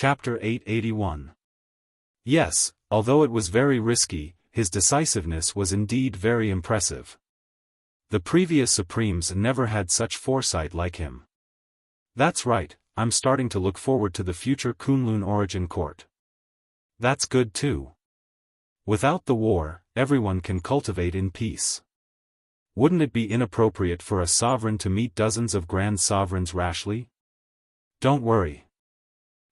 Chapter 881. Yes, although it was very risky, his decisiveness was indeed very impressive. The previous Supremes never had such foresight like him. That's right, I'm starting to look forward to the future Kunlun Origin Court. That's good too. Without the war, everyone can cultivate in peace. Wouldn't it be inappropriate for a sovereign to meet dozens of grand sovereigns rashly? Don't worry.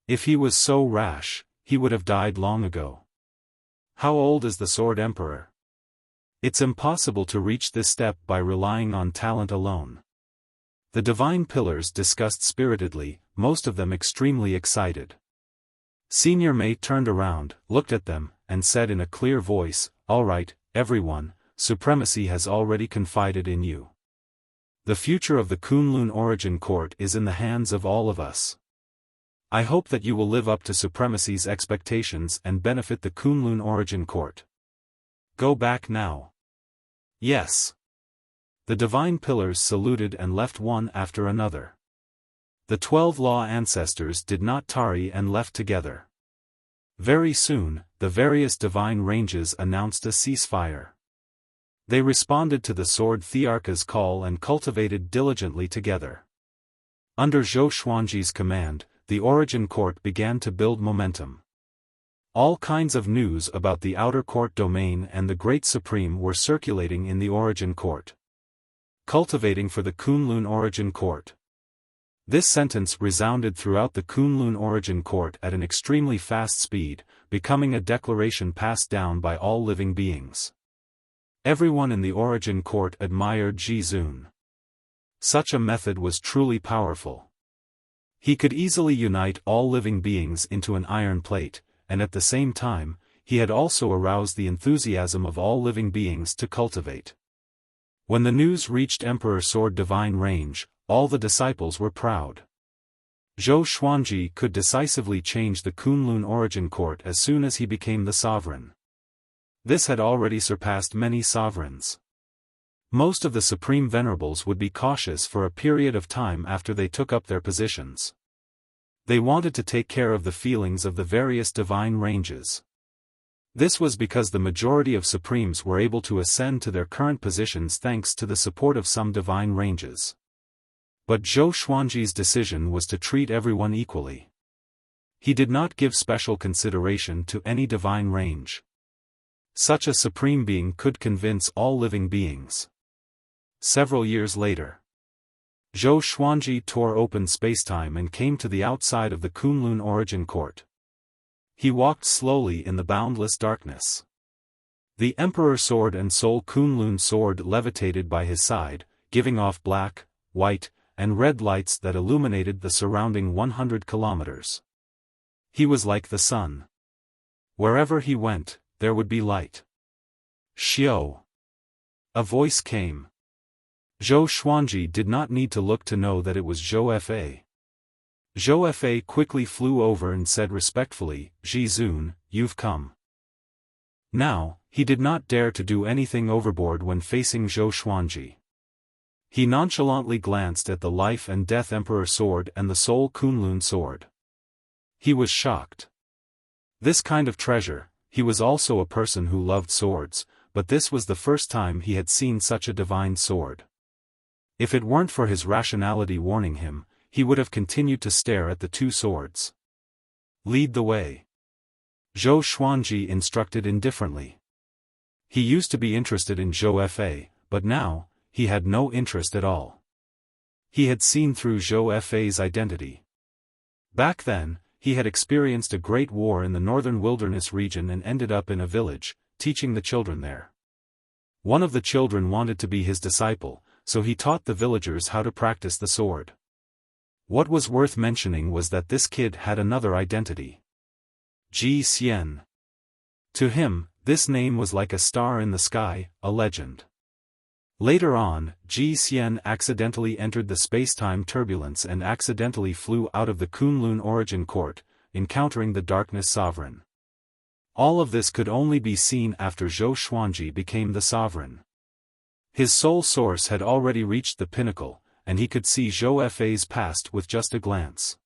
If he was so rash, he would have died long ago. How old is the Sword Emperor? It's impossible to reach this step by relying on talent alone. The Divine Pillars discussed spiritedly, most of them extremely excited. Senior Mei turned around, looked at them, and said in a clear voice, "All right, everyone, supremacy has already confided in you. The future of the Kunlun Origin Court is in the hands of all of us. I hope that you will live up to supremacy's expectations and benefit the Kunlun Origin Court. Go back now." Yes. The Divine Pillars saluted and left one after another. The 12 Law Ancestors did not tarry and left together. Very soon, the various divine ranges announced a ceasefire. They responded to the Sword Thearcha's call and cultivated diligently together. Under Zhou Xuanji's command, the Origin Court began to build momentum. All kinds of news about the Outer Court domain and the Great Supreme were circulating in the Origin Court. Cultivating for the Kunlun Origin Court. This sentence resounded throughout the Kunlun Origin Court at an extremely fast speed, becoming a declaration passed down by all living beings. Everyone in the Origin Court admired Ji Zun. Such a method was truly powerful. He could easily unite all living beings into an iron plate, and at the same time, he had also aroused the enthusiasm of all living beings to cultivate. When the news reached Emperor Sword Divine Range, all the disciples were proud. Zhou Xuanji could decisively change the Kunlun Origin Court as soon as he became the sovereign. This had already surpassed many sovereigns. Most of the Supreme Venerables would be cautious for a period of time after they took up their positions. They wanted to take care of the feelings of the various divine ranges. This was because the majority of Supremes were able to ascend to their current positions thanks to the support of some divine ranges. But Zhou Xuanji's decision was to treat everyone equally. He did not give special consideration to any divine range. Such a supreme being could convince all living beings. Several years later, Zhou Xuanji tore open spacetime and came to the outside of the Kunlun Origin Court. He walked slowly in the boundless darkness. The Emperor Sword and Soul Kunlun Sword levitated by his side, giving off black, white, and red lights that illuminated the surrounding 100 kilometers. He was like the sun. Wherever he went, there would be light. Xiao. A voice came. Zhou Xuanji did not need to look to know that it was Zhou Fa. Zhou Fa quickly flew over and said respectfully, "Ji Zun, you've come." Now, he did not dare to do anything overboard when facing Zhou Xuanji. He nonchalantly glanced at the Life and Death Emperor Sword and the Soul Kunlun Sword. He was shocked. This kind of treasure. He was also a person who loved swords, but this was the first time he had seen such a divine sword. If it weren't for his rationality warning him, he would have continued to stare at the two swords. "Lead the way." Zhou Xuanji instructed indifferently. He used to be interested in Zhou Fa, but now, he had no interest at all. He had seen through Zhou Fa's identity. Back then, he had experienced a great war in the northern wilderness region and ended up in a village, teaching the children there. One of the children wanted to be his disciple, so he taught the villagers how to practice the sword. What was worth mentioning was that this kid had another identity. Ji Xian. To him, this name was like a star in the sky, a legend. Later on, Ji Xian accidentally entered the spacetime turbulence and accidentally flew out of the Kunlun Origin Court, encountering the Darkness Sovereign. All of this could only be seen after Zhou Xuanji became the sovereign. His soul source had already reached the pinnacle, and he could see Zhou Fa's past with just a glance.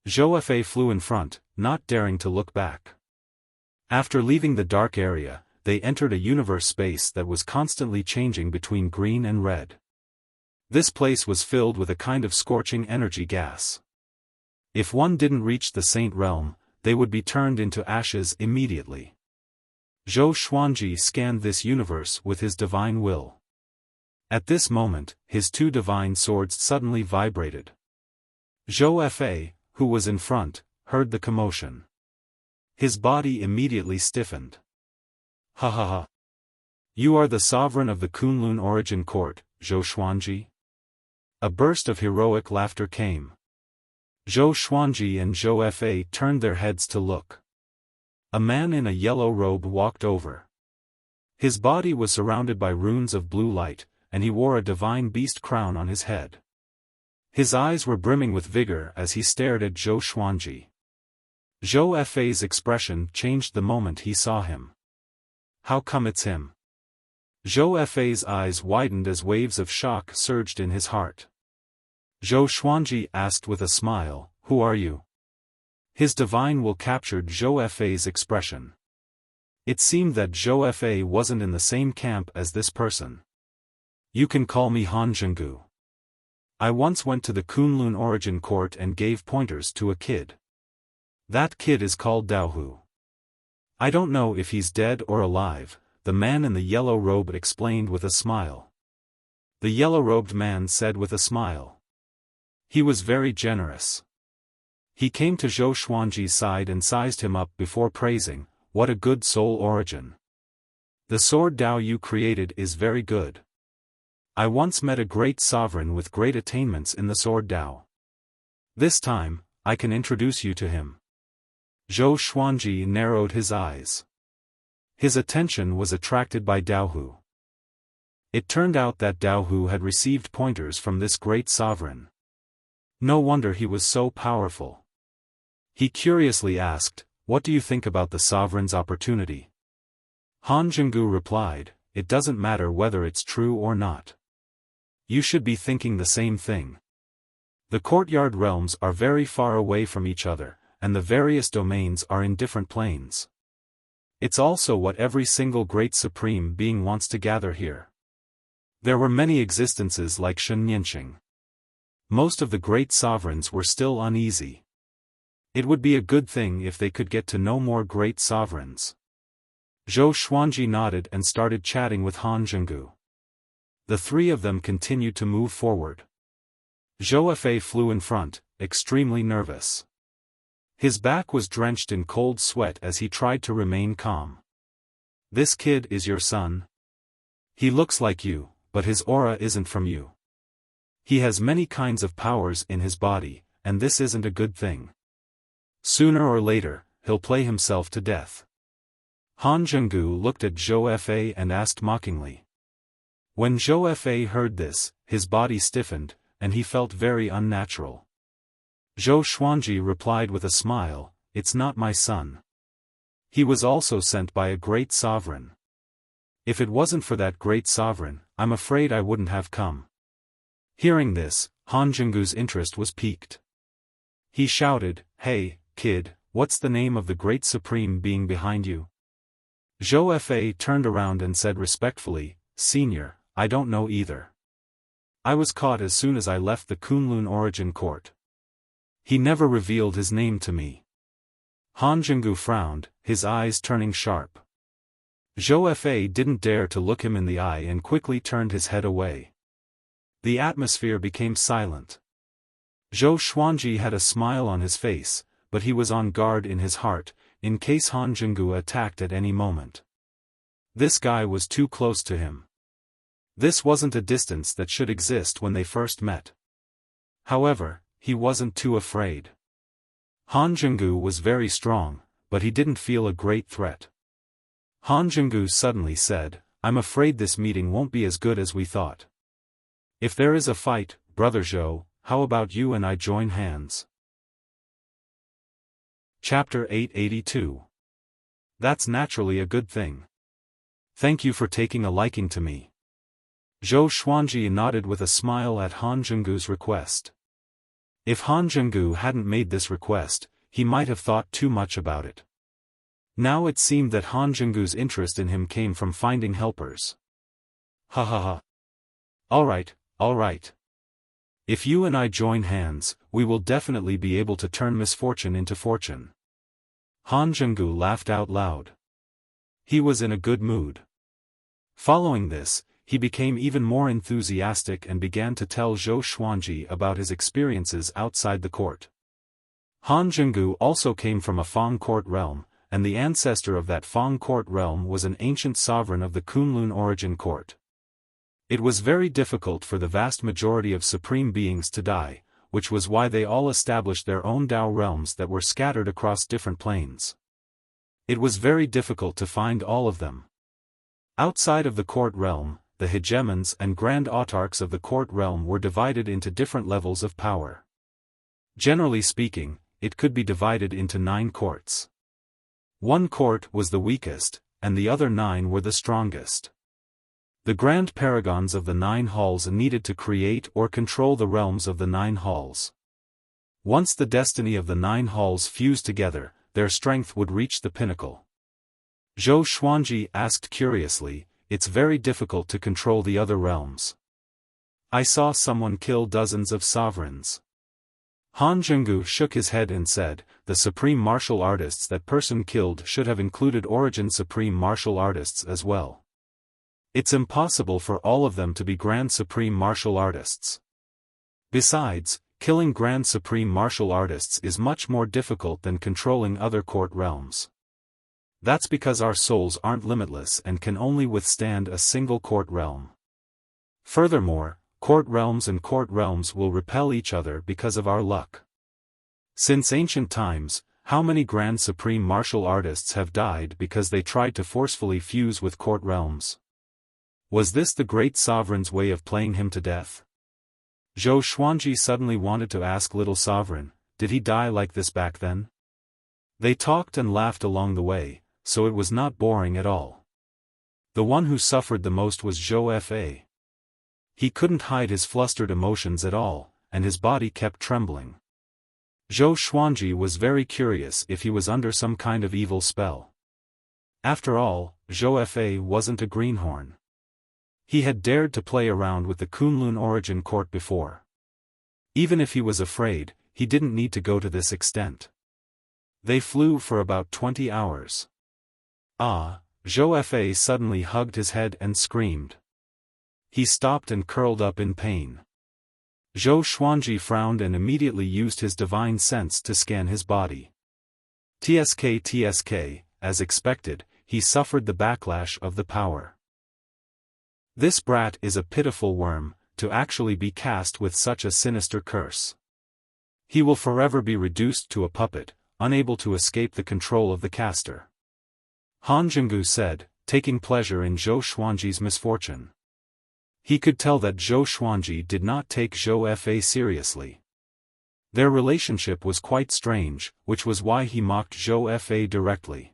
Xiaofan flew in front, not daring to look back. After leaving the dark area, they entered a universe space that was constantly changing between green and red. This place was filled with a kind of scorching energy gas. If one didn't reach the Saint Realm, they would be turned into ashes immediately. Zhou Xuanji scanned this universe with his divine will. At this moment, his two divine swords suddenly vibrated. Xiaofan, who was in front, heard the commotion. His body immediately stiffened. Ha ha ha. You are the sovereign of the Kunlun Origin Court, Zhou Xuanji? A burst of heroic laughter came. Zhou Xuanji and Xiaofan turned their heads to look. A man in a yellow robe walked over. His body was surrounded by runes of blue light, and he wore a divine beast crown on his head. His eyes were brimming with vigor as he stared at Zhou Xuanji. Xiaofan's expression changed the moment he saw him. How come it's him? Xiaofan's eyes widened as waves of shock surged in his heart. Zhou Xuanji asked with a smile, "Who are you?" His divine will captured Xiaofan's expression. It seemed that Xiaofan wasn't in the same camp as this person. You can call me Han Zhenggu. I once went to the Kunlun Origin Court and gave pointers to a kid. That kid is called Daohu. I don't know if he's dead or alive, the man in the yellow robe explained with a smile. The yellow-robed man said with a smile. He was very generous. He came to Zhou Xuanji's side and sized him up before praising, "What a good soul origin. The sword Dao you created is very good. I once met a great sovereign with great attainments in the sword Dao. This time, I can introduce you to him." Zhou Xuanji narrowed his eyes. His attention was attracted by Daohu. It turned out that Daohu had received pointers from this great sovereign. No wonder he was so powerful. He curiously asked, "What do you think about the sovereign's opportunity?" Han Zhenggu replied, "It doesn't matter whether it's true or not. You should be thinking the same thing. The courtyard realms are very far away from each other, and the various domains are in different planes. It's also what every single great supreme being wants to gather here. There were many existences like Shen Nianqing. Most of the great sovereigns were still uneasy. It would be a good thing if they could get to know more great sovereigns." Zhou Xuanji nodded and started chatting with Han Zhenggu. The three of them continued to move forward. Xiaofan flew in front, extremely nervous. His back was drenched in cold sweat as he tried to remain calm. "This kid is your son? He looks like you, but his aura isn't from you. He has many kinds of powers in his body, and this isn't a good thing. Sooner or later, he'll play himself to death." Han Zhenggu looked at Xiaofan and asked mockingly. When Xiaofan heard this, his body stiffened, and he felt very unnatural. Zhou Xuanji replied with a smile, "It's not my son. He was also sent by a great sovereign. If it wasn't for that great sovereign, I'm afraid I wouldn't have come." Hearing this, Han Zhenggu's interest was piqued. He shouted, "Hey, kid, what's the name of the great supreme being behind you?" Xiaofan turned around and said respectfully, "Senior, I don't know either. I was caught as soon as I left the Kunlun Origin Court. He never revealed his name to me." Han Zhenggu frowned, his eyes turning sharp. Xiaofan didn't dare to look him in the eye and quickly turned his head away. The atmosphere became silent. Zhou Xuanji had a smile on his face, but he was on guard in his heart, in case Han Zhenggu attacked at any moment. This guy was too close to him. This wasn't a distance that should exist when they first met. However, he wasn't too afraid. Han Zhenggu was very strong, but he didn't feel a great threat. Han Zhenggu suddenly said, "I'm afraid this meeting won't be as good as we thought. If there is a fight, Brother Zhou, how about you and I join hands?" Chapter 882. That's naturally a good thing. Thank you for taking a liking to me. Zhou Xuanji nodded with a smile at Han Zhenggu's request. If Han Zhenggu hadn't made this request, he might have thought too much about it. Now it seemed that Han Zhenggu's interest in him came from finding helpers. Ha ha ha. Alright, alright. If you and I join hands, we will definitely be able to turn misfortune into fortune. Han Zhenggu laughed out loud. He was in a good mood. Following this, he became even more enthusiastic and began to tell Zhou Xuanji about his experiences outside the court. Han Zhenggu also came from a Fang court realm, and the ancestor of that Fang court realm was an ancient sovereign of the Kunlun origin court. It was very difficult for the vast majority of supreme beings to die, which was why they all established their own Dao realms that were scattered across different planes. It was very difficult to find all of them. Outside of the court realm, the hegemons and grand autarchs of the court realm were divided into different levels of power. Generally speaking, it could be divided into 9 courts. One court was the weakest, and the other 9 were the strongest. The grand paragons of the 9 halls needed to create or control the realms of the 9 halls. Once the destiny of the 9 halls fused together, their strength would reach the pinnacle. Zhou Xuanji asked curiously, "It's very difficult to control the other realms. I saw someone kill dozens of sovereigns." Han Zhenggu shook his head and said, "The supreme martial artists that person killed should have included origin supreme martial artists as well. It's impossible for all of them to be Grand Supreme Martial Artists. Besides, killing Grand Supreme Martial Artists is much more difficult than controlling other court realms. That's because our souls aren't limitless and can only withstand a single court realm. Furthermore, court realms and court realms will repel each other because of our luck. Since ancient times, how many Grand Supreme Martial Artists have died because they tried to forcefully fuse with court realms? Was this the great sovereign's way of playing him to death?" Zhou Xuanji suddenly wanted to ask Little Sovereign, did he die like this back then? They talked and laughed along the way, so it was not boring at all. The one who suffered the most was Zhou Fa. He couldn't hide his flustered emotions at all, and his body kept trembling. Zhou Xuanji was very curious if he was under some kind of evil spell. After all, Zhou Fa wasn't a greenhorn. He had dared to play around with the Kunlun origin court before. Even if he was afraid, he didn't need to go to this extent. They flew for about 20 hours. Ah, Zhou Fa suddenly hugged his head and screamed. He stopped and curled up in pain. Zhou Xuanji frowned and immediately used his divine sense to scan his body. TSK, as expected, he suffered the backlash of the power. This brat is a pitiful worm, to actually be cast with such a sinister curse. He will forever be reduced to a puppet, unable to escape the control of the caster. Han Zhenggu said, taking pleasure in Zhou Xuanji's misfortune. He could tell that Zhou Xuanji did not take Zhou Fa seriously. Their relationship was quite strange, which was why he mocked Zhou Fa directly.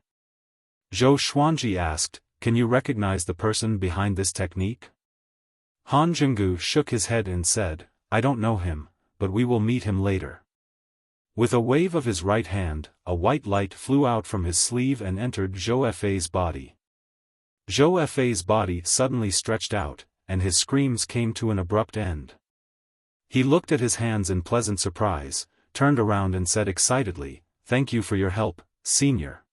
Zhou Xuanji asked, "Can you recognize the person behind this technique?" Han Zhenggu shook his head and said, "I don't know him, but we will meet him later." With a wave of his right hand, a white light flew out from his sleeve and entered Zhou Fa's body. Zhou Fa's body suddenly stretched out, and his screams came to an abrupt end. He looked at his hands in pleasant surprise, turned around and said excitedly, "Thank you for your help, Senior."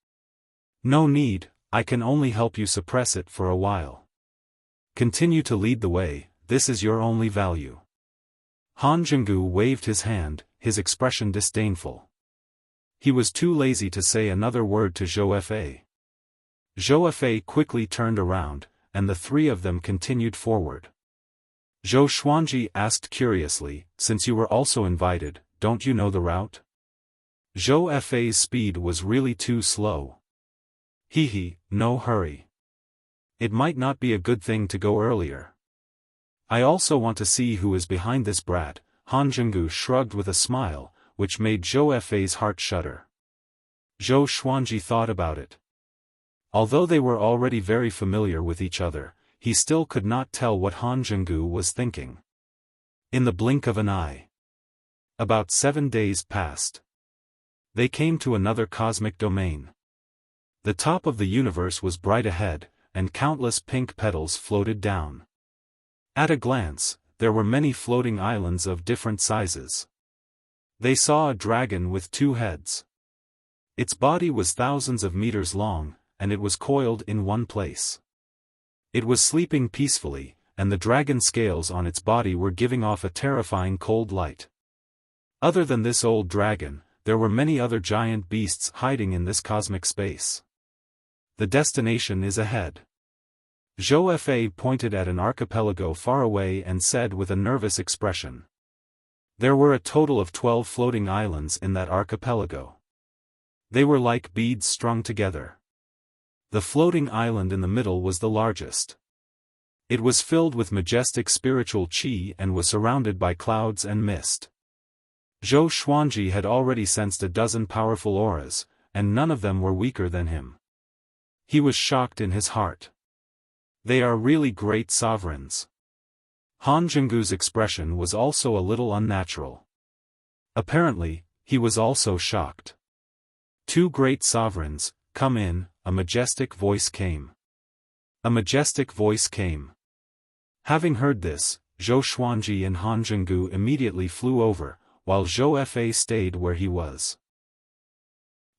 "No need, I can only help you suppress it for a while. Continue to lead the way, this is your only value." Han Zhenggu waved his hand, his expression disdainful. He was too lazy to say another word to Zhou Fa. Zhou Fa quickly turned around, and the 3 of them continued forward. Zhou Xuanji asked curiously, "Since you were also invited, don't you know the route?" Zhou Fa's speed was really too slow. "Hee, no hurry. It might not be a good thing to go earlier. I also want to see who is behind this brat." Han Zhenggu shrugged with a smile, which made Zhou Fa's heart shudder. Zhou Xuanji thought about it. Although they were already very familiar with each other, he still could not tell what Han Zhenggu was thinking. In the blink of an eye, About 7 days passed. They came to another cosmic domain. The top of the universe was bright ahead, and countless pink petals floated down. At a glance, there were many floating islands of different sizes. They saw a dragon with 2 heads. Its body was thousands of meters long, and it was coiled in one place. It was sleeping peacefully, and the dragon scales on its body were giving off a terrifying cold light. Other than this old dragon, there were many other giant beasts hiding in this cosmic space. The destination is ahead. Xiaofan pointed at an archipelago far away and said with a nervous expression. There were a total of 12 floating islands in that archipelago. They were like beads strung together. The floating island in the middle was the largest. It was filled with majestic spiritual qi and was surrounded by clouds and mist. Zhou Xuanji had already sensed a dozen powerful auras, and none of them were weaker than him. He was shocked in his heart. They are really great sovereigns. Han Zhenggu's expression was also a little unnatural. Apparently, he was also shocked. 2 great sovereigns, come in, a majestic voice came. A majestic voice came. Having heard this, Zhou Xuanji and Han Zhenggu immediately flew over, while Xiaofan stayed where he was.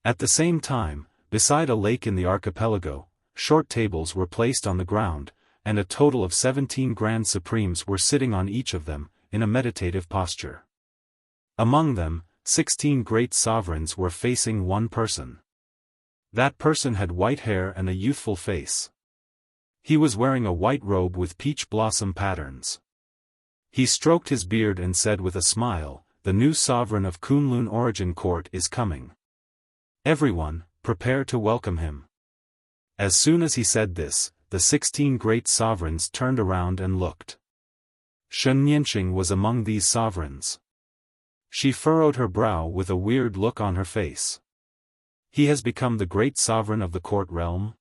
At the same time, beside a lake in the archipelago, short tables were placed on the ground, and a total of 17 Grand Supremes were sitting on each of them, in a meditative posture. Among them, 16 great sovereigns were facing one person. That person had white hair and a youthful face. He was wearing a white robe with peach blossom patterns. He stroked his beard and said with a smile, "The new sovereign of Kunlun Origin Court is coming. Everyone, prepare to welcome him." As soon as he said this, the 16 great sovereigns turned around and looked. Shen Nianqing was among these sovereigns. She furrowed her brow with a weird look on her face. He has become the great sovereign of the court realm?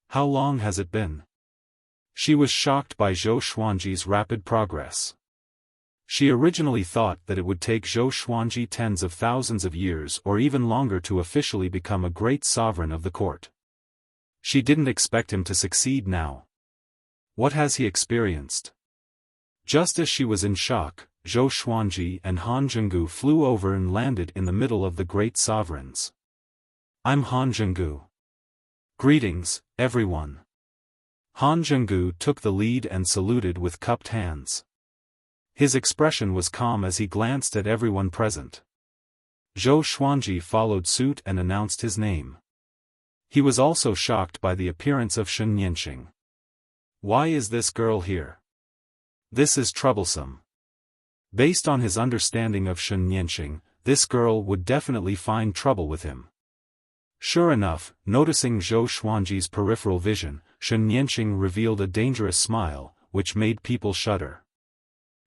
How long has it been? She was shocked by Zhou Xuanji's rapid progress. She originally thought that it would take Zhou Xuanji tens of thousands of years or even longer to officially become a great sovereign of the court. She didn't expect him to succeed now. What has he experienced? Just as she was in shock, Zhou Xuanji and Han Zhenggu flew over and landed in the middle of the great sovereigns. "I'm Han Zhenggu. Greetings, everyone." Han Zhenggu took the lead and saluted with cupped hands. His expression was calm as he glanced at everyone present. Zhou Xuanji followed suit and announced his name. He was also shocked by the appearance of Shen Nianqing. Why is this girl here? This is troublesome. Based on his understanding of Shen Nianqing, this girl would definitely find trouble with him. Sure enough, noticing Zhou Xuanji's peripheral vision, Shen Nianqing revealed a dangerous smile, which made people shudder.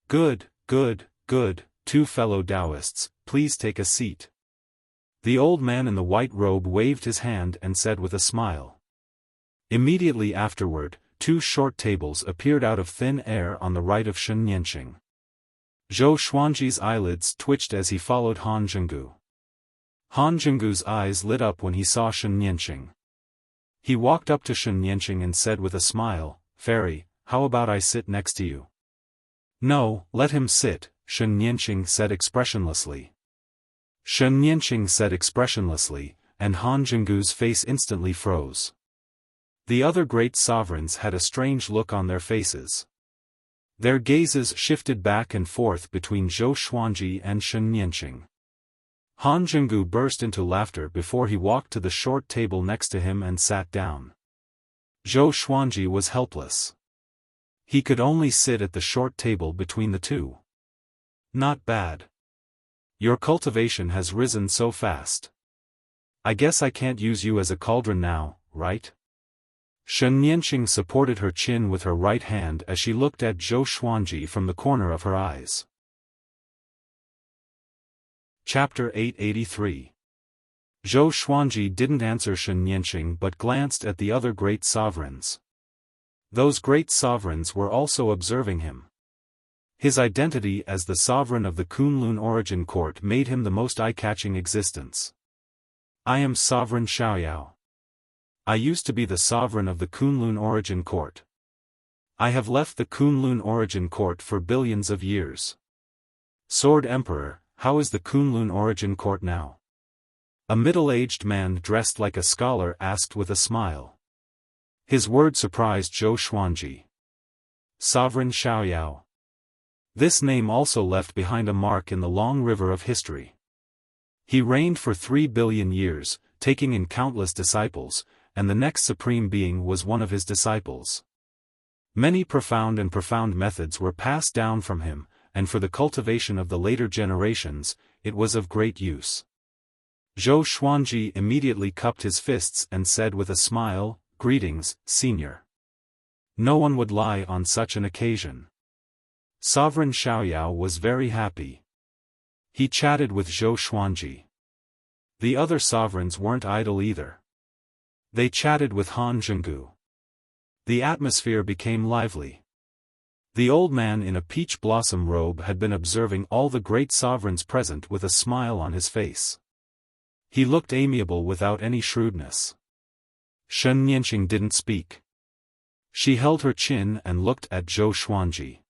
Good, good, good, 2 fellow Taoists, please take a seat. The old man in the white robe waved his hand and said with a smile. Immediately afterward, 2 short tables appeared out of thin air on the right of Shen Nianqing. Zhou Xuanji's eyelids twitched as he followed Han Zhenggu. Han Zhenggu's eyes lit up when he saw Shen Nianqing. He walked up to Shen Nianqing and said with a smile, "Fairy, how about I sit next to you?" "No, let him sit," Shen Nianqing said expressionlessly. Shen Nianqing said expressionlessly, and Han Zhenggu's face instantly froze. The other great sovereigns had a strange look on their faces. Their gazes shifted back and forth between Zhou Xuanji and Shen Nianqing. Han Zhenggu burst into laughter before he walked to the short table next to him and sat down. Zhou Xuanji was helpless. He could only sit at the short table between the two. Not bad. Your cultivation has risen so fast. I guess I can't use you as a cauldron now, right? Shen Nianqing supported her chin with her right hand as she looked at Zhou Xuanji from the corner of her eyes. Chapter 883. Zhou Xuanji didn't answer Shen Nianqing but glanced at the other great sovereigns. Those great sovereigns were also observing him. His identity as the sovereign of the Kunlun origin court made him the most eye-catching existence. I am Sovereign Xiaoyao. I used to be the sovereign of the Kunlun origin court. I have left the Kunlun origin court for billions of years. Sword Emperor, how is the Kunlun origin court now? A middle-aged man dressed like a scholar asked with a smile. His word surprised Zhou Xuanji. Sovereign Xiaoyao. This name also left behind a mark in the long river of history. He reigned for 3 billion years, taking in countless disciples, and the next supreme being was one of his disciples. Many profound methods were passed down from him, and for the cultivation of the later generations, it was of great use. Zhou Xuanji immediately cupped his fists and said with a smile, "Greetings, Senior." No one would lie on such an occasion. Sovereign Xiaoyao was very happy. He chatted with Zhou Xuanji. The other sovereigns weren't idle either. They chatted with Han Zhenggu. The atmosphere became lively. The old man in a peach blossom robe had been observing all the great sovereigns present with a smile on his face. He looked amiable without any shrewdness. Shen Nianqing didn't speak. She held her chin and looked at Zhou Xuanji.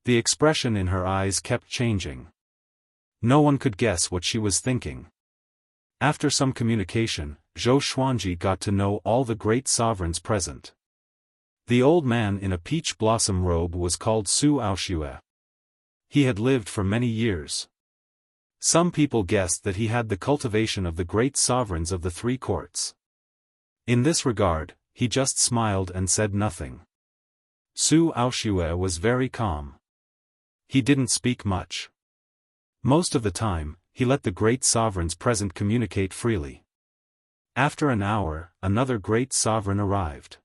The expression in her eyes kept changing. No one could guess what she was thinking. After some communication, Zhou Xuanji got to know all the great sovereigns present. The old man in a peach blossom robe was called Su Aoxue. He had lived for many years. Some people guessed that he had the cultivation of the great sovereigns of the 3 courts. In this regard, he just smiled and said nothing. Su Aoxue was very calm. He didn't speak much. Most of the time, he let the great sovereigns present communicate freely. After an hour, another great sovereign arrived.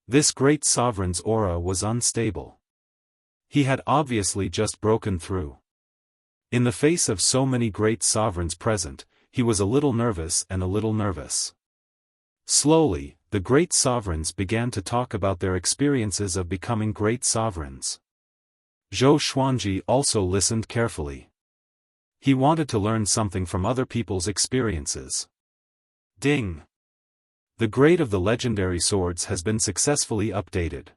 This great sovereign's aura was unstable. He had obviously just broken through. In the face of so many great sovereigns present, he was a little nervous. Slowly, the great sovereigns began to talk about their experiences of becoming great sovereigns. Zhou Xuanji also listened carefully. He wanted to learn something from other people's experiences. Ding! The grade of the legendary swords has been successfully updated.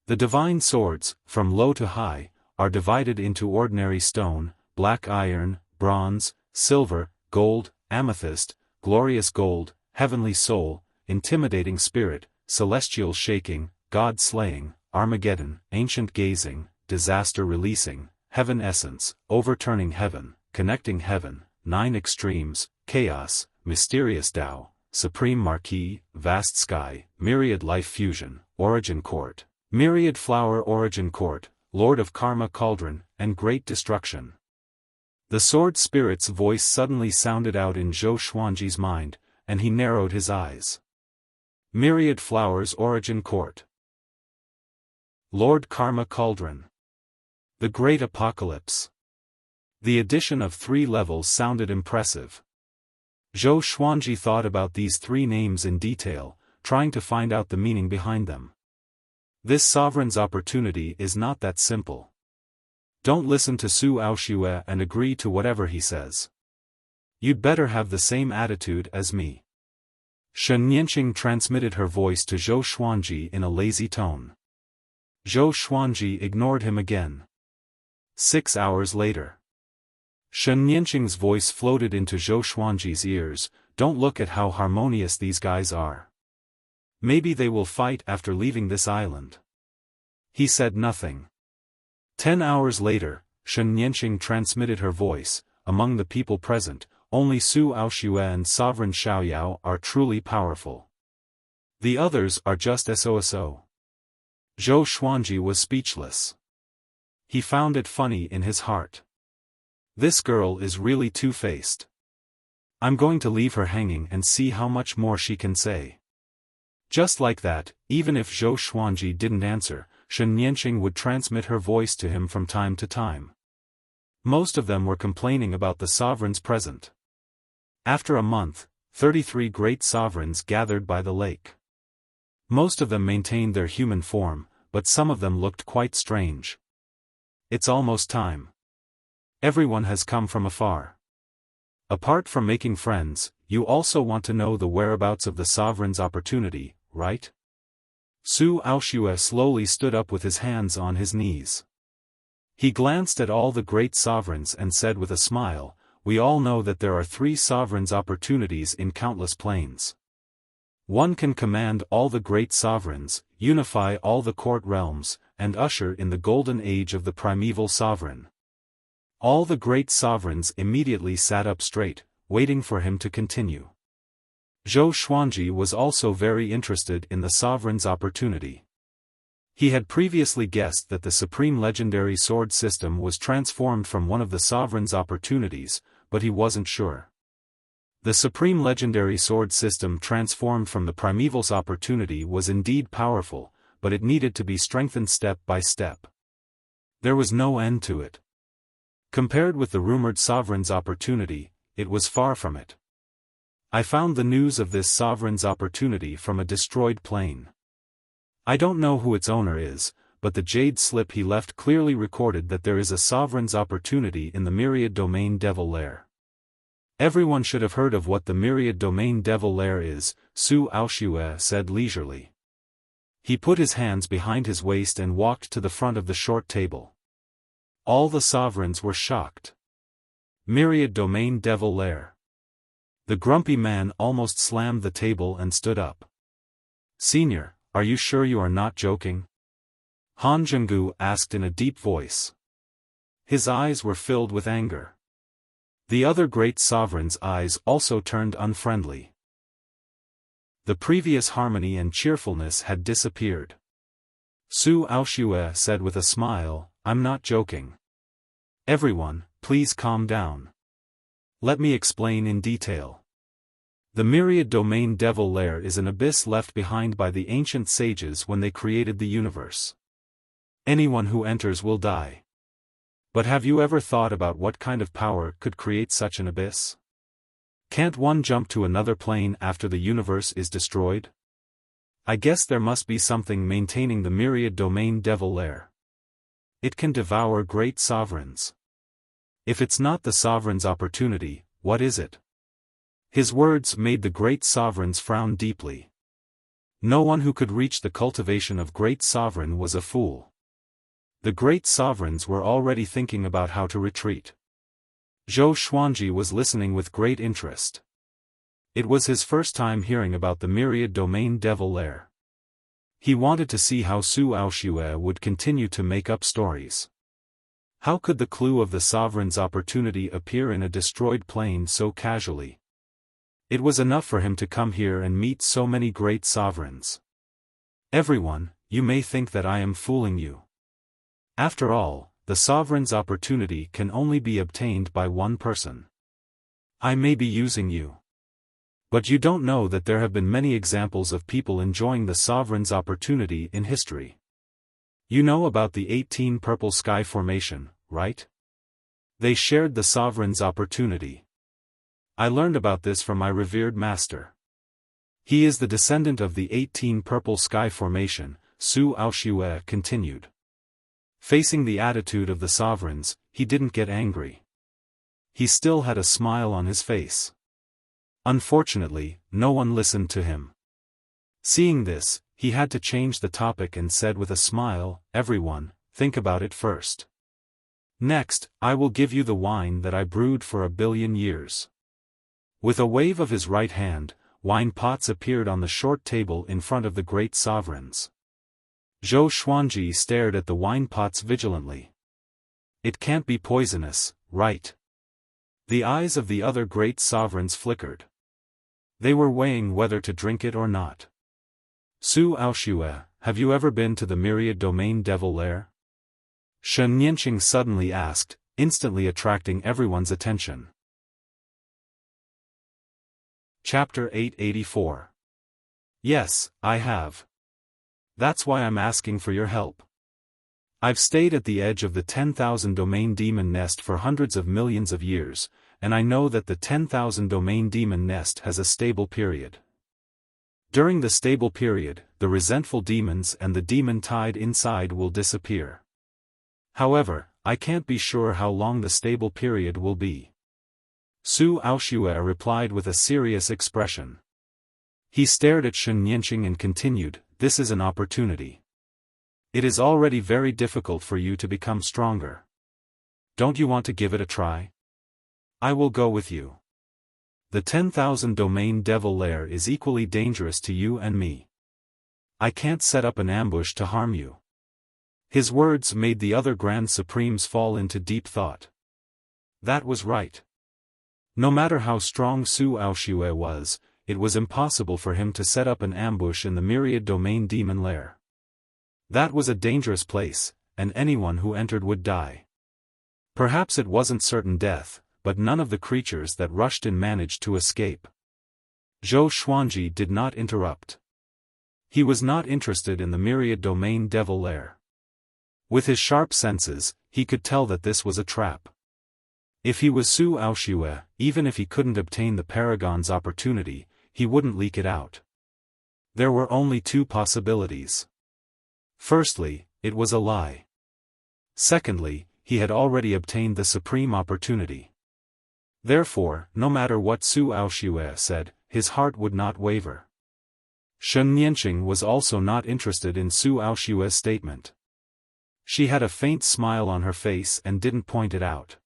The divine swords, from low to high, are divided into ordinary stone, black iron, bronze, silver, gold, amethyst, glorious gold, heavenly soul, intimidating spirit, celestial shaking, God slaying, Armageddon, ancient gazing, disaster releasing, heaven essence, overturning heaven, connecting heaven, 9 extremes, chaos, mysterious Tao, supreme marquee, vast sky, myriad life fusion, origin court, myriad flower origin court, lord of karma cauldron, and great destruction. The sword spirit's voice suddenly sounded out in Zhou Xuanji's mind, and he narrowed his eyes. Myriad flowers origin court. Lord Karma Cauldron. The Great Apocalypse. The addition of 3 levels sounded impressive. Zhou Xuanji thought about these 3 names in detail, trying to find out the meaning behind them. This sovereign's opportunity is not that simple. Don't listen to Su Aoxue and agree to whatever he says. You'd better have the same attitude as me. Shen Nianqing transmitted her voice to Zhou Xuanji in a lazy tone. Zhou Xuanji ignored him again. 6 hours later. Shen Nianqing's voice floated into Zhou Xuanji's ears, "Don't look at how harmonious these guys are. Maybe they will fight after leaving this island." He said nothing. 10 hours later, Shen Nianqing transmitted her voice, "Among the people present, only Su Aoxue and Sovereign Xiaoyao are truly powerful. The others are just SOSO." Zhou Xuanji was speechless. He found it funny in his heart. This girl is really two-faced. I'm going to leave her hanging and see how much more she can say. Just like that, even if Zhou Xuanji didn't answer, Shen Nianqing would transmit her voice to him from time to time. Most of them were complaining about the sovereigns present. After a month, 33 great sovereigns gathered by the lake. Most of them maintained their human form, but some of them looked quite strange. It's almost time. Everyone has come from afar. Apart from making friends, you also want to know the whereabouts of the sovereign's opportunity, right? Su Aoshue slowly stood up with his hands on his knees. He glanced at all the great sovereigns and said with a smile, "We all know that there are 3 sovereigns' opportunities in countless planes. One can command all the great sovereigns, unify all the court realms, and usher in the golden age of the primeval sovereign." All the great sovereigns immediately sat up straight, waiting for him to continue. Zhou Xuanji was also very interested in the sovereign's opportunity. He had previously guessed that the supreme legendary sword system was transformed from one of the sovereign's opportunities, but he wasn't sure. The supreme legendary sword system transformed from the primeval's opportunity was indeed powerful, but it needed to be strengthened step by step. There was no end to it. Compared with the rumored sovereign's opportunity, it was far from it. I found the news of this sovereign's opportunity from a destroyed plane. I don't know who its owner is, but the jade slip he left clearly recorded that there is a sovereign's opportunity in the Myriad Domain Devil Lair. Everyone should have heard of what the Myriad Domain Devil Lair is, Su Aoshue said leisurely. He put his hands behind his waist and walked to the front of the short table. All the sovereigns were shocked. Myriad Domain Devil Lair. The grumpy man almost slammed the table and stood up. "Senior, are you sure you are not joking?" Han Zhenggu asked in a deep voice. His eyes were filled with anger. The other great sovereign's eyes also turned unfriendly. The previous harmony and cheerfulness had disappeared. Su Aoshue said with a smile, "I'm not joking. Everyone, please calm down. Let me explain in detail. The Myriad Domain Devil Lair is an abyss left behind by the ancient sages when they created the universe. Anyone who enters will die. But have you ever thought about what kind of power could create such an abyss? Can't one jump to another plane after the universe is destroyed? I guess there must be something maintaining the Myriad Domain Devil Lair. It can devour great sovereigns. If it's not the sovereign's opportunity, what is it?" His words made the great sovereigns frown deeply. No one who could reach the cultivation of great sovereign was a fool. The great sovereigns were already thinking about how to retreat. Zhou Xuanji was listening with great interest. It was his first time hearing about the Myriad Domain Devil Lair. He wanted to see how Su Aoshue would continue to make up stories. How could the clue of the sovereign's opportunity appear in a destroyed plane so casually? It was enough for him to come here and meet so many great sovereigns. "Everyone, you may think that I am fooling you. After all, the sovereign's opportunity can only be obtained by one person. I may be using you. But you don't know that there have been many examples of people enjoying the sovereign's opportunity in history. You know about the 18 Purple Sky Formation, right? They shared the sovereign's opportunity. I learned about this from my revered master. He is the descendant of the 18 Purple Sky Formation," Su Aoshue continued. Facing the attitude of the sovereigns, he didn't get angry. He still had a smile on his face. Unfortunately, no one listened to him. Seeing this, he had to change the topic and said with a smile, "Everyone, think about it first. Next, I will give you the wine that I brewed for 1,000,000,000 years." With a wave of his right hand, wine pots appeared on the short table in front of the great sovereigns. Zhou Xuanji stared at the wine pots vigilantly. "It can't be poisonous, right?" The eyes of the other great sovereigns flickered. They were weighing whether to drink it or not. "Su Aoshue, have you ever been to the Myriad Domain Devil Lair?" Shen Nianqing suddenly asked, instantly attracting everyone's attention. Chapter 884. "Yes, I have. That's why I'm asking for your help. I've stayed at the edge of the 10,000 domain demon nest for hundreds of millions of years, and I know that the 10,000 domain demon nest has a stable period. During the stable period, the resentful demons and the demon tide inside will disappear. However, I can't be sure how long the stable period will be. Su Aoxue replied with a serious expression. He stared at Shen Nianqing and continued, this is an opportunity. It is already very difficult for you to become stronger. Don't you want to give it a try? I will go with you. The 10,000 domain devil lair is equally dangerous to you and me. I can't set up an ambush to harm you. His words made the other Grand Supremes fall into deep thought. That was right. No matter how strong Su Aoxue was, it was impossible for him to set up an ambush in the myriad domain demon lair. That was a dangerous place, and anyone who entered would die. Perhaps it wasn't certain death, but none of the creatures that rushed in managed to escape. Zhou Xuanji did not interrupt. He was not interested in the myriad domain devil lair. With his sharp senses, he could tell that this was a trap. If he was Su Aoxue, even if he couldn't obtain the Paragon's opportunity, he wouldn't leak it out. There were only two possibilities. Firstly, it was a lie. Secondly, he had already obtained the supreme opportunity. Therefore, no matter what Su Aoxue said, his heart would not waver. Shen Nianqing was also not interested in Su Aoxue's statement. She had a faint smile on her face and didn't point it out.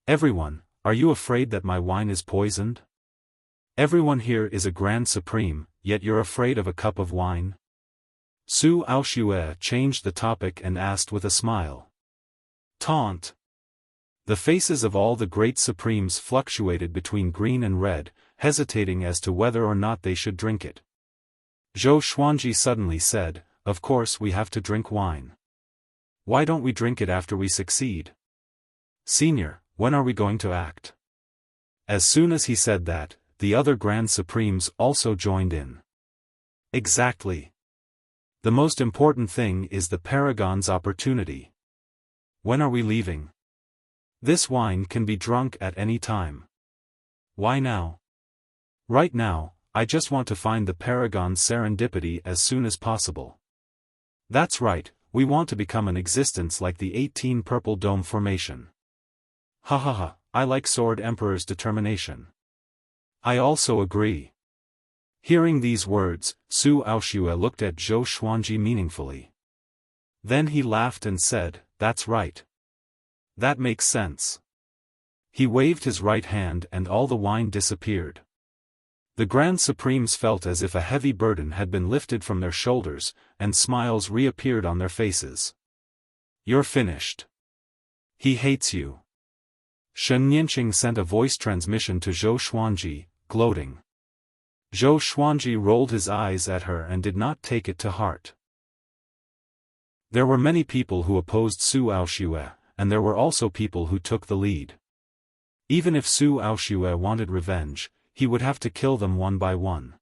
Everyone, are you afraid that my wine is poisoned? Everyone here is a Grand Supreme, yet you're afraid of a cup of wine? Su Aoxue changed the topic and asked with a smile. Taunt. The faces of all the great Supremes fluctuated between green and red, hesitating as to whether or not they should drink it. Zhou Xuanji suddenly said, of course we have to drink wine. Why don't we drink it after we succeed? Senior, when are we going to act? As soon as he said that, the other Grand Supremes also joined in. Exactly. The most important thing is the Paragon's opportunity. When are we leaving? This wine can be drunk at any time. Why now? Right now, I just want to find the Paragon's serendipity as soon as possible. That's right, we want to become an existence like the 18 Purple Dome Formation. Ha ha ha, I like Sword Emperor's determination. I also agree. Hearing these words, Su Aoxue looked at Zhou Xuanji meaningfully. Then he laughed and said, that's right. That makes sense. He waved his right hand and all the wine disappeared. The Grand Supremes felt as if a heavy burden had been lifted from their shoulders, and smiles reappeared on their faces. You're finished. He hates you. Shen Nianqing sent a voice transmission to Zhou Xuanji, gloating. Zhou Xuanji rolled his eyes at her and did not take it to heart. There were many people who opposed Su Aoxue, and there were also people who took the lead. Even if Su Aoxue wanted revenge, he would have to kill them one by one.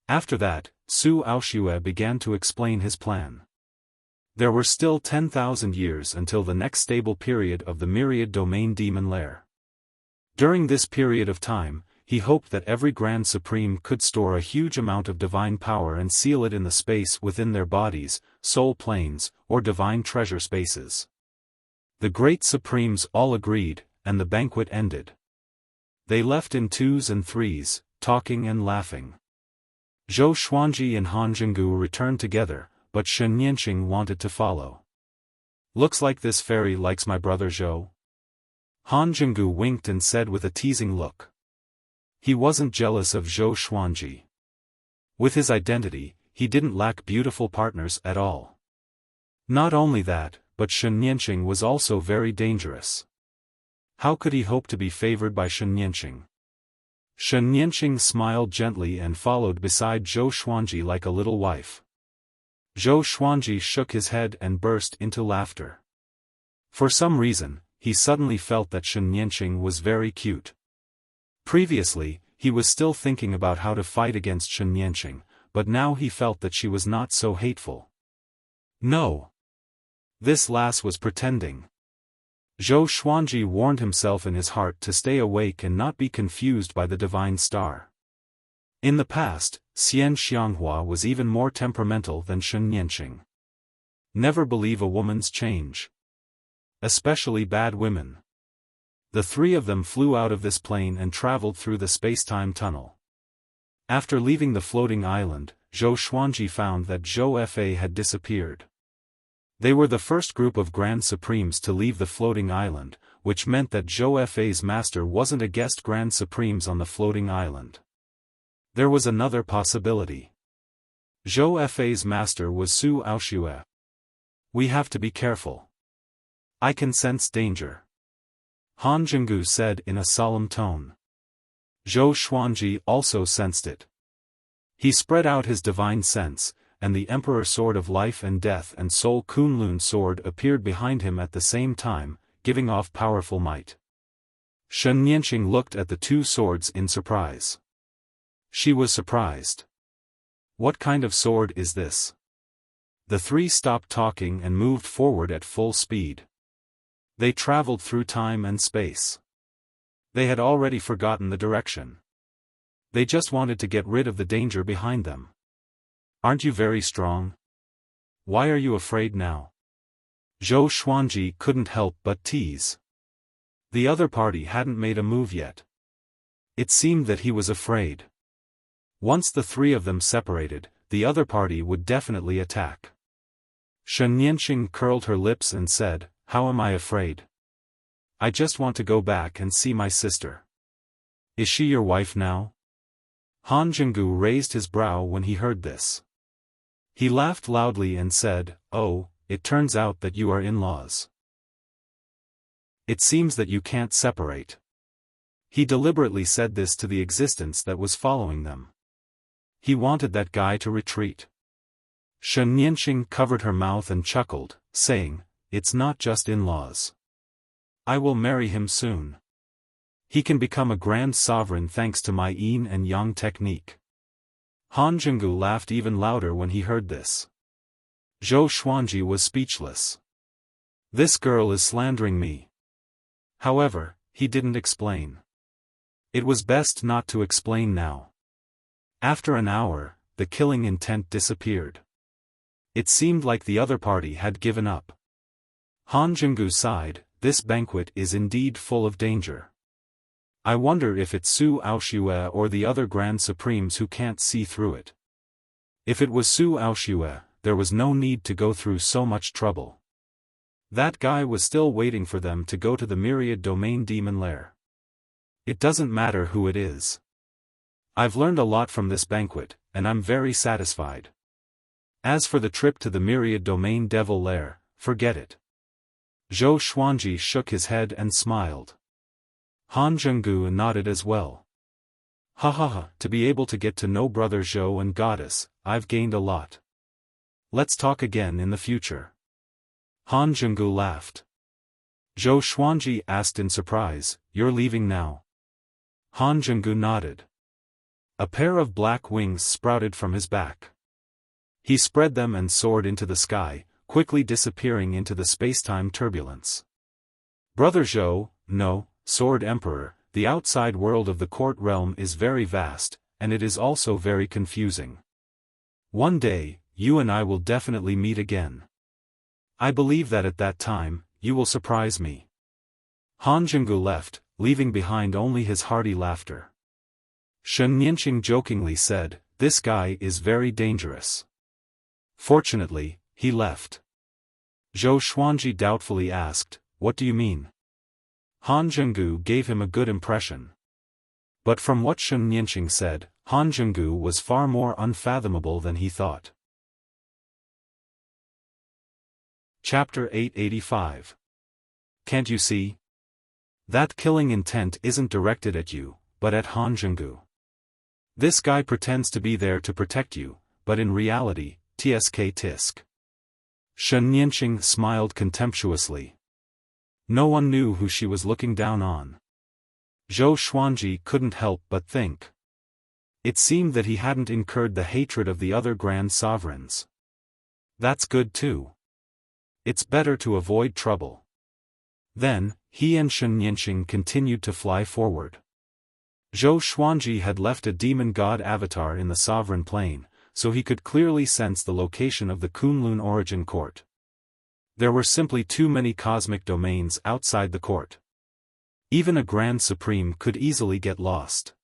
After that, Su Aoxue began to explain his plan. There were still 10,000 years until the next stable period of the myriad domain demon lair. During this period of time, he hoped that every Grand Supreme could store a huge amount of divine power and seal it in the space within their bodies, soul planes, or divine treasure spaces. The great Supremes all agreed, and the banquet ended. They left in twos and threes, talking and laughing. Zhou Xuanji and Han Jinggu returned together, but Shen Nianqing wanted to follow. Looks like this fairy likes my brother Zhou. Han Jinggu winked and said with a teasing look. He wasn't jealous of Zhou Xuanji. With his identity, he didn't lack beautiful partners at all. Not only that, but Shen Nianqing was also very dangerous. How could he hope to be favored by Shen Nianqing? Shen Nianqing smiled gently and followed beside Zhou Xuanji like a little wife. Zhou Xuanji shook his head and burst into laughter. For some reason, he suddenly felt that Shen Nianqing was very cute. Previously, he was still thinking about how to fight against Shen Nianqing, but now he felt that she was not so hateful. No. This lass was pretending. Zhou Xuanji warned himself in his heart to stay awake and not be confused by the divine star. In the past, Xian Xianghua was even more temperamental than Shen Nianqing. Never believe a woman's change. especially bad women. The three of them flew out of this plane and traveled through the space-time tunnel. After leaving the floating island, Zhou Xuanji found that Zhou Fa had disappeared. They were the first group of Grand Supremes to leave the floating island, which meant that Zhou Fa's master wasn't a guest Grand Supremes on the floating island. There was another possibility. Zhou Fa's master was Su Aoxue. We have to be careful. I can sense danger, Han Zhenggu said in a solemn tone. Zhou Xuanji also sensed it. He spread out his divine sense, and the Emperor Sword of Life and Death and Soul Kunlun Sword appeared behind him at the same time, giving off powerful might. Shen Nianqing looked at the two swords in surprise. She was surprised. What kind of sword is this? The three stopped talking and moved forward at full speed. They traveled through time and space. They had already forgotten the direction. They just wanted to get rid of the danger behind them. Aren't you very strong? Why are you afraid now? Zhou Xuanji couldn't help but tease. The other party hadn't made a move yet. It seemed that he was afraid. Once the three of them separated, the other party would definitely attack. Shen Nianqing curled her lips and said, "How am I afraid? I just want to go back and see my sister." Is she your wife now? Han Zhenggu raised his brow when he heard this. He laughed loudly and said, "Oh, it turns out that you are in-laws. It seems that you can't separate." He deliberately said this to the existence that was following them. He wanted that guy to retreat. Shen Nianqing covered her mouth and chuckled, saying, "It's not just in-laws. I will marry him soon. He can become a grand sovereign thanks to my yin and yang technique." Han Zhenggu laughed even louder when he heard this. Zhou Xuanji was speechless. This girl is slandering me. However, he didn't explain. It was best not to explain now. After an hour, the killing intent disappeared. It seemed like the other party had given up. Han Zhenggu sighed, "This banquet is indeed full of danger. I wonder if it's Su Aoxue or the other Grand Supremes who can't see through it." If it was Su Aoxue, there was no need to go through so much trouble. That guy was still waiting for them to go to the Myriad Domain Demon Lair. It doesn't matter who it is. I've learned a lot from this banquet, and I'm very satisfied. As for the trip to the Myriad Domain Devil Lair, forget it. Zhou Xuanji shook his head and smiled. Han Zhenggu nodded as well. Ha ha ha, to be able to get to know Brother Zhou and Goddess, I've gained a lot. Let's talk again in the future. Han Zhenggu laughed. Zhou Xuanji asked in surprise, "You're leaving now?" Han Zhenggu nodded. A pair of black wings sprouted from his back. He spread them and soared into the sky, quickly disappearing into the space-time turbulence. Brother Zhou, no, Sword Emperor, the outside world of the court realm is very vast, and it is also very confusing. One day, you and I will definitely meet again. I believe that at that time, you will surprise me. Han Zhenggu left, leaving behind only his hearty laughter. Shen Nianqing jokingly said, "This guy is very dangerous." Fortunately, he left. Zhou Xuanji doubtfully asked, "What do you mean?" Han Zhenggu gave him a good impression. But from what Shen Nianqing said, Han Zhenggu was far more unfathomable than he thought. Chapter 885. Can't you see? That killing intent isn't directed at you, but at Han Zhenggu. This guy pretends to be there to protect you, but in reality, tsk tisk. Shen Nianqing smiled contemptuously. No one knew who she was looking down on. Zhou Xuanji couldn't help but think. It seemed that he hadn't incurred the hatred of the other grand sovereigns. That's good too. It's better to avoid trouble. Then, he and Shen Nianqing continued to fly forward. Zhou Xuanji had left a demon god avatar in the sovereign plane, so he could clearly sense the location of the Kunlun origin court. There were simply too many cosmic domains outside the court. Even a Grand Supreme could easily get lost.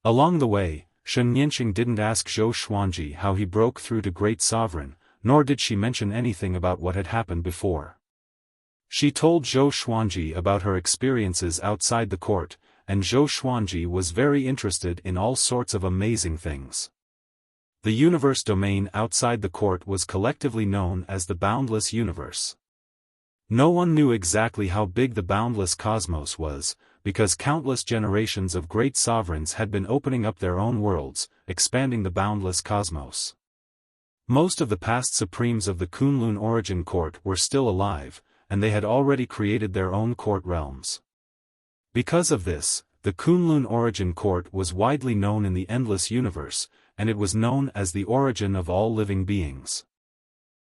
Along the way, Shen Nianqing didn't ask Zhou Xuanji how he broke through to Great Sovereign, nor did she mention anything about what had happened before. She told Zhou Xuanji about her experiences outside the court, and Zhou Xuanji was very interested in all sorts of amazing things. The universe domain outside the court was collectively known as the Boundless Universe. No one knew exactly how big the boundless cosmos was, because countless generations of great sovereigns had been opening up their own worlds, expanding the boundless cosmos. Most of the past supremes of the Kunlun Origin Court were still alive, and they had already created their own court realms. Because of this, the Kunlun Origin Court was widely known in the endless universe, and it was known as the origin of all living beings.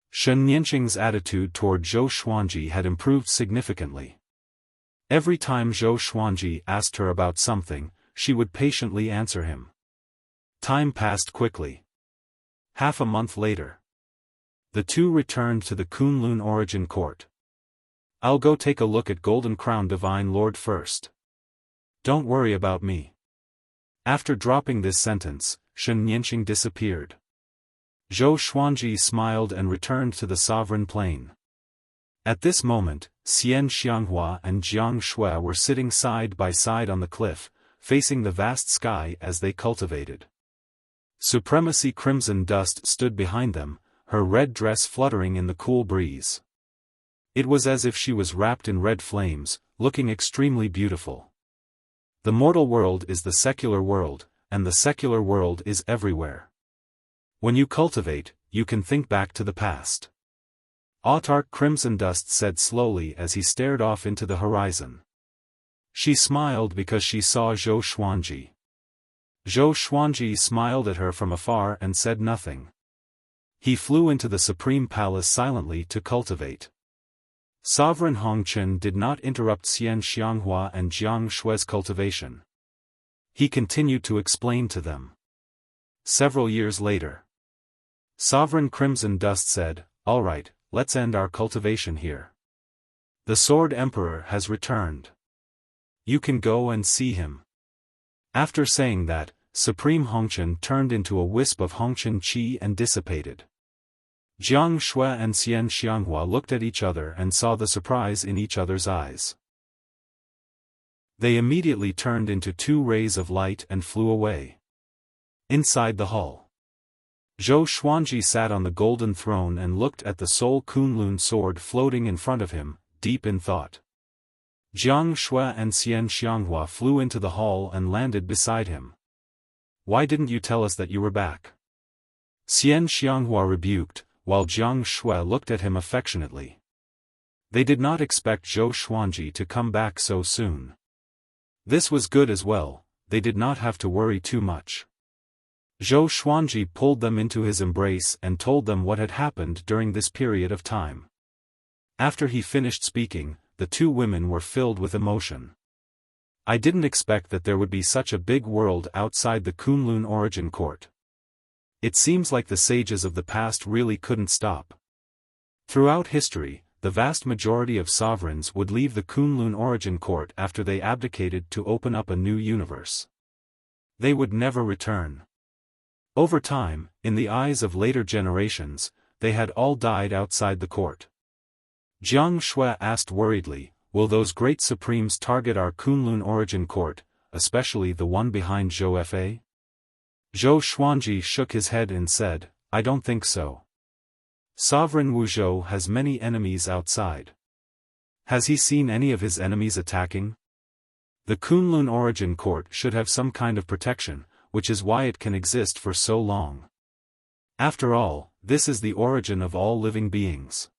Shen Nianqing's attitude toward Zhou Xuanji had improved significantly. Every time Zhou Xuanji asked her about something, she would patiently answer him. Time passed quickly. Half a month later, the two returned to the Kunlun Origin Court. "I'll go take a look at Golden Crown Divine Lord first. Don't worry about me." After dropping this sentence, Shen Nianqing disappeared. Zhou Xuanji smiled and returned to the sovereign plane. At this moment, Xian Xianghua and Jiang Shui were sitting side by side on the cliff, facing the vast sky as they cultivated. Supremacy Crimson Dust stood behind them, her red dress fluttering in the cool breeze. It was as if she was wrapped in red flames, looking extremely beautiful. The mortal world is the secular world, and the secular world is everywhere. When you cultivate, you can think back to the past. Autarch Crimson Dust said slowly as he stared off into the horizon. She smiled because she saw Zhou Xuanji. Zhou Xuanji smiled at her from afar and said nothing. He flew into the Supreme Palace silently to cultivate. Sovereign Hongqin did not interrupt Xian Xianghua and Jiang Shui's cultivation. He continued to explain to them. Several years later, Sovereign Crimson Dust said, "All right, let's end our cultivation here. The Sword Emperor has returned. You can go and see him." After saying that, Supreme Hongqin turned into a wisp of Hongqin Qi and dissipated. Jiang Shui and Xian Xianghua looked at each other and saw the surprise in each other's eyes. They immediately turned into two rays of light and flew away. Inside the hall, Zhou Xuanji sat on the golden throne and looked at the Soul Kunlun sword floating in front of him, deep in thought. Jiang Shui and Xian Xianghua flew into the hall and landed beside him. "Why didn't you tell us that you were back?" Xian Xianghua rebuked, while Jiang Shui looked at him affectionately. They did not expect Zhou Xuanji to come back so soon. This was good as well, they did not have to worry too much. Zhou Xuanji pulled them into his embrace and told them what had happened during this period of time. After he finished speaking, the two women were filled with emotion. "I didn't expect that there would be such a big world outside the Kunlun Origin Court. It seems like the sages of the past really couldn't stop." Throughout history, the vast majority of sovereigns would leave the Kunlun Origin Court after they abdicated to open up a new universe. They would never return. Over time, in the eyes of later generations, they had all died outside the court. Jiang Shui asked worriedly, "Will those great supremes target our Kunlun Origin Court, especially the one behind Zhou Fa?" Zhou Xuanji shook his head and said, "I don't think so. Sovereign Wuzhou has many enemies outside. Has he seen any of his enemies attacking? The Kunlun Origin Court should have some kind of protection, which is why it can exist for so long. After all, this is the origin of all living beings."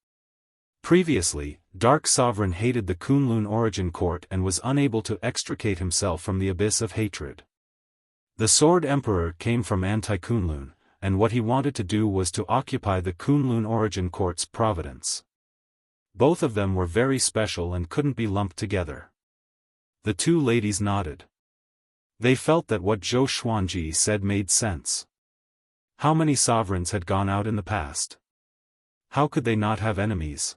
Previously, Dark Sovereign hated the Kunlun Origin Court and was unable to extricate himself from the abyss of hatred. The Sword Emperor came from anti-Kunlun, and what he wanted to do was to occupy the Kunlun Origin Court's providence. Both of them were very special and couldn't be lumped together. The two ladies nodded. They felt that what Zhou Xuanji said made sense. How many sovereigns had gone out in the past? How could they not have enemies?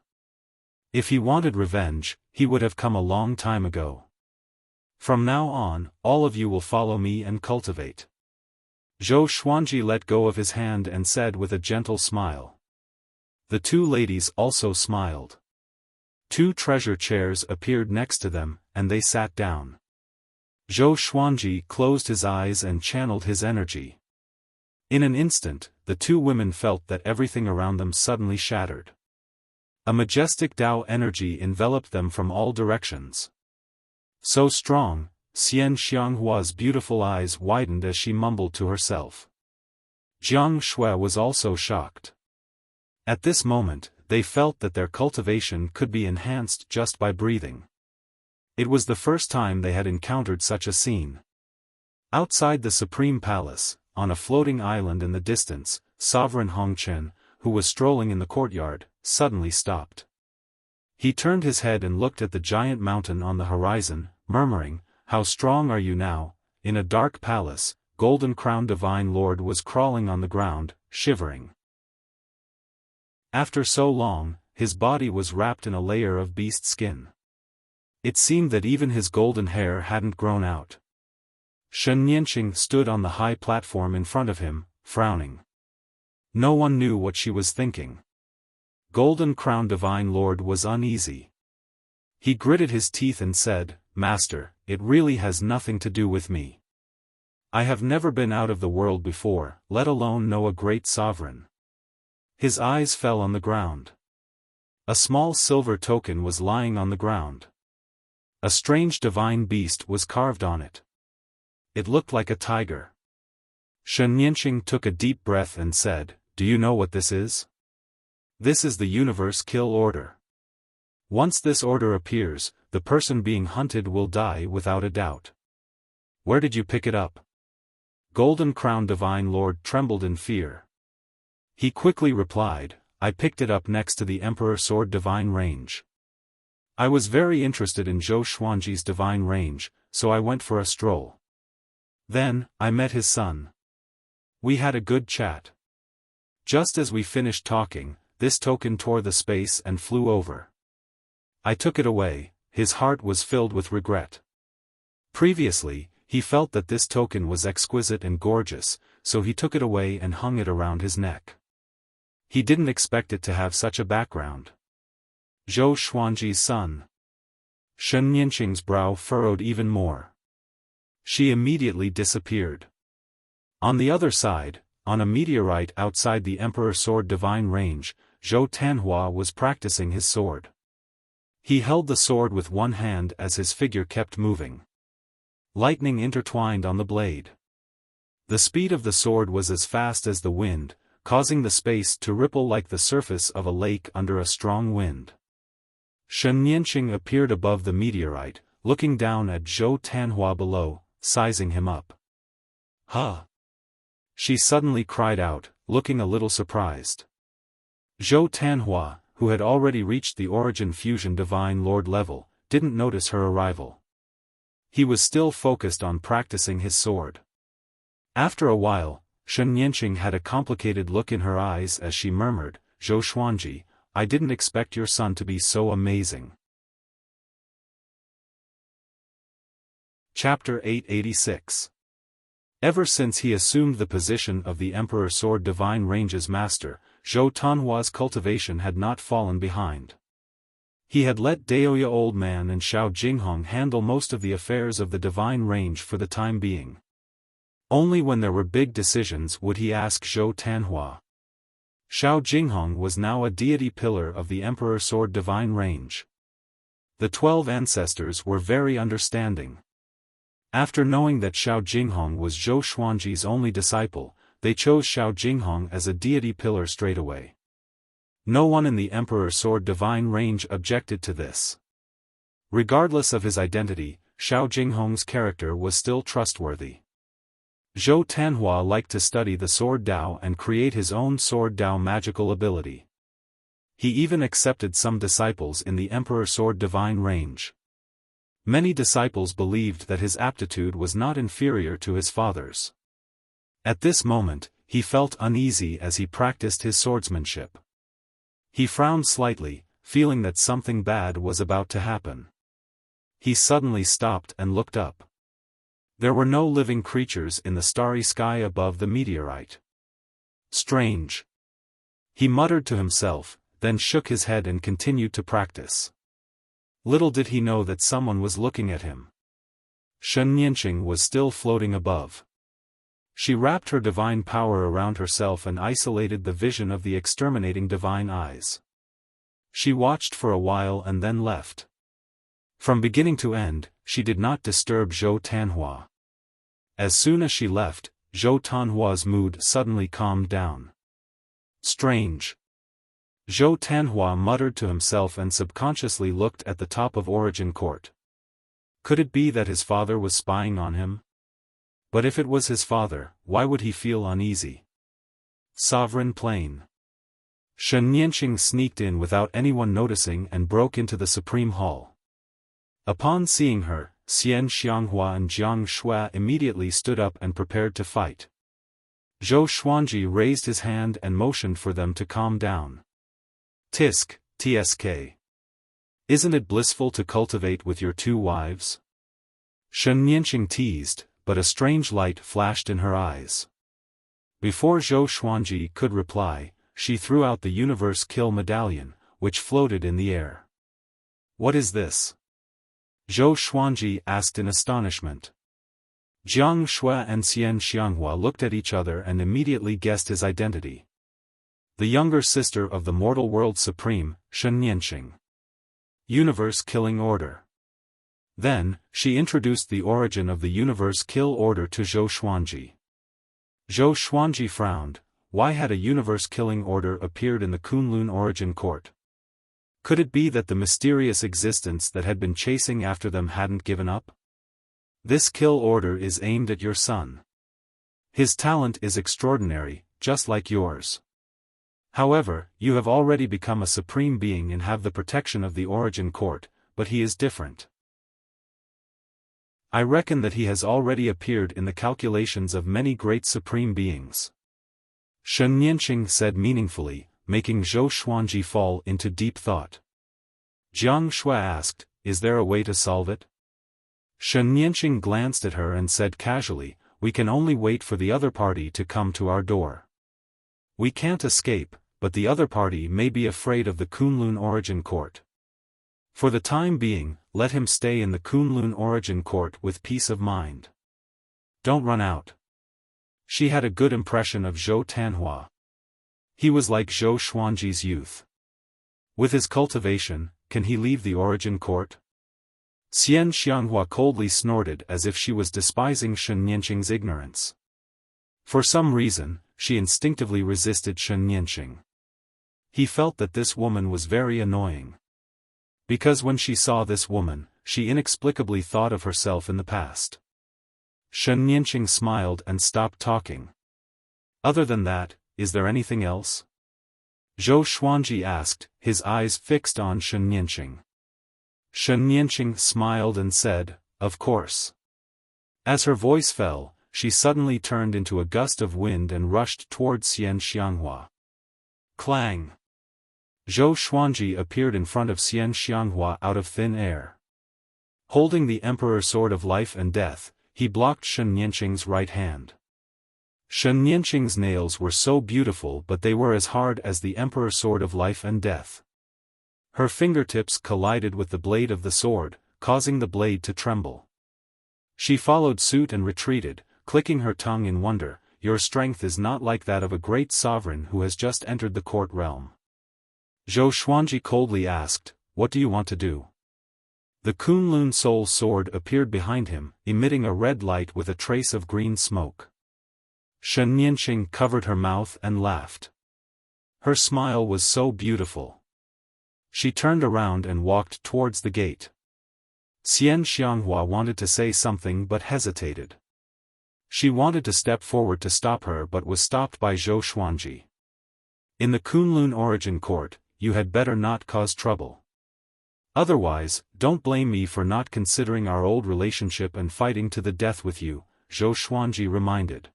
If he wanted revenge, he would have come a long time ago. From now on, all of you will follow me and cultivate. Zhou Xuanji let go of his hand and said with a gentle smile. The two ladies also smiled. 2 treasure chairs appeared next to them, and they sat down. Zhou Xuanji closed his eyes and channeled his energy. In an instant, the 2 women felt that everything around them suddenly shattered. A majestic Tao energy enveloped them from all directions. So strong, Xian Xianghua's beautiful eyes widened as she mumbled to herself. Jiang Shui was also shocked. At this moment, they felt that their cultivation could be enhanced just by breathing. It was the first time they had encountered such a scene. Outside the Supreme Palace, on a floating island in the distance, Sovereign Hongchen, who was strolling in the courtyard, suddenly stopped. He turned his head and looked at the giant mountain on the horizon, murmuring, "How strong are you now?" In a dark palace, golden-crowned Divine Lord was crawling on the ground, shivering. After so long, his body was wrapped in a layer of beast skin. It seemed that even his golden hair hadn't grown out. Shen Nianqing stood on the high platform in front of him, frowning. No one knew what she was thinking. Golden-crowned Divine Lord was uneasy. He gritted his teeth and said, "Master, it really has nothing to do with me. I have never been out of the world before, let alone know a great sovereign." His eyes fell on the ground. A small silver token was lying on the ground. A strange divine beast was carved on it. It looked like a tiger. Shen Nianqing took a deep breath and said, "Do you know what this is? This is the universe kill order. Once this order appears, the person being hunted will die without a doubt." "Where did you pick it up?" Golden-crowned Divine Lord trembled in fear. He quickly replied, "I picked it up next to the Emperor Sword Divine Range. I was very interested in Zhou Xuanji's divine range, so I went for a stroll. Then, I met his son. We had a good chat. Just as we finished talking, this token tore the space and flew over. I took it away." His heart was filled with regret. Previously, he felt that this token was exquisite and gorgeous, so he took it away and hung it around his neck. He didn't expect it to have such a background. Zhou Xuanji's son. Shen Nianqing's brow furrowed even more. She immediately disappeared. On the other side, on a meteorite outside the Emperor Sword Divine Range, Zhou Tanhua was practicing his sword. He held the sword with one hand as his figure kept moving. Lightning intertwined on the blade. The speed of the sword was as fast as the wind, causing the space to ripple like the surface of a lake under a strong wind. Shen Nianqing appeared above the meteorite, looking down at Zhou Tanhua below, sizing him up. "Huh!" She suddenly cried out, looking a little surprised. Zhou Tanhua, who had already reached the Origin Fusion Divine Lord level, didn't notice her arrival. He was still focused on practicing his sword. After a while, Shen Nianqing had a complicated look in her eyes as she murmured, "Zhou Xuanji, I didn't expect your son to be so amazing." Chapter 886. Ever since he assumed the position of the Emperor Sword Divine Range's master, Zhou Tanhua's cultivation had not fallen behind. He had let Daoya Old Man and Xiao Jinghong handle most of the affairs of the Divine Range for the time being. Only when there were big decisions would he ask Zhou Tanhua. Xiao Jinghong was now a deity pillar of the Emperor Sword Divine Range. The 12 ancestors were very understanding. After knowing that Xiao Jinghong was Zhou Xuanji's only disciple, they chose Xiao Jinghong as a deity pillar straight away. No one in the Emperor Sword Divine Range objected to this. Regardless of his identity, Xiao Jinghong's character was still trustworthy. Zhou Tanhua liked to study the Sword Dao and create his own Sword Dao magical ability. He even accepted some disciples in the Emperor Sword Divine Range. Many disciples believed that his aptitude was not inferior to his father's. At this moment, he felt uneasy as he practiced his swordsmanship. He frowned slightly, feeling that something bad was about to happen. He suddenly stopped and looked up. There were no living creatures in the starry sky above the meteorite. Strange. He muttered to himself, then shook his head and continued to practice. Little did he know that someone was looking at him. Shen Nianqing was still floating above. She wrapped her divine power around herself and isolated the vision of the exterminating divine eyes. She watched for a while and then left. From beginning to end, she did not disturb Zhou Tanhua. As soon as she left, Zhou Tanhua's mood suddenly calmed down. Strange. Zhou Tanhua muttered to himself and subconsciously looked at the top of Origin Court. Could it be that his father was spying on him? But if it was his father, why would he feel uneasy? Sovereign Plain. Shen Nianqing sneaked in without anyone noticing and broke into the Supreme Hall. Upon seeing her, Xian Xianghua and Jiang Shui immediately stood up and prepared to fight. Zhou Xuanji raised his hand and motioned for them to calm down. Tisk, tsk. Isn't it blissful to cultivate with your two wives? Shen Nianqing teased, but a strange light flashed in her eyes. Before Zhou Xuanji could reply, she threw out the Universe Kill Medallion, which floated in the air. What is this? Zhou Xuanji asked in astonishment. Jiang Shui and Xian Xianghua looked at each other and immediately guessed his identity. The younger sister of the mortal world supreme, Shen Nianqing. Universe Killing Order. Then, she introduced the origin of the Universe Kill Order to Zhou Xuanji. Zhou Xuanji frowned. Why had a Universe Killing Order appeared in the Kunlun Origin Court? Could it be that the mysterious existence that had been chasing after them hadn't given up? This kill order is aimed at your son. His talent is extraordinary, just like yours. However, you have already become a supreme being and have the protection of the Origin Court, but he is different. I reckon that he has already appeared in the calculations of many great supreme beings. Shen Nianqing said meaningfully, making Zhou Xuanji fall into deep thought. Jiang Shui asked, is there a way to solve it? Shen Nianqing glanced at her and said casually, we can only wait for the other party to come to our door. We can't escape, but the other party may be afraid of the Kunlun Origin Court. For the time being, let him stay in the Kunlun Origin Court with peace of mind. Don't run out. She had a good impression of Zhou Tanhua. He was like Zhou Xuanji's youth. With his cultivation, can he leave the Origin Court? Xian Xianghua coldly snorted as if she was despising Shen Nianqing's ignorance. For some reason, she instinctively resisted Shen Nianqing. He felt that this woman was very annoying. Because when she saw this woman, she inexplicably thought of herself in the past. Shen Nianqing smiled and stopped talking. Other than that, is there anything else? Zhou Xuanji asked, his eyes fixed on Shen Nianqing. Shen Nianqing smiled and said, of course. As her voice fell, she suddenly turned into a gust of wind and rushed towards Xian Xianghua. Clang! Zhou Xuanji appeared in front of Xian Xianghua out of thin air. Holding the Emperor Sword of Life and Death, he blocked Shen Nianqing's right hand. Shen Nianqing's nails were so beautiful but they were as hard as the Emperor Sword of Life and Death. Her fingertips collided with the blade of the sword, causing the blade to tremble. She followed suit and retreated, clicking her tongue in wonder. Your strength is not like that of a great sovereign who has just entered the court realm. Zhou Xuanji coldly asked, what do you want to do? The Kunlun Soul Sword appeared behind him, emitting a red light with a trace of green smoke. Shen Nianqing covered her mouth and laughed. Her smile was so beautiful. She turned around and walked towards the gate. Xian Xianghua wanted to say something but hesitated. She wanted to step forward to stop her but was stopped by Zhou Xuanji. In the Kunlun Origin Court, you had better not cause trouble. Otherwise, don't blame me for not considering our old relationship and fighting to the death with you, Zhou Xuanji reminded.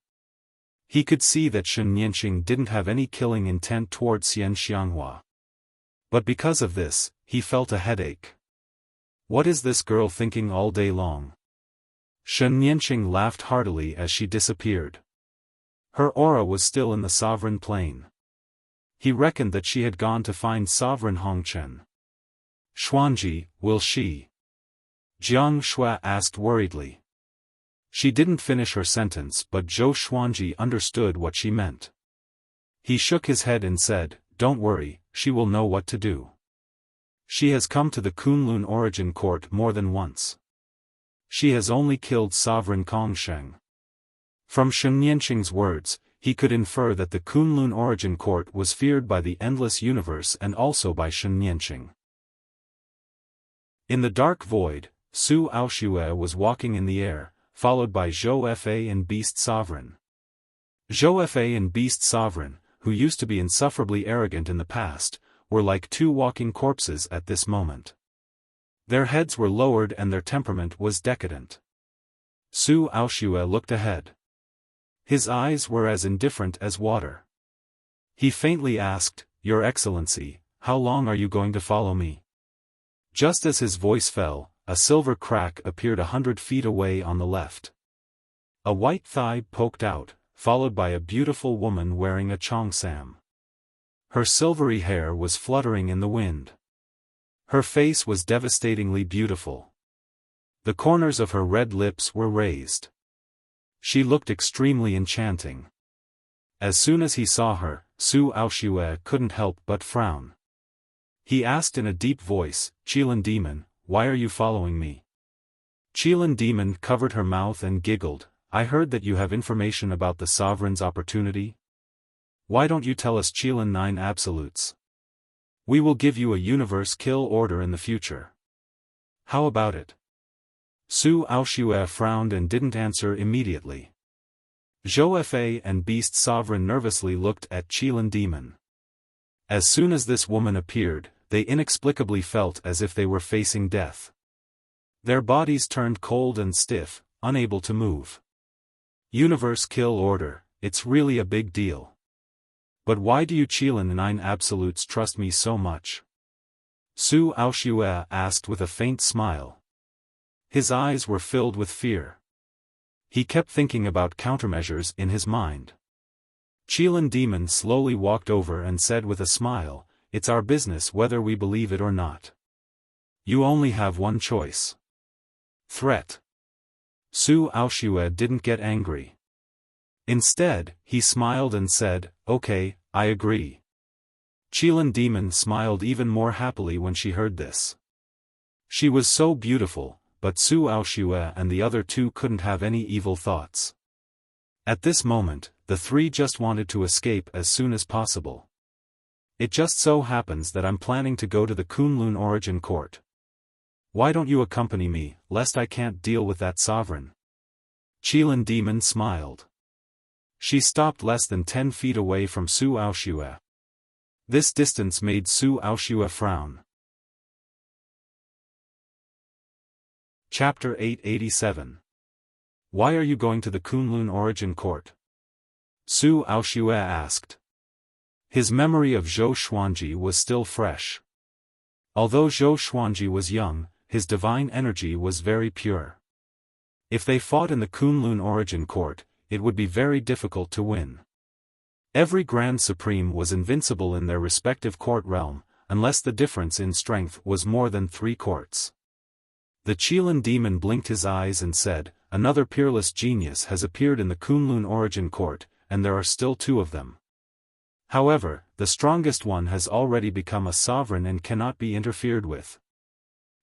He could see that Shen Nianqing didn't have any killing intent towards Xian Xianghua. But because of this, he felt a headache. What is this girl thinking all day long? Shen Nianqing laughed heartily as she disappeared. Her aura was still in the sovereign plane. He reckoned that she had gone to find sovereign Hongchen. Xuanji, will she? Jiang Shui asked worriedly. She didn't finish her sentence, but Zhou Xuanji understood what she meant. He shook his head and said, "Don't worry, she will know what to do. She has come to the Kunlun Origin Court more than once. She has only killed Sovereign Kongsheng." From Shen Nianqing's words, he could infer that the Kunlun Origin Court was feared by the Endless Universe and also by Shen Nianqing. In the dark void, Su Aoshue was walking in the air, followed by Zhou Fa and Beast Sovereign. Zhou Fa and Beast Sovereign, who used to be insufferably arrogant in the past, were like two walking corpses at this moment. Their heads were lowered and their temperament was decadent. Su Aoshue looked ahead. His eyes were as indifferent as water. He faintly asked, "Your Excellency, how long are you going to follow me?" Just as his voice fell, a silver crack appeared 100 feet away on the left. A white thigh poked out, followed by a beautiful woman wearing a cheongsam. Her silvery hair was fluttering in the wind. Her face was devastatingly beautiful. The corners of her red lips were raised. She looked extremely enchanting. As soon as he saw her, Su Aoshue couldn't help but frown. He asked in a deep voice, "Qilin Demon, why are you following me?" Qilin Demon covered her mouth and giggled, "I heard that you have information about the Sovereign's opportunity. Why don't you tell us Qilin 9 absolutes? We will give you a universe kill order in the future. How about it?" Su Aoshue frowned and didn't answer immediately. Zhou Fa and Beast Sovereign nervously looked at Qilin Demon. As soon as this woman appeared, they inexplicably felt as if they were facing death. Their bodies turned cold and stiff, unable to move. Universe kill order, it's really a big deal. But why do you Qilin 9 absolutes trust me so much? Su Aoshue asked with a faint smile. His eyes were filled with fear. He kept thinking about countermeasures in his mind. Qilin Demon slowly walked over and said with a smile, "It's our business whether we believe it or not. You only have one choice." Threat. Su Aoshue didn't get angry. Instead, he smiled and said, "Okay, I agree." Qilin Demon smiled even more happily when she heard this. She was so beautiful, but Su Aoshue and the other two couldn't have any evil thoughts. At this moment, the three just wanted to escape as soon as possible. "It just so happens that I'm planning to go to the Kunlun Origin Court. Why don't you accompany me, lest I can't deal with that sovereign?" Qilin Demon smiled. She stopped less than 10 feet away from Su Aoshue. This distance made Su Aoshue frown. Chapter 887. Why are you going to the Kunlun Origin Court? Su Aoshue asked. His memory of Zhou Xuanji was still fresh. Although Zhou Xuanji was young, his divine energy was very pure. If they fought in the Kunlun Origin Court, it would be very difficult to win. Every Grand Supreme was invincible in their respective court realm, unless the difference in strength was more than 3 courts. The Qilin Demon blinked his eyes and said, "Another peerless genius has appeared in the Kunlun Origin Court, and there are still 2 of them. However, the strongest one has already become a sovereign and cannot be interfered with.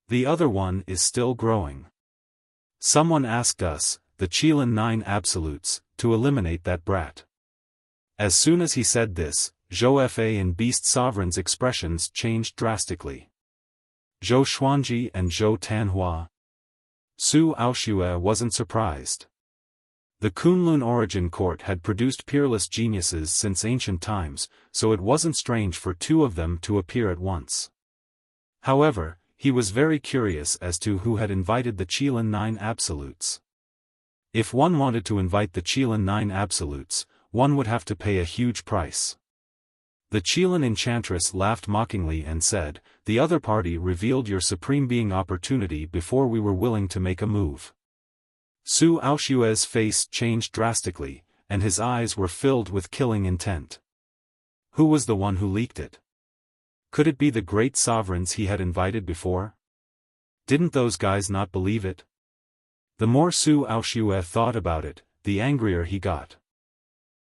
The other one is still growing. Someone asked us, the Qilin 9 absolutes, to eliminate that brat." As soon as he said this, Zhou Fa and Beast Sovereign's expressions changed drastically. Zhou Xuanji and Zhou Tanhua. Su Aoshue wasn't surprised. The Kunlun Origin Court had produced peerless geniuses since ancient times, so it wasn't strange for 2 of them to appear at once. However, he was very curious as to who had invited the Qilin 9 absolutes. If one wanted to invite the Qilin 9 absolutes, one would have to pay a huge price. The Qilin enchantress laughed mockingly and said, "The other party revealed your supreme being opportunity before we were willing to make a move." Su Aoshue's face changed drastically, and his eyes were filled with killing intent. Who was the one who leaked it? Could it be the great sovereigns he had invited before? Didn't those guys not believe it? The more Su Aoshue thought about it, the angrier he got.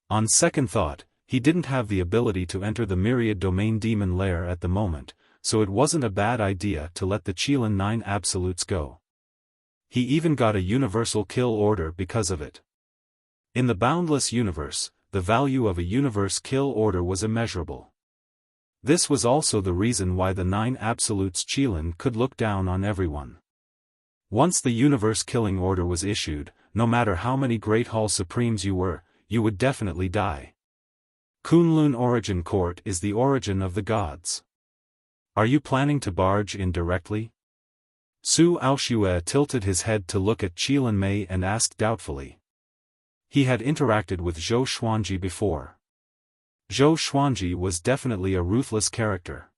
On second thought, he didn't have the ability to enter the myriad domain demon lair at the moment, so it wasn't a bad idea to let the Qilin 9 absolutes go. He even got a universal kill order because of it. In the Boundless universe, the value of a universe kill order was immeasurable. This was also the reason why the 9 absolutes Qilin could look down on everyone. Once the universe killing order was issued, no matter how many Great Hall Supremes you were, you would definitely die. Kunlun Origin Court is the origin of the gods. Are you planning to barge in directly? Su Aoshue tilted his head to look at Qilin Mei and asked doubtfully. He had interacted with Zhou Xuanji before. Zhou Xuanji was definitely a ruthless character.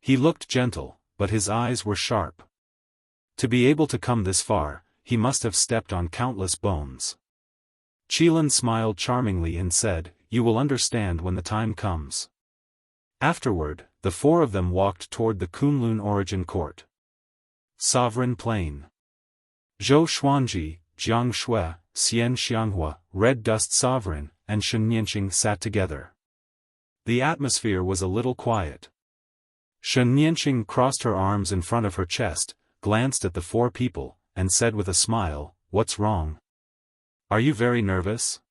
He looked gentle, but his eyes were sharp. To be able to come this far, he must have stepped on countless bones. Qilin smiled charmingly and said, "You will understand when the time comes." Afterward, the four of them walked toward the Kunlun Origin Court. Sovereign Plain. Zhou Xuanji, Jiang Shui, Xian Xianghua, Red Dust Sovereign, and Shen Nianqing sat together. The atmosphere was a little quiet. Shen Nianqing crossed her arms in front of her chest, glanced at the four people, and said with a smile, "What's wrong? Are you very nervous?"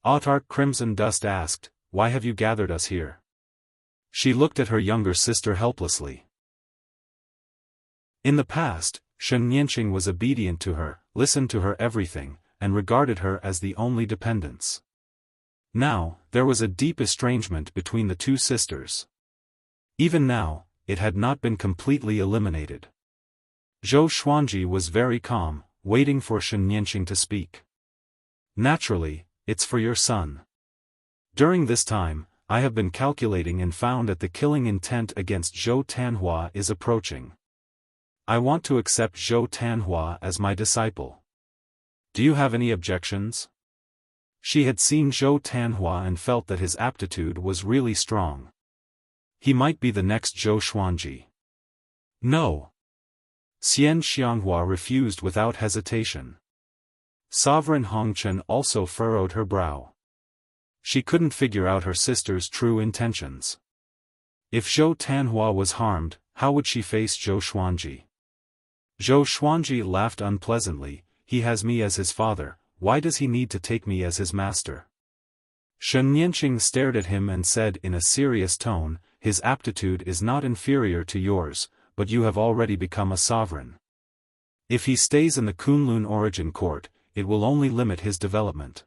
Autarch Crimson Dust asked, "Why have you gathered us here?" She looked at her younger sister helplessly. In the past, Shen Nianqing was obedient to her, listened to her everything, and regarded her as the only dependence. Now, there was a deep estrangement between the two sisters. Even now, it had not been completely eliminated. Zhou Xuanji was very calm, waiting for Shen Nianqing to speak. "Naturally, it's for your son. During this time, I have been calculating and found that the killing intent against Zhou Tanhua is approaching. I want to accept Zhou Tanhua as my disciple. Do you have any objections?" She had seen Zhou Tanhua and felt that his aptitude was really strong. He might be the next Zhou Xuanji. No. Xian Xianghua refused without hesitation. Sovereign Hongchen also furrowed her brow. She couldn't figure out her sister's true intentions. If Zhou Tanhua was harmed, how would she face Zhou Xuanji? Zhou Xuanji laughed unpleasantly, "He has me as his father, why does he need to take me as his master?" Shen Nianqing stared at him and said in a serious tone, "His aptitude is not inferior to yours, but you have already become a sovereign. If he stays in the Kunlun Origin Court, it will only limit his development.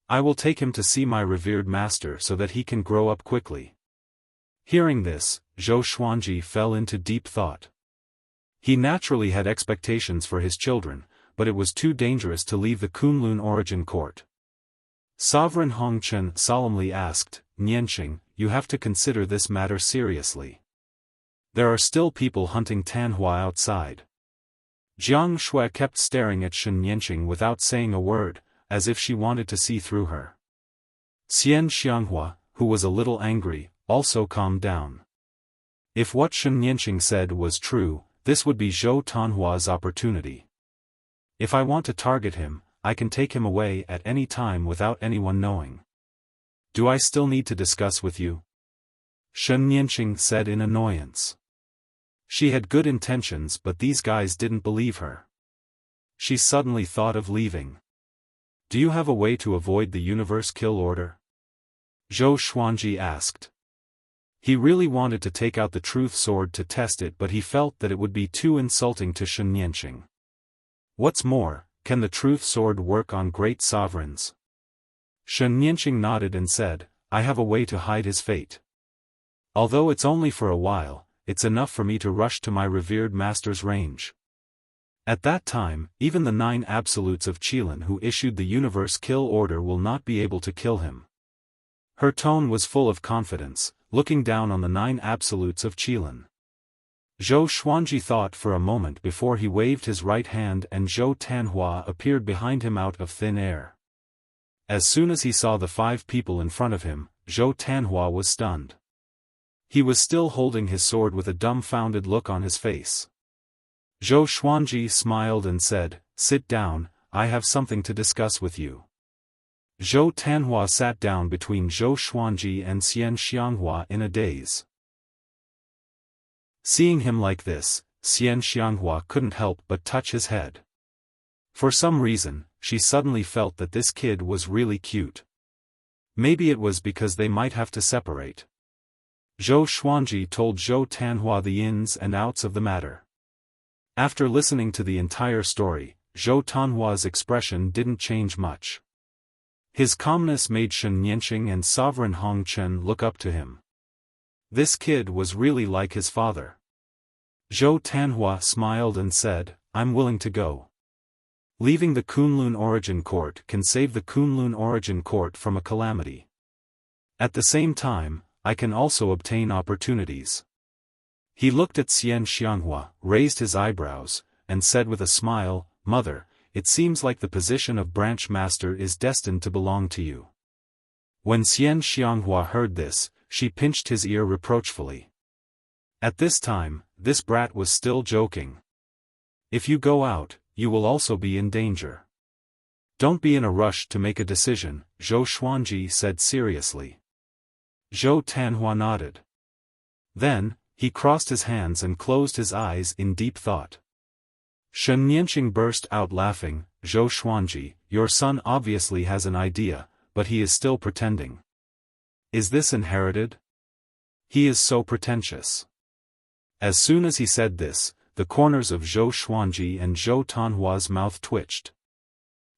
I will take him to see my revered master so that he can grow up quickly." Hearing this, Zhou Xuanji fell into deep thought. He naturally had expectations for his children, but it was too dangerous to leave the Kunlun Origin Court. Sovereign Hongchen solemnly asked, "Nianqing, you have to consider this matter seriously. There are still people hunting Tanhua outside." Jiang Shui kept staring at Shen Nianqing without saying a word, as if she wanted to see through her. Xian Xianghua, who was a little angry, also calmed down. If what Shen Nianqing said was true, this would be Zhou Tanhua's opportunity. If I want to target him, I can take him away at any time without anyone knowing. Do I still need to discuss with you? Shen Nianqing said in annoyance. She had good intentions but these guys didn't believe her. She suddenly thought of leaving. Do you have a way to avoid the universe kill order? Zhou Xuanji asked. He really wanted to take out the truth sword to test it but he felt that it would be too insulting to Shen Nianqing. What's more, can the truth sword work on great sovereigns? Shen Nianqing nodded and said, I have a way to hide his fate. Although it's only for a while, it's enough for me to rush to my revered master's range. At that time, even the 9 absolutes of Qilin who issued the universe kill order will not be able to kill him. Her tone was full of confidence, looking down on the 9 absolutes of Qilin. Zhou Xuanji thought for a moment before he waved his right hand and Zhou Tanhua appeared behind him out of thin air. As soon as he saw the 5 people in front of him, Zhou Tanhua was stunned. He was still holding his sword with a dumbfounded look on his face. Zhou Xuanji smiled and said, "Sit down, I have something to discuss with you." Zhou Tanhua sat down between Zhou Xuanji and Xian Xianghua in a daze. Seeing him like this, Xian Xianghua couldn't help but touch his head. For some reason, she suddenly felt that this kid was really cute. Maybe it was because they might have to separate. Zhou Xuanji told Zhou Tanhua the ins and outs of the matter. After listening to the entire story, Zhou Tanhua's expression didn't change much. His calmness made Shen Nianqing and Sovereign Hong Chen look up to him. This kid was really like his father. Zhou Tanhua smiled and said, "I'm willing to go. Leaving the Kunlun Origin Court can save the Kunlun Origin Court from a calamity. At the same time, I can also obtain opportunities." He looked at Xian Xianghua, raised his eyebrows, and said with a smile, "Mother, it seems like the position of branch master is destined to belong to you." When Xian Xianghua heard this, she pinched his ear reproachfully. At this time, this brat was still joking. "If you go out, you will also be in danger. Don't be in a rush to make a decision," Zhou Xuanji said seriously. Zhou Tanhua nodded. Then, he crossed his hands and closed his eyes in deep thought. Shen Nianqing burst out laughing, "Zhou Xuanji, your son obviously has an idea, but he is still pretending. Is this inherited? He is so pretentious." As soon as he said this, the corners of Zhou Xuanji and Zhou Tanhua's mouth twitched.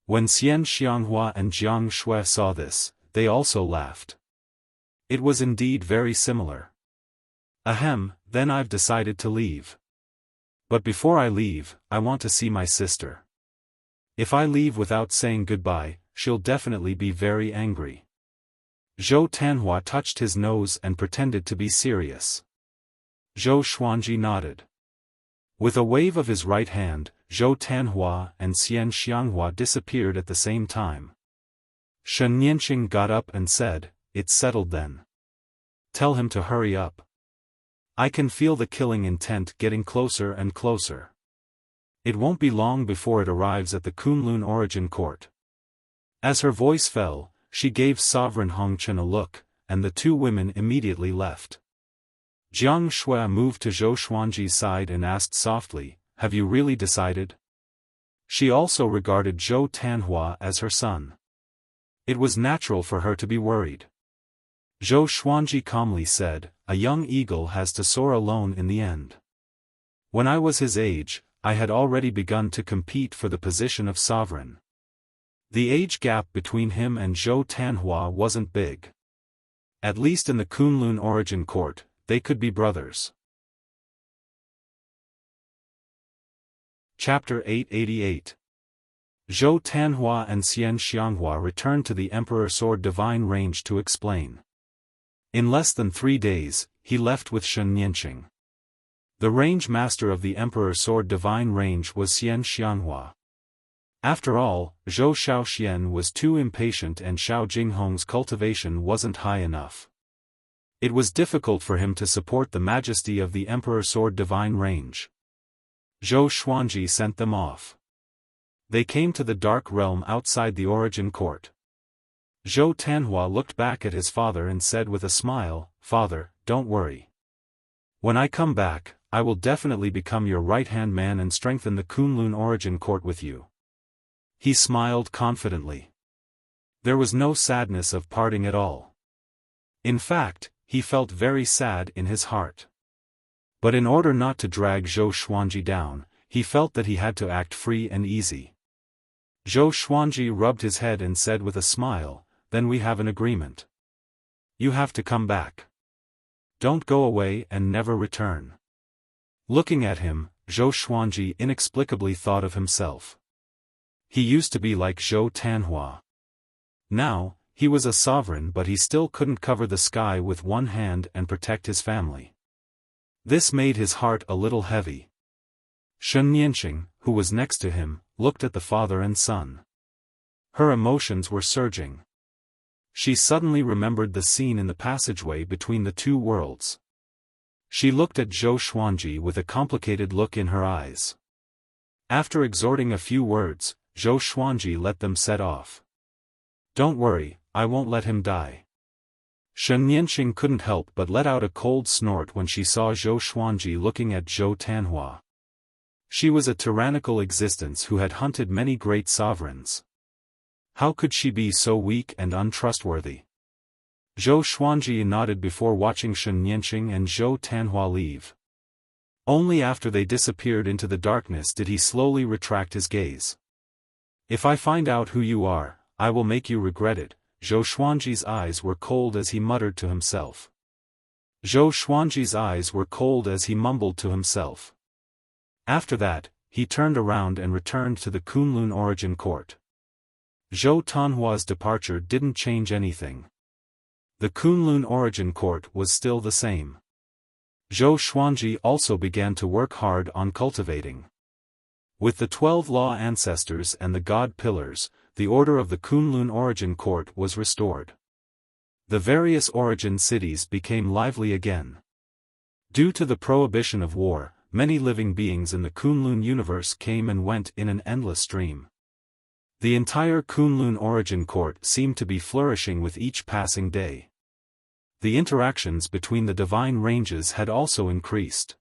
When Xian Xianghua and Jiang Shui saw this, they also laughed. It was indeed very similar. "Ahem, then I've decided to leave. But before I leave, I want to see my sister. If I leave without saying goodbye, she'll definitely be very angry." Zhou Tanhua touched his nose and pretended to be serious. Zhou Xuanji nodded. With a wave of his right hand, Zhou Tanhua and Xian Xianghua disappeared at the same time. Shen Nianqing got up and said, "It's settled then. Tell him to hurry up. I can feel the killing intent getting closer and closer. It won't be long before it arrives at the Kunlun Origin Court." As her voice fell, she gave Sovereign Hongchen a look, and the 2 women immediately left. Jiang Shui moved to Zhou Xuanji's side and asked softly, "Have you really decided?" She also regarded Zhou Tanhua as her son. It was natural for her to be worried. Zhou Xuanji calmly said, "A young eagle has to soar alone in the end. When I was his age, I had already begun to compete for the position of sovereign." The age gap between him and Zhou Tanhua wasn't big. At least in the Kunlun Origin Court, they could be brothers. Chapter 888. Zhou Tanhua and Xian Xianghua returned to the Emperor Sword Divine Range to explain. In less than 3 days, he left with Shen Nianqing. The range master of the Emperor Sword Divine Range was Xian Xianghua. After all, Zhou Shaoxian was too impatient and Xiao Jinghong's cultivation wasn't high enough. It was difficult for him to support the majesty of the Emperor Sword Divine Range. Zhou Xuanji sent them off. They came to the dark realm outside the Origin Court. Zhou Tanhua looked back at his father and said with a smile, "Father, don't worry. When I come back, I will definitely become your right-hand man and strengthen the Kunlun Origin Court with you." He smiled confidently. There was no sadness of parting at all. In fact, he felt very sad in his heart. But in order not to drag Zhou Xuanji down, he felt that he had to act free and easy. Zhou Xuanji rubbed his head and said with a smile, "Then we have an agreement. You have to come back. Don't go away and never return." Looking at him, Zhou Xuanji inexplicably thought of himself. He used to be like Zhou Tanhua. Now, He was a sovereign, but he still couldn't cover the sky with one hand and protect his family. This made his heart a little heavy. Shen Nianqing, who was next to him, looked at the father and son. Her emotions were surging. She suddenly remembered the scene in the passageway between the two worlds. She looked at Zhou Xuanji with a complicated look in her eyes. After exhorting a few words, Zhou Xuanji let them set off. "Don't worry, I won't let him die." Shen Nianqing couldn't help but let out a cold snort when she saw Zhou Xuanji looking at Zhou Tanhua. She was a tyrannical existence who had hunted many great sovereigns. How could she be so weak and untrustworthy? Zhou Xuanji nodded before watching Shen Nianqing and Zhou Tanhua leave. Only after they disappeared into the darkness did he slowly retract his gaze. "If I find out who you are, I will make you regret it." Zhou Xuanji's eyes were cold as he muttered to himself. Zhou Xuanji's eyes were cold as he mumbled to himself. After that, he turned around and returned to the Kunlun Origin Court. Zhou Tanhua's departure didn't change anything. The Kunlun Origin Court was still the same. Zhou Xuanji also began to work hard on cultivating. With the 12 law ancestors and the god pillars, the order of the Kunlun Origin Court was restored. The various origin cities became lively again. Due to the prohibition of war, many living beings in the Kunlun universe came and went in an endless stream. The entire Kunlun Origin Court seemed to be flourishing with each passing day. The interactions between the divine ranges had also increased.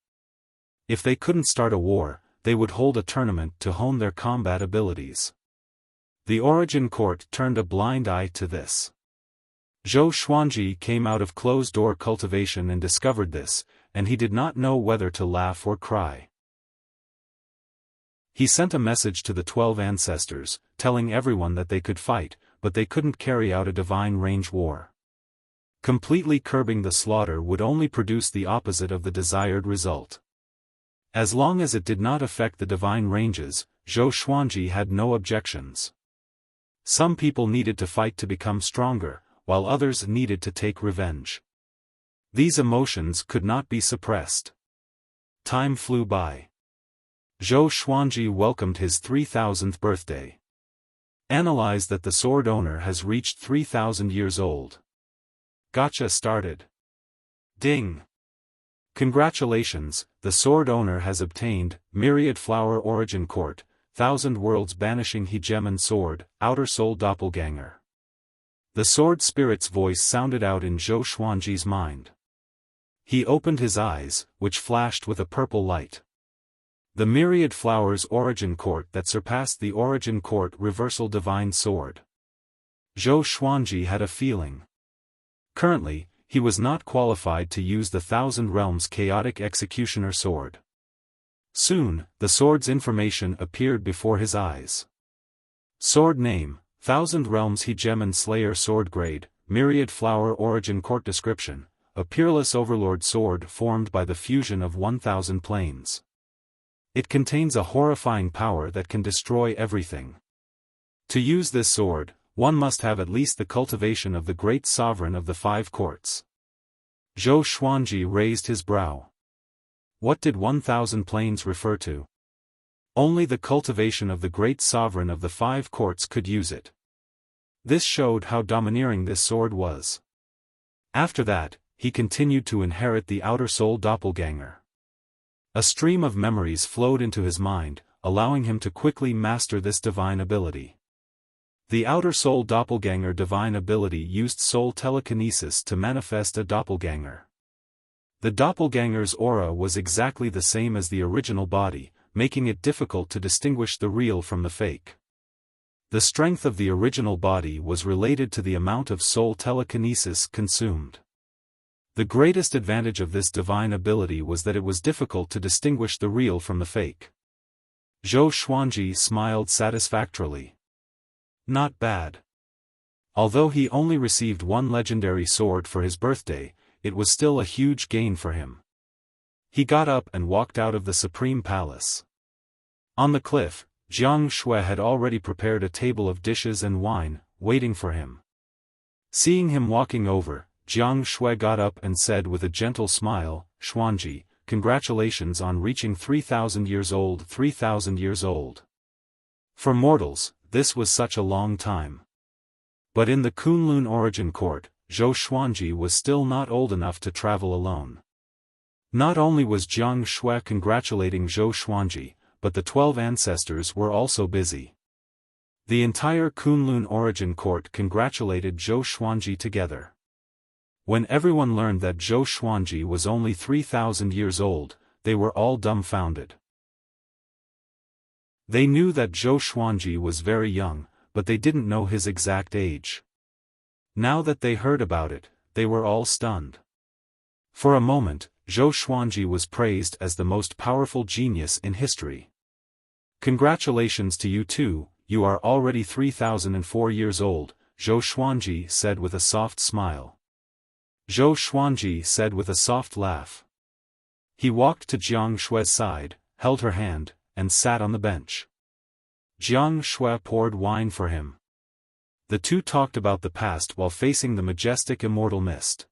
If they couldn't start a war, they would hold a tournament to hone their combat abilities. The Origin Court turned a blind eye to this. Zhou Xuanji came out of closed-door cultivation and discovered this, and he did not know whether to laugh or cry. He sent a message to the 12 ancestors, telling everyone that they could fight, but they couldn't carry out a divine range war. Completely curbing the slaughter would only produce the opposite of the desired result. As long as it did not affect the divine ranges, Zhou Xuanji had no objections. Some people needed to fight to become stronger, while others needed to take revenge. These emotions could not be suppressed. Time flew by. Zhou Xuanji welcomed his 3000th birthday. Analyze that the sword owner has reached 3000 years old. Gacha started. Ding! Congratulations, the sword owner has obtained Myriad Flower Origin Court, 1000 Worlds Banishing Hegemon Sword, Outer Soul Doppelganger. The sword spirit's voice sounded out in Zhou Xuanji's mind. He opened his eyes, which flashed with a purple light. The Myriad Flowers Origin Court that surpassed the Origin Court Reversal Divine Sword. Zhou Xuanji had a feeling. Currently, he was not qualified to use the Thousand Realms Chaotic Executioner Sword. Soon, the sword's information appeared before his eyes. Sword name, Thousand Realms Hegemon Slayer Sword Grade, Myriad Flower Origin Court Description, a peerless overlord sword formed by the fusion of 1000 planes. It contains a horrifying power that can destroy everything. To use this sword, one must have at least the cultivation of the great sovereign of the 5 courts. Zhou Xuanji raised his brow. What did 1000 planes refer to? Only the cultivation of the great sovereign of the 5 courts could use it. This showed how domineering this sword was. After that, he continued to inherit the Outer Soul Doppelganger. A stream of memories flowed into his mind, allowing him to quickly master this divine ability. The Outer Soul Doppelganger divine ability used soul telekinesis to manifest a doppelganger. The doppelganger's aura was exactly the same as the original body, making it difficult to distinguish the real from the fake. The strength of the original body was related to the amount of soul telekinesis consumed. The greatest advantage of this divine ability was that it was difficult to distinguish the real from the fake. Zhou Xuanji smiled satisfactorily. Not bad. Although he only received one legendary sword for his birthday, it was still a huge gain for him. He got up and walked out of the Supreme Palace. On the cliff, Jiang Shui had already prepared a table of dishes and wine, waiting for him. Seeing him walking over, Jiang Shui got up and said with a gentle smile, "Xuanji, congratulations on reaching 3,000 years old." 3,000 years old. For mortals, this was such a long time. But in the Kunlun origin court, Zhou Xuanji was still not old enough to travel alone. Not only was Jiang Shui congratulating Zhou Xuanji, but the 12 ancestors were also busy. The entire Kunlun origin court congratulated Zhou Xuanji together. When everyone learned that Zhou Xuanji was only 3,000 years old, they were all dumbfounded. They knew that Zhou Xuanji was very young, but they didn't know his exact age. Now that they heard about it, they were all stunned. For a moment, Zhou Xuanji was praised as the most powerful genius in history. "Congratulations to you too, you are already 3,004 years old," Zhou Xuanji said with a soft smile. Zhou Xuanji said with a soft laugh. He walked to Jiang Shui's side, held her hand, and sat on the bench. Jiang Shui poured wine for him. The two talked about the past while facing the majestic immortal mist.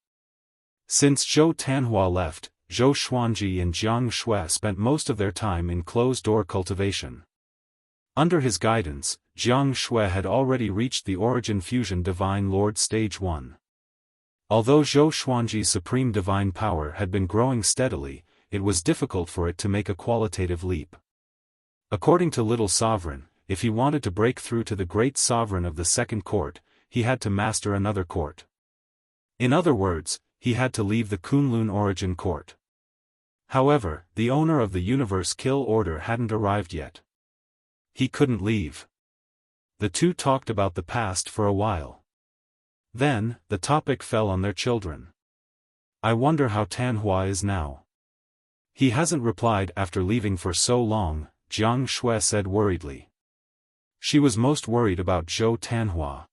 Since Zhou Tanhua left, Zhou Xuanji and Jiang Shui spent most of their time in closed-door cultivation. Under his guidance, Jiang Shui had already reached the Origin Fusion Divine Lord Stage 1. Although Zhou Xuanji's supreme divine power had been growing steadily, it was difficult for it to make a qualitative leap. According to Little Sovereign, if he wanted to break through to the Great Sovereign of the Second Court, he had to master another court. In other words, he had to leave the Kunlun Origin Court. However, the owner of the Universe Kill Order hadn't arrived yet. He couldn't leave. The two talked about the past for a while. Then, the topic fell on their children. "I wonder how Tanhua is now." "He hasn't replied after leaving for so long," Jiang Shui said worriedly. She was most worried about Zhou Tanhua.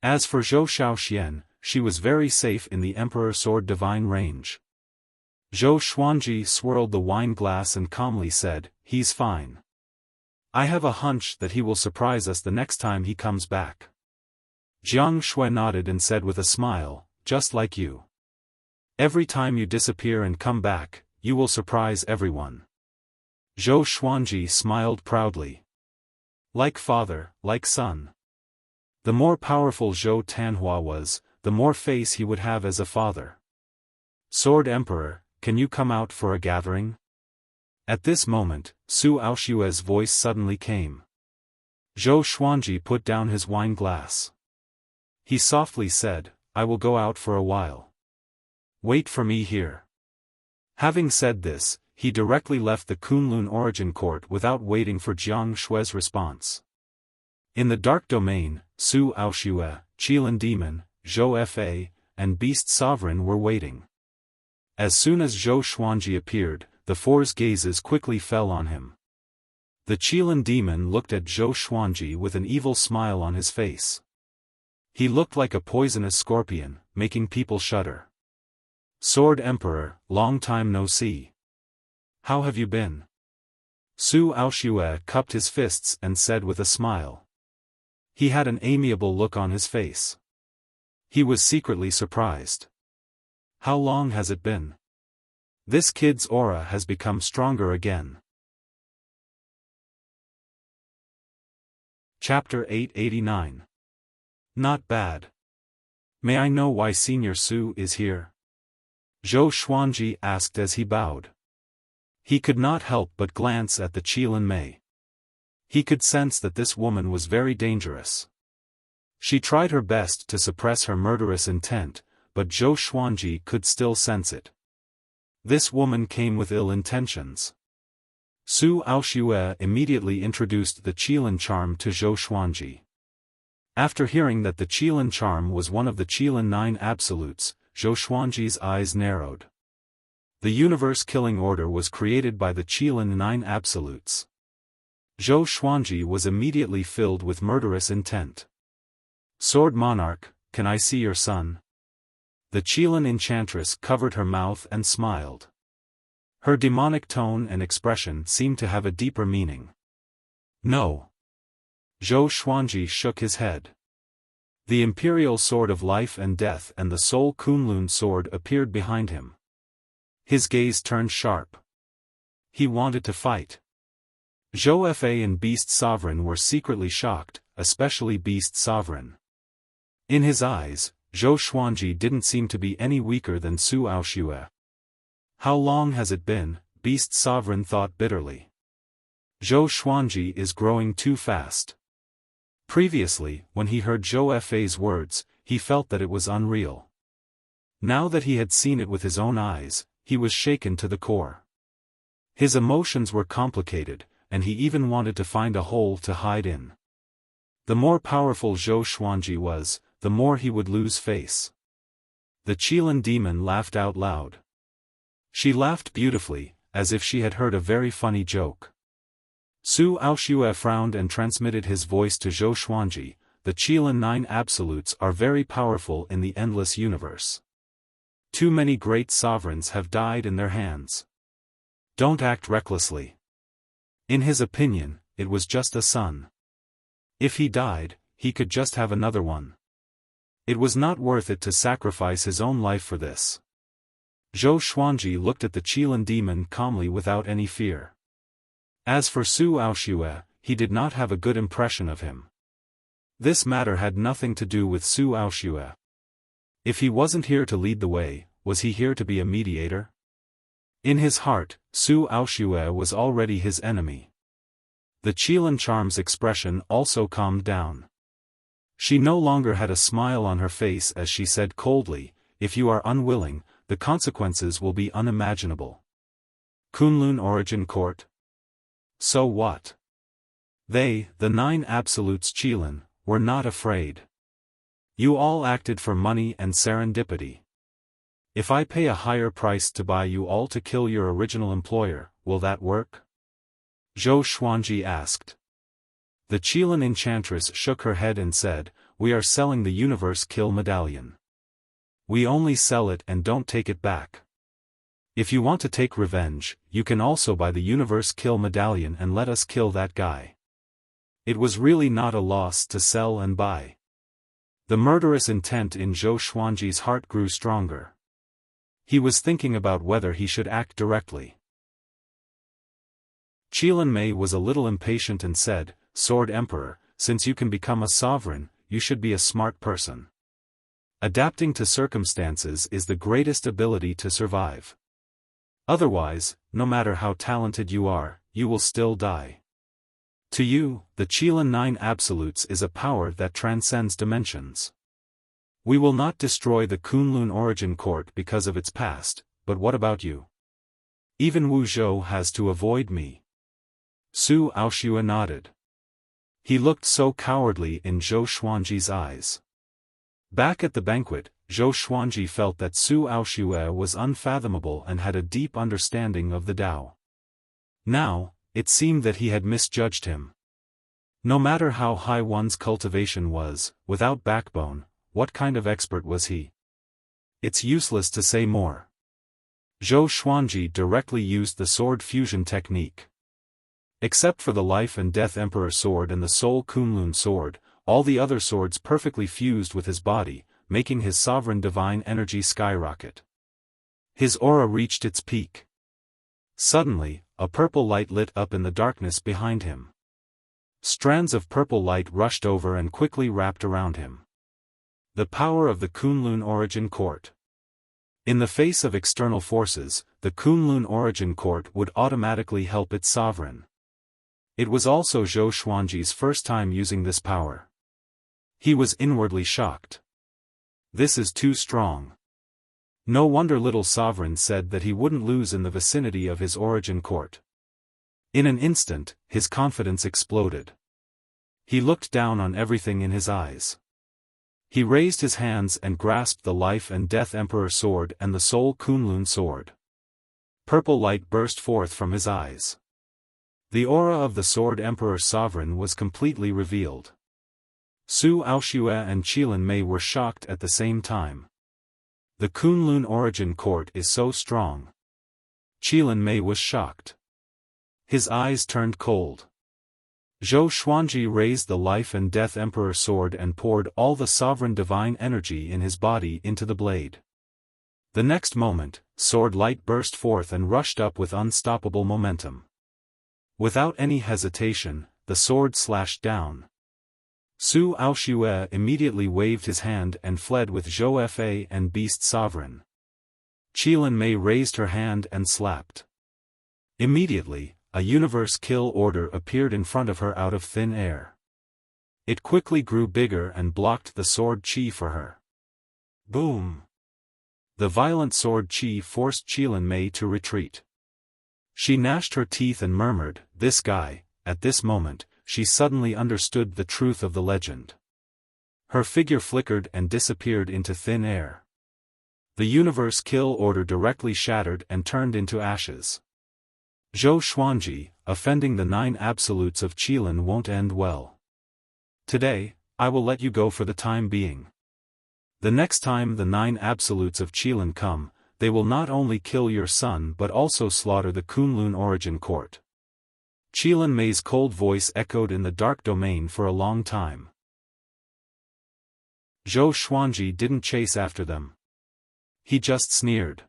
As for Zhou Xiaoxian, she was very safe in the Emperor Sword Divine range. Zhou Xuanji swirled the wine glass and calmly said, "He's fine. I have a hunch that he will surprise us the next time he comes back." Jiang Shui nodded and said with a smile, "Just like you. Every time you disappear and come back, you will surprise everyone." Zhou Xuanji smiled proudly. Like father, like son. The more powerful Zhou Tanhua was, the more face he would have as a father. "Sword Emperor, can you come out for a gathering?" At this moment, Su Aoshue's voice suddenly came. Zhou Xuanji put down his wine glass. He softly said, "I will go out for a while. Wait for me here." Having said this, he directly left the Kunlun Origin Court without waiting for Jiang Shui's response. In the Dark Domain, Su Aoshue, Qilin Demon, Zhou Fa, and Beast Sovereign were waiting. As soon as Zhou Xuanji appeared, the four's gazes quickly fell on him. The Qilin Demon looked at Zhou Xuanji with an evil smile on his face. He looked like a poisonous scorpion, making people shudder. "Sword Emperor, long time no see. How have you been?" Su Aoshue cupped his fists and said with a smile. He had an amiable look on his face. He was secretly surprised. "How long has it been? This kid's aura has become stronger again." Chapter 889. Not bad. "May I know why Senior Su is here?" Zhou Xuanji asked as he bowed. He could not help but glance at the Qilin Mei. He could sense that this woman was very dangerous. She tried her best to suppress her murderous intent, but Zhou Xuanji could still sense it. This woman came with ill intentions. Su Aoshue immediately introduced the Qilin charm to Zhou Xuanji. After hearing that the Qilin charm was one of the Qilin 9 absolutes, Zhou Xuanji's eyes narrowed. The universe-killing order was created by the Qilin 9 absolutes. Zhou Xuanji was immediately filled with murderous intent. "Sword Monarch, can I see your son?" The Qilin enchantress covered her mouth and smiled. Her demonic tone and expression seemed to have a deeper meaning. "No." Zhou Xuanji shook his head. The imperial sword of life and death and the Soul Kunlun sword appeared behind him. His gaze turned sharp. He wanted to fight. Zhou Fa and Beast Sovereign were secretly shocked, especially Beast Sovereign. In his eyes, Zhou Xuanji didn't seem to be any weaker than Su Aoxue. How long has it been? Beast Sovereign thought bitterly. Zhou Xuanji is growing too fast. Previously, when he heard Zhou Fa's words, he felt that it was unreal. Now that he had seen it with his own eyes, he was shaken to the core. His emotions were complicated, and he even wanted to find a hole to hide in. The more powerful Zhou Xuanji was, the more he would lose face. The Qilin demon laughed out loud. She laughed beautifully, as if she had heard a very funny joke. Su Aoxue frowned and transmitted his voice to Zhou Xuanji. The Qilin 9 absolutes are very powerful in the endless universe. Too many great sovereigns have died in their hands. Don't act recklessly. In his opinion, it was just a son. If he died, he could just have another one. It was not worth it to sacrifice his own life for this. Zhou Xuanji looked at the Qilin demon calmly without any fear. As for Su Aoxue, he did not have a good impression of him. This matter had nothing to do with Su Aoxue. If he wasn't here to lead the way, was he here to be a mediator? In his heart, Su Aoxue was already his enemy. The Qilin charm's expression also calmed down. She no longer had a smile on her face as she said coldly, "If you are unwilling, the consequences will be unimaginable." Kunlun Origin Court? So what? They, the 9 absolutes Qilin, were not afraid. You all acted for money and serendipity. If I pay a higher price to buy you all to kill your original employer, will that work? Zhou Xuanji asked. The Qilin enchantress shook her head and said, "We are selling the Universe Kill Medallion. We only sell it and don't take it back. If you want to take revenge, you can also buy the Universe Kill Medallion and let us kill that guy." It was really not a loss to sell and buy. The murderous intent in Zhou Xuanji's heart grew stronger. He was thinking about whether he should act directly. Qilin Mei was a little impatient and said, "Sword Emperor, since you can become a sovereign, you should be a smart person. Adapting to circumstances is the greatest ability to survive. Otherwise, no matter how talented you are, you will still die. To you, the Qilin 9 absolutes is a power that transcends dimensions. We will not destroy the Kunlun Origin Court because of its past, but what about you? Even Wu Zhou has to avoid me." Su Aoxue nodded. He looked so cowardly in Zhou Xuanji's eyes. Back at the banquet, Zhou Xuanji felt that Su Aoxue was unfathomable and had a deep understanding of the Tao. Now, it seemed that he had misjudged him. No matter how high one's cultivation was, without backbone, what kind of expert was he? It's useless to say more. Zhou Xuanji directly used the sword fusion technique. Except for the Life and Death Emperor sword and the Soul Kunlun sword, all the other swords perfectly fused with his body, making his sovereign divine energy skyrocket. His aura reached its peak. Suddenly, a purple light lit up in the darkness behind him. Strands of purple light rushed over and quickly wrapped around him. The power of the Kunlun Origin Court. In the face of external forces, the Kunlun Origin Court would automatically help its sovereign. It was also Zhou Xuanji's first time using this power. He was inwardly shocked. This is too strong. No wonder little sovereign said that he wouldn't lose in the vicinity of his origin court. In an instant, his confidence exploded. He looked down on everything in his eyes. He raised his hands and grasped the Life and Death Emperor sword and the Soul Kunlun sword. Purple light burst forth from his eyes. The aura of the Sword Emperor Sovereign was completely revealed. Su Aoxue and Qilin Mei were shocked at the same time. The Kunlun Origin Court is so strong. Qilin Mei was shocked. His eyes turned cold. Zhou Xuanji raised the Life and Death Emperor sword and poured all the sovereign divine energy in his body into the blade. The next moment, sword light burst forth and rushed up with unstoppable momentum. Without any hesitation, the sword slashed down. Su Aoshue immediately waved his hand and fled with Zhou Fa and Beast Sovereign. Qilin Mei raised her hand and slapped. Immediately, a universe kill order appeared in front of her out of thin air. It quickly grew bigger and blocked the sword chi for her. Boom! The violent sword chi forced Qilin Mei to retreat. She gnashed her teeth and murmured, "This guy." At this moment, she suddenly understood the truth of the legend. Her figure flickered and disappeared into thin air. The universe kill order directly shattered and turned into ashes. Zhou Xuanji, offending the 9 absolutes of Qilin won't end well. Today, I will let you go for the time being. The next time the 9 absolutes of Qilin come, they will not only kill your son but also slaughter the Kunlun origin court. Qilin Mei's cold voice echoed in the dark domain for a long time. Zhou Xuanji didn't chase after them. He just sneered.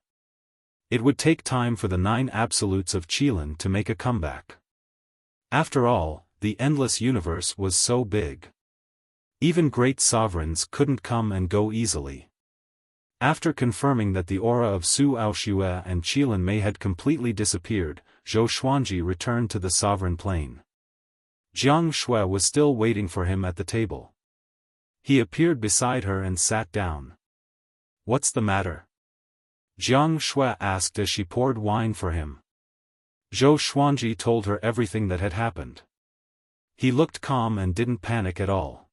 It would take time for the 9 absolutes of Qilin to make a comeback. After all, the endless universe was so big. Even great sovereigns couldn't come and go easily. After confirming that the aura of Su Aoshue and Qilin Mei had completely disappeared, Zhou Xuanji returned to the sovereign plane. Jiang Shui was still waiting for him at the table. He appeared beside her and sat down. "What's the matter?" Jiang Shui asked as she poured wine for him. Zhou Xuanji told her everything that had happened. He looked calm and didn't panic at all.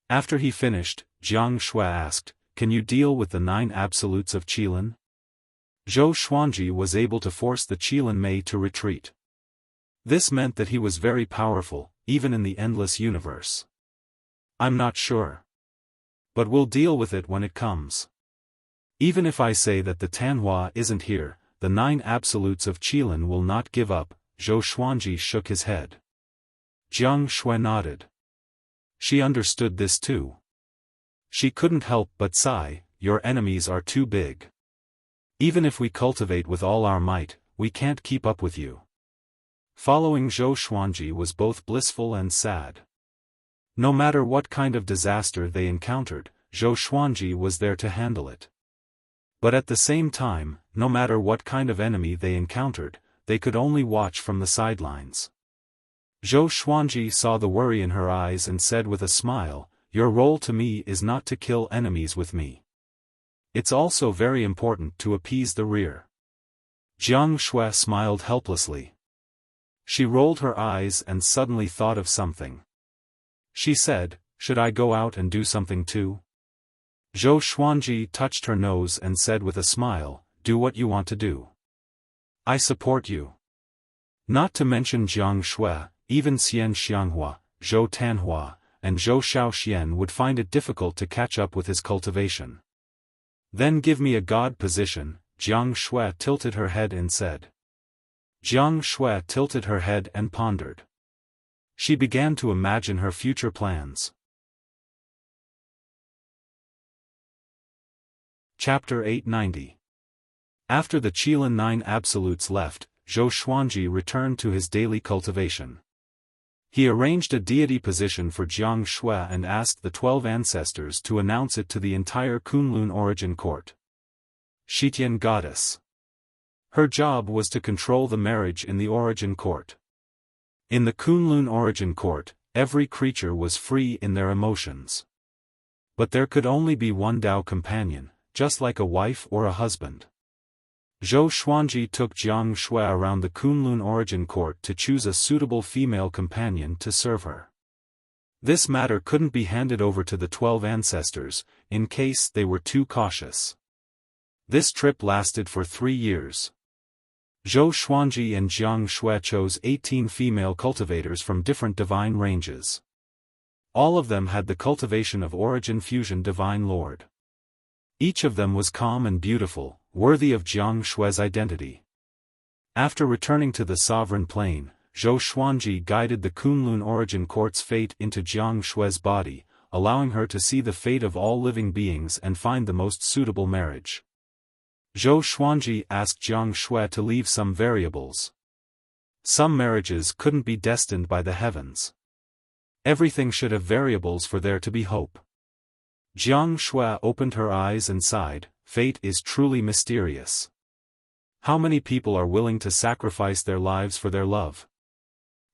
After he finished, Jiang Shui asked, "Can you deal with the 9 absolutes of Qilin?" Zhou Xuanji was able to force the Qilin Mei to retreat. This meant that he was very powerful, even in the endless universe. "I'm not sure. But we'll deal with it when it comes. Even if I say that the Tanhua isn't here, the 9 absolutes of Qilin will not give up." Zhou Xuanji shook his head. Jiang Shui nodded. She understood this too. She couldn't help but sigh, "Your enemies are too big. Even if we cultivate with all our might, we can't keep up with you." Following Zhou Xuanji was both blissful and sad. No matter what kind of disaster they encountered, Zhou Xuanji was there to handle it. But at the same time, no matter what kind of enemy they encountered, they could only watch from the sidelines. Zhou Xuanji saw the worry in her eyes and said with a smile, "Your role to me is not to kill enemies with me. It's also very important to appease the rear." Jiang Shui smiled helplessly. She rolled her eyes and suddenly thought of something. She said, "Should I go out and do something too?" Zhou Xuanji touched her nose and said with a smile, "Do what you want to do. I support you." Not to mention Jiang Shui, even Xian Xianghua, Zhou Tanhua, and Zhou Shaoxian would find it difficult to catch up with his cultivation. "Then give me a god position," Jiang Shui tilted her head and said. Jiang Shui tilted her head and pondered. She began to imagine her future plans. Chapter 890. After the Qilin 9 absolutes left, Zhou Xuanji returned to his daily cultivation. He arranged a deity position for Jiang Shui and asked the 12 ancestors to announce it to the entire Kunlun origin court. Shitian goddess. Her job was to control the marriage in the origin court. In the Kunlun origin court, every creature was free in their emotions. But there could only be one Dao companion, just like a wife or a husband. Zhou Xuanji took Jiang Shui around the Kunlun origin court to choose a suitable female companion to serve her. This matter couldn't be handed over to the 12 ancestors, in case they were too cautious. This trip lasted for 3 years. Zhou Xuanji and Jiang Shui chose 18 female cultivators from different divine ranges. All of them had the cultivation of Origin Fusion Divine Lord. Each of them was calm and beautiful, worthy of Jiang Shui's identity. After returning to the sovereign plane, Zhou Xuanji guided the Kunlun origin court's fate into Jiang Shue's body, allowing her to see the fate of all living beings and find the most suitable marriage. Zhou Xuanji asked Jiang Shui to leave some variables. Some marriages couldn't be destined by the heavens. Everything should have variables for there to be hope. Jiang Shui opened her eyes and sighed, fate is truly mysterious. How many people are willing to sacrifice their lives for their love?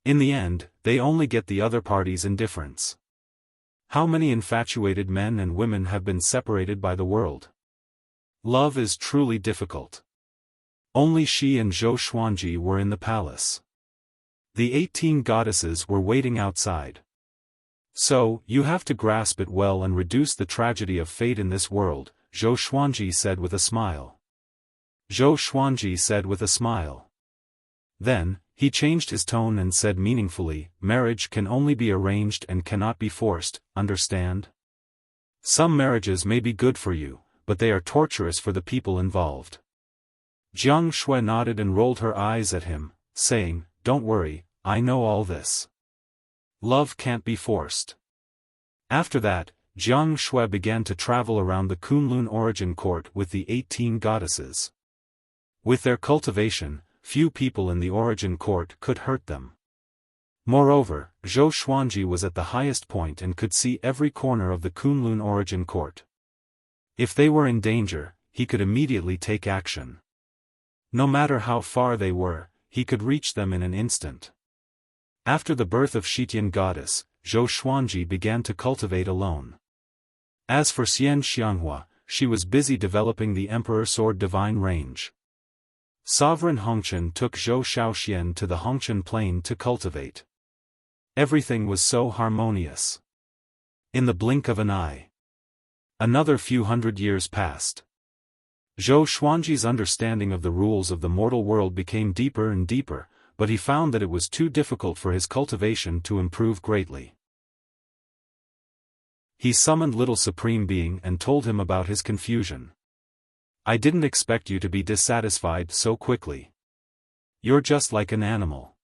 In the end, they only get the other party's indifference. How many infatuated men and women have been separated by the world? Love is truly difficult. Only she and Zhou Xuanji were in the palace. The 18 goddesses were waiting outside. So, you have to grasp it well and reduce the tragedy of fate in this world, Zhou Xuanji said with a smile. Zhou Xuanji said with a smile. Then, he changed his tone and said meaningfully, marriage can only be arranged and cannot be forced, understand? Some marriages may be good for you, but they are torturous for the people involved. Jiang Shui nodded and rolled her eyes at him, saying, don't worry, I know all this. Love can't be forced. After that, Jiang Shui began to travel around the Kunlun origin court with the 18 goddesses. With their cultivation, few people in the origin court could hurt them. Moreover, Zhou Xuanji was at the highest point and could see every corner of the Kunlun origin court. If they were in danger, he could immediately take action. No matter how far they were, he could reach them in an instant. After the birth of Shitian goddess, Zhou Xuanji began to cultivate alone. As for Xian Xianghua, she was busy developing the Emperor Sword Divine range. Sovereign Hongqian took Zhou Shaoxian to the Hongqian plain to cultivate. Everything was so harmonious. In the blink of an eye. Another few hundred years passed. Zhou Xuanji's understanding of the rules of the mortal world became deeper and deeper, but he found that it was too difficult for his cultivation to improve greatly. He summoned Little Supreme Being and told him about his confusion. I didn't expect you to be dissatisfied so quickly. You're just like an animal.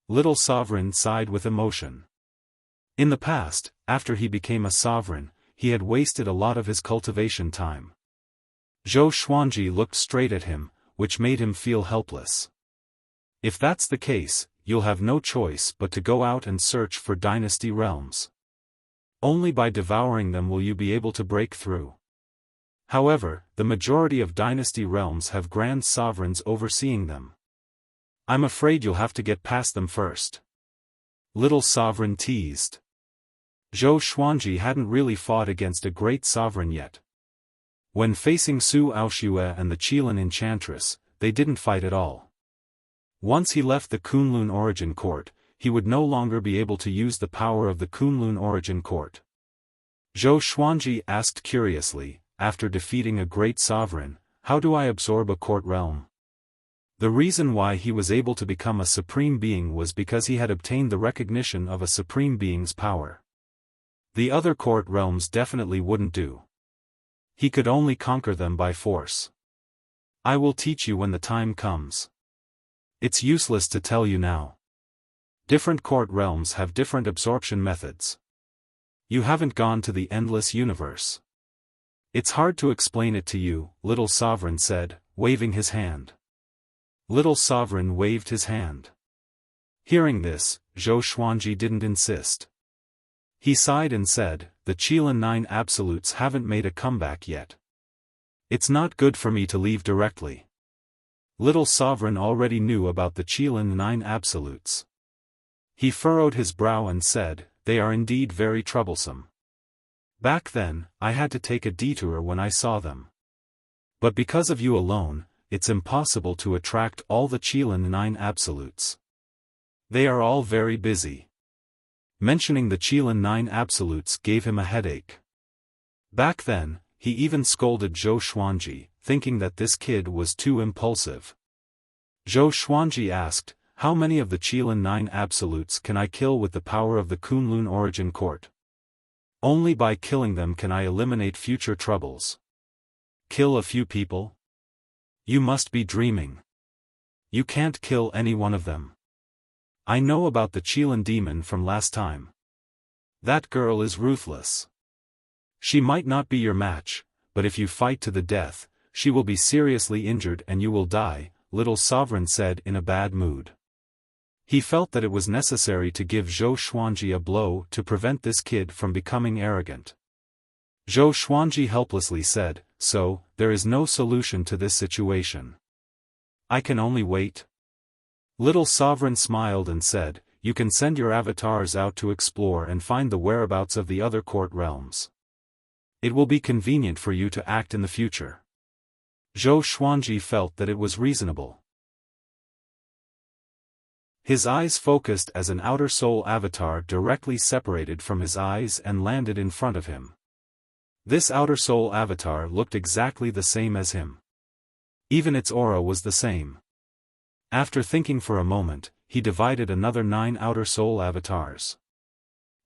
Little Sovereign sighed with emotion. In the past, after he became a sovereign, he had wasted a lot of his cultivation time. Zhou Xuanji looked straight at him, which made him feel helpless. If that's the case, you'll have no choice but to go out and search for dynasty realms. Only by devouring them will you be able to break through. However, the majority of dynasty realms have grand sovereigns overseeing them. I'm afraid you'll have to get past them first. Little Sovereign teased. Zhou Xuanji hadn't really fought against a great sovereign yet. When facing Su Aoxue and the Qilin Enchantress, they didn't fight at all. Once he left the Kunlun origin court, he would no longer be able to use the power of the Kunlun origin court. Zhou Xuanji asked curiously, after defeating a great sovereign, how do I absorb a court realm? The reason why he was able to become a supreme being was because he had obtained the recognition of a supreme being's power. The other court realms definitely wouldn't do. He could only conquer them by force. I will teach you when the time comes. It's useless to tell you now. Different court realms have different absorption methods. You haven't gone to the endless universe. It's hard to explain it to you, Little Sovereign said, waving his hand. Little Sovereign waved his hand. Hearing this, Zhou Xuanji didn't insist. He sighed and said, the Qilin 9 Absolutes haven't made a comeback yet. It's not good for me to leave directly. Little Sovereign already knew about the Qilin 9 Absolutes. He furrowed his brow and said, they are indeed very troublesome. Back then, I had to take a detour when I saw them. But because of you alone, it's impossible to attract all the Qilin 9 Absolutes. They are all very busy. Mentioning the Qilin 9 Absolutes gave him a headache. Back then, he even scolded Zhou Xuanji, thinking that this kid was too impulsive. Zhou Xuanji asked, how many of the Qilin 9 Absolutes can I kill with the power of the Kunlun origin court? Only by killing them can I eliminate future troubles. Kill a few people? You must be dreaming. You can't kill any one of them. I know about the Qilin demon from last time. That girl is ruthless. She might not be your match, but if you fight to the death, she will be seriously injured and you will die, little sovereign said in a bad mood. He felt that it was necessary to give Zhou Xuanji a blow to prevent this kid from becoming arrogant. Zhou Xuanji helplessly said, "So, there is no solution to this situation. I can only wait." Little sovereign smiled and said, "You can send your avatars out to explore and find the whereabouts of the other court realms. It will be convenient for you to act in the future." Zhou Xuanji felt that it was reasonable. His eyes focused as an outer soul avatar directly separated from his eyes and landed in front of him. This outer soul avatar looked exactly the same as him. Even its aura was the same. After thinking for a moment, he divided another 9 outer soul avatars.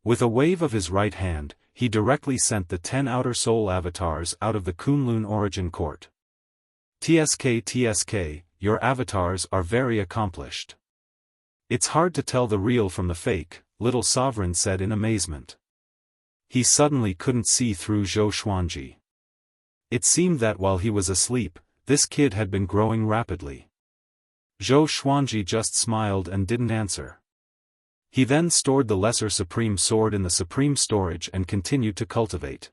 With a wave of his right hand, he directly sent the 10 outer soul avatars out of the Kunlun origin court. TSK, your avatars are very accomplished. It's hard to tell the real from the fake, little sovereign said in amazement. He suddenly couldn't see through Zhou Xuanji. It seemed that while he was asleep, this kid had been growing rapidly. Zhou Xuanji just smiled and didn't answer. He then stored the Lesser Supreme Sword in the Supreme Storage and continued to cultivate.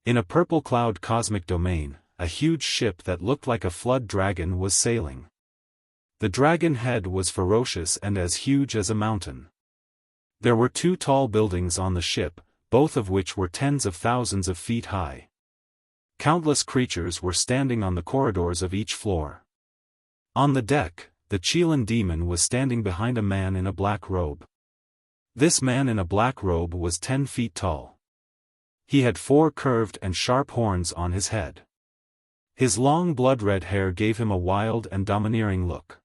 In a purple cloud cosmic domain, a huge ship that looked like a flood dragon was sailing. The dragon head was ferocious and as huge as a mountain. There were 2 tall buildings on the ship, both of which were tens of thousands of feet high. Countless creatures were standing on the corridors of each floor. On the deck, the Qilin demon was standing behind a man in a black robe. This man in a black robe was 10 feet tall. He had 4 curved and sharp horns on his head. His long blood-red hair gave him a wild and domineering look.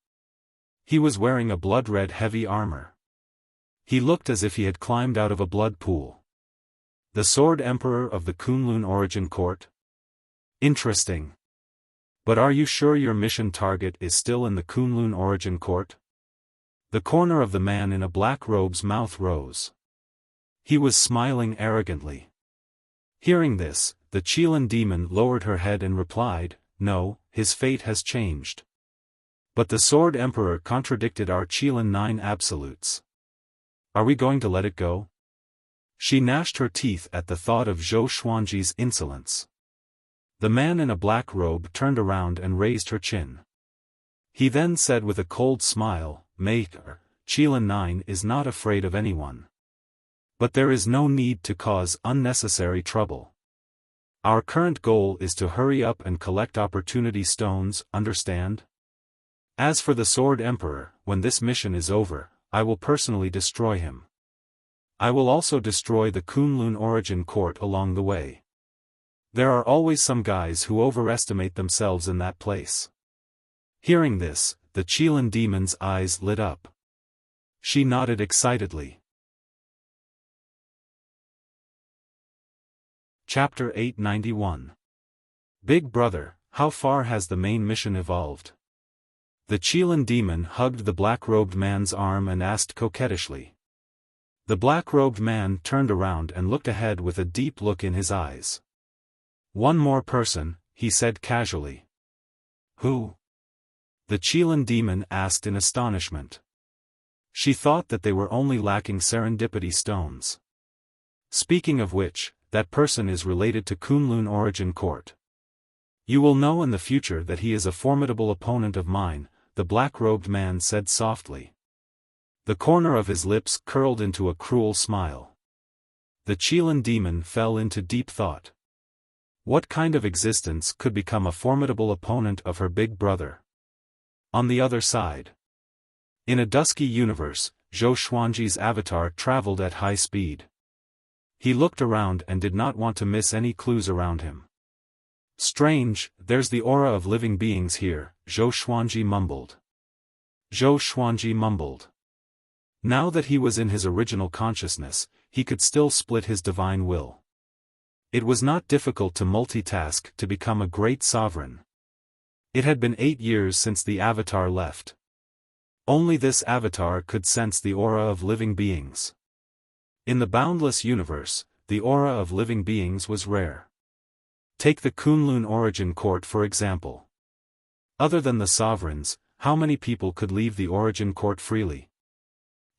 He was wearing a blood-red heavy armor. He looked as if he had climbed out of a blood pool. The Sword Emperor of the Kunlun Origin Court? Interesting. But are you sure your mission target is still in the Kunlun Origin Court? The corner of the man in a black robe's mouth rose. He was smiling arrogantly. Hearing this, the Qilin demon lowered her head and replied, "No, his fate has changed." But the Sword Emperor contradicted our Qilin 9 absolutes. Are we going to let it go? She gnashed her teeth at the thought of Zhou Xuanji's insolence. The man in a black robe turned around and raised her chin. He then said with a cold smile, "Maker, Qilin 9 is not afraid of anyone. But there is no need to cause unnecessary trouble. Our current goal is to hurry up and collect opportunity stones, understand? As for the Sword Emperor, when this mission is over, I will personally destroy him. I will also destroy the Kunlun Origin Court along the way. There are always some guys who overestimate themselves in that place." Hearing this, the Qilin demon's eyes lit up. She nodded excitedly. Chapter 891. Big Brother, how far has the main mission evolved? The Qilin demon hugged the black-robed man's arm and asked coquettishly. The black-robed man turned around and looked ahead with a deep look in his eyes. "One more person," he said casually. "Who?" The Qilin demon asked in astonishment. She thought that they were only lacking serendipity stones. "Speaking of which, that person is related to Kunlun Origin Court. You will know in the future that he is a formidable opponent of mine," the black-robed man said softly. The corner of his lips curled into a cruel smile. The Qilin demon fell into deep thought. What kind of existence could become a formidable opponent of her big brother? On the other side. In a dusky universe, Zhou Xuanji's avatar traveled at high speed. He looked around and did not want to miss any clues around him. "Strange, there's the aura of living beings here," Zhou Xuanji mumbled. Zhou Xuanji mumbled. Now that he was in his original consciousness, he could still split his divine will. It was not difficult to multitask to become a great sovereign. It had been 8 years since the avatar left. Only this avatar could sense the aura of living beings. In the boundless universe, the aura of living beings was rare. Take the Kunlun origin court for example. Other than the sovereigns, how many people could leave the origin court freely?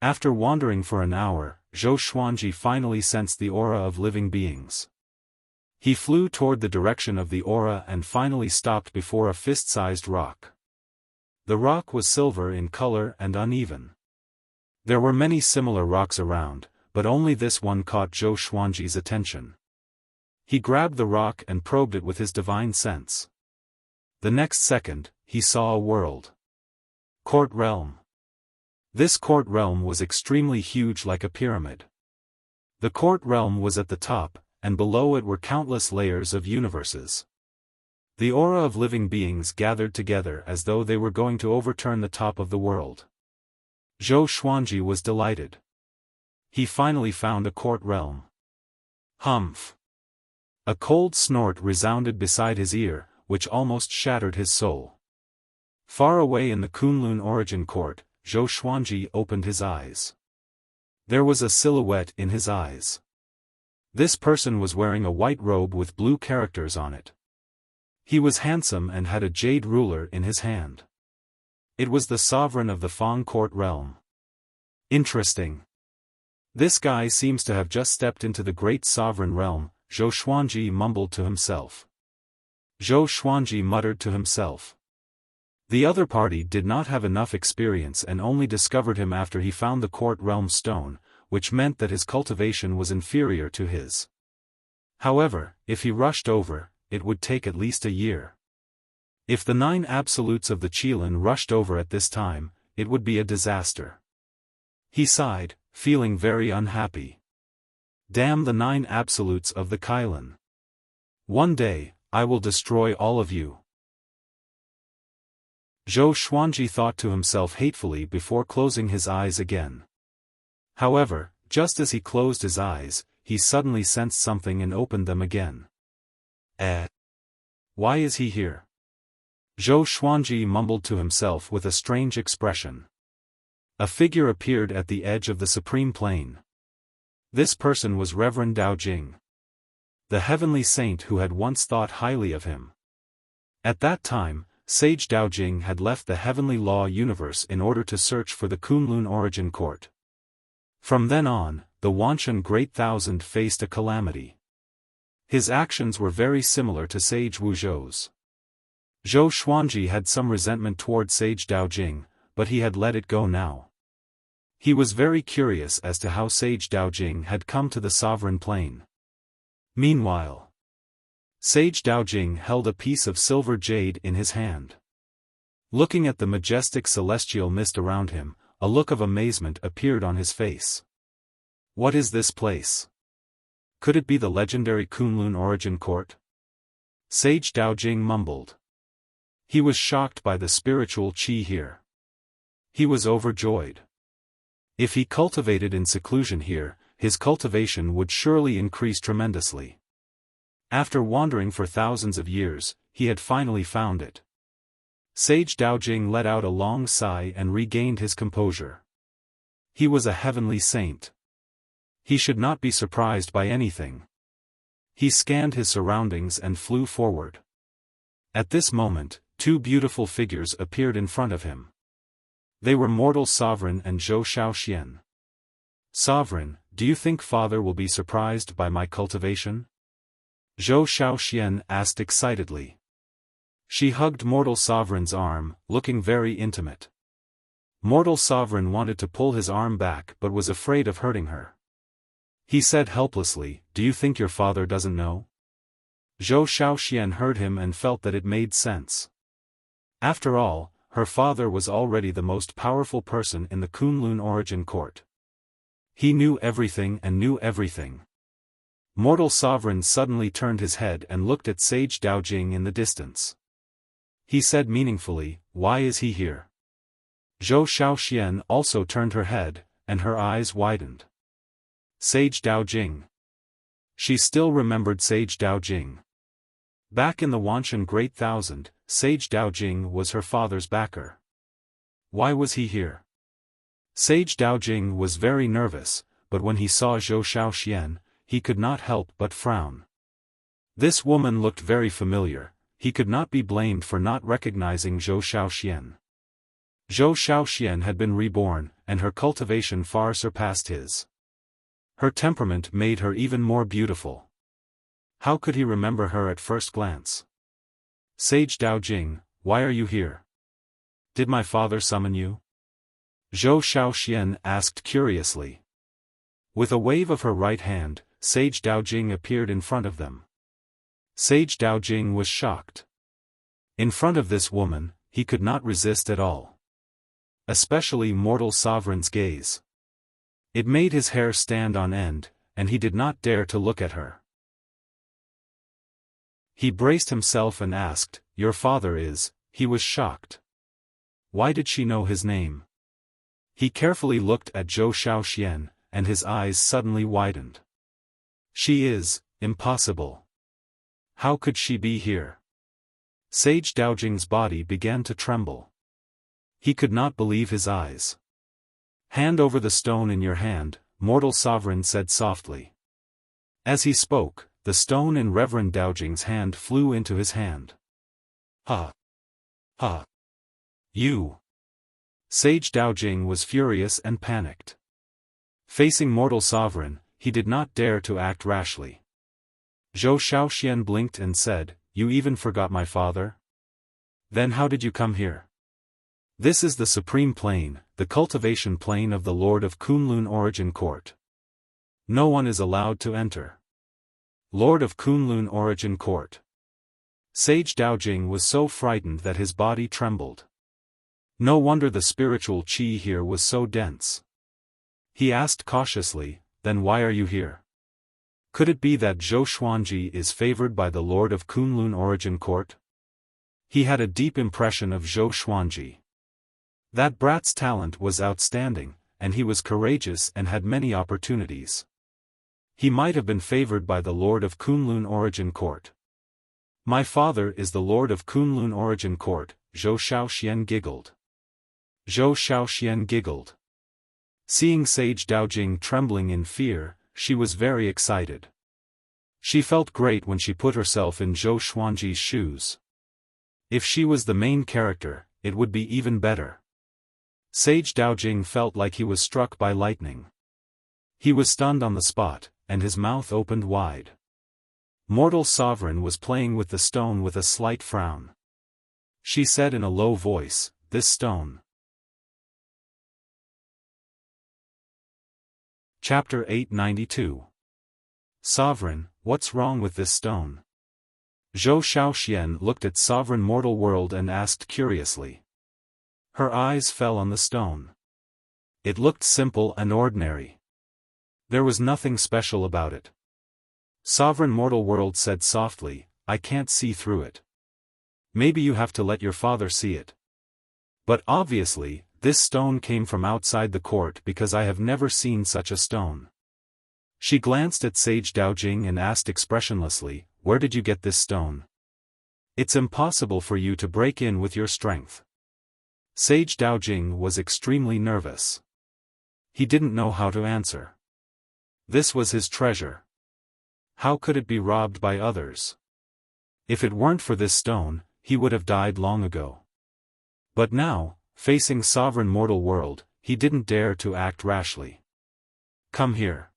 After wandering for an hour, Zhou Xuanji finally sensed the aura of living beings. He flew toward the direction of the aura and finally stopped before a fist-sized rock. The rock was silver in color and uneven. There were many similar rocks around, but only this one caught Zhou Xuanji's attention. He grabbed the rock and probed it with his divine sense. The next second, he saw a world. Court realm. This court realm was extremely huge like a pyramid. The court realm was at the top, and below it were countless layers of universes. The aura of living beings gathered together as though they were going to overturn the top of the world. Zhou Xuanji was delighted. He finally found a court realm. Humph! A cold snort resounded beside his ear, which almost shattered his soul. Far away in the Kunlun origin court, Zhou Xuanji opened his eyes. There was a silhouette in his eyes. This person was wearing a white robe with blue characters on it. He was handsome and had a jade ruler in his hand. It was the sovereign of the Fang court realm. Interesting. This guy seems to have just stepped into the great sovereign realm, Zhou Xuanji mumbled to himself. Zhou Xuanji muttered to himself. The other party did not have enough experience and only discovered him after he found the court realm stone, which meant that his cultivation was inferior to his. However, if he rushed over, it would take at least a year. If the 9 absolutes of the Qilin rushed over at this time, it would be a disaster. He sighed, feeling very unhappy. Damn the 9 absolutes of the Qilin. One day, I will destroy all of you. Zhou Xuanji thought to himself hatefully before closing his eyes again. However, just as he closed his eyes, he suddenly sensed something and opened them again. Why is he here? Zhou Xuanji mumbled to himself with a strange expression. A figure appeared at the edge of the supreme plane. This person was Reverend Dao Jing, the heavenly saint who had once thought highly of him. At that time, Sage Dao Jing had left the heavenly law universe in order to search for the Kunlun origin court. From then on, the Wanshan Great Thousand faced a calamity. His actions were very similar to Sage Wuzhou's. Zhou Xuanji had some resentment toward Sage Dao Jing, but he had let it go now. He was very curious as to how Sage Dao Jing had come to the sovereign plane. Meanwhile, Sage Dao Jing held a piece of silver jade in his hand. Looking at the majestic celestial mist around him, a look of amazement appeared on his face. What is this place? Could it be the legendary Kunlun origin court? Sage Dao Jing mumbled. He was shocked by the spiritual qi here. He was overjoyed. If he cultivated in seclusion here, his cultivation would surely increase tremendously. After wandering for thousands of years, he had finally found it. Sage Dao Jing let out a long sigh and regained his composure. He was a heavenly saint. He should not be surprised by anything. He scanned his surroundings and flew forward. At this moment, 2 beautiful figures appeared in front of him. They were Mortal Sovereign and Zhou Xiaoxian. Sovereign, do you think Father will be surprised by my cultivation? Zhou Xiaoxian asked excitedly. She hugged Mortal Sovereign's arm, looking very intimate. Mortal Sovereign wanted to pull his arm back but was afraid of hurting her. He said helplessly, "Do you think your father doesn't know?" Zhou Xiaoxian heard him and felt that it made sense. After all, her father was already the most powerful person in the Kunlun origin court. He knew everything and knew everything. Mortal Sovereign suddenly turned his head and looked at Sage Dao Jing in the distance. He said meaningfully, "Why is he here?" Zhou Xiaoxian also turned her head, and her eyes widened. Sage Dao Jing. She still remembered Sage Dao Jing. Back in the Wanshan Great Thousand, Sage Dao Jing was her father's backer. Why was he here? Sage Daojing was very nervous, but when he saw Zhou Xiaoxian, he could not help but frown. This woman looked very familiar. He could not be blamed for not recognizing Zhou Xiaoxian. Zhou Xiaoxian had been reborn, and her cultivation far surpassed his. Her temperament made her even more beautiful. How could he remember her at first glance? Sage Daojing, why are you here? Did my father summon you? Zhou Xiaoxian asked curiously. With a wave of her right hand, Sage Daojing appeared in front of them. Sage Daojing was shocked. In front of this woman, he could not resist at all. Especially mortal sovereign's gaze. It made his hair stand on end, and he did not dare to look at her. He braced himself and asked, "Your father is?" He was shocked. Why did she know his name? He carefully looked at Zhou Xiaoxian, and his eyes suddenly widened. She is, impossible. How could she be here? Sage Daojing's body began to tremble. He could not believe his eyes. Hand over the stone in your hand, mortal sovereign said softly. As he spoke, the stone in Reverend Daojing's hand flew into his hand. Ha! Ha! You! Sage Daojing was furious and panicked. Facing mortal sovereign, he did not dare to act rashly. Zhou Xiaoxian blinked and said, "You even forgot my father? Then how did you come here?" This is the supreme plane, the cultivation plane of the Lord of Kunlun Origin Court. No one is allowed to enter. Lord of Kunlun Origin Court. Sage Daojing was so frightened that his body trembled. No wonder the spiritual qi here was so dense. He asked cautiously, "Then why are you here?" Could it be that Zhou Xuanji is favored by the Lord of Kunlun Origin Court? He had a deep impression of Zhou Xuanji. That brat's talent was outstanding, and he was courageous and had many opportunities. He might have been favored by the Lord of Kunlun Origin Court. My father is the Lord of Kunlun Origin Court, Zhou Xiaoxian giggled. Zhou Xiaoxian giggled. Seeing Sage Daojing trembling in fear, she was very excited. She felt great when she put herself in Zhou Xuanji's shoes. If she was the main character, it would be even better. Sage Daojing felt like he was struck by lightning. He was stunned on the spot, and his mouth opened wide. Mortal Sovereign was playing with the stone with a slight frown. She said in a low voice, "This stone." Chapter 892. Sovereign, what's wrong with this stone? Zhou Xiaoxian looked at Sovereign Mortal World and asked curiously. Her eyes fell on the stone. It looked simple and ordinary. There was nothing special about it. Sovereign Mortal World said softly, "I can't see through it. Maybe you have to let your father see it. But obviously, this stone came from outside the court because I have never seen such a stone." She glanced at Sage Daojing and asked expressionlessly, "Where did you get this stone? It's impossible for you to break in with your strength." Sage Daojing was extremely nervous. He didn't know how to answer. This was his treasure. How could it be robbed by others? If it weren't for this stone, he would have died long ago. But now, facing Sovereign Mortal World, he didn't dare to act rashly. "Come here."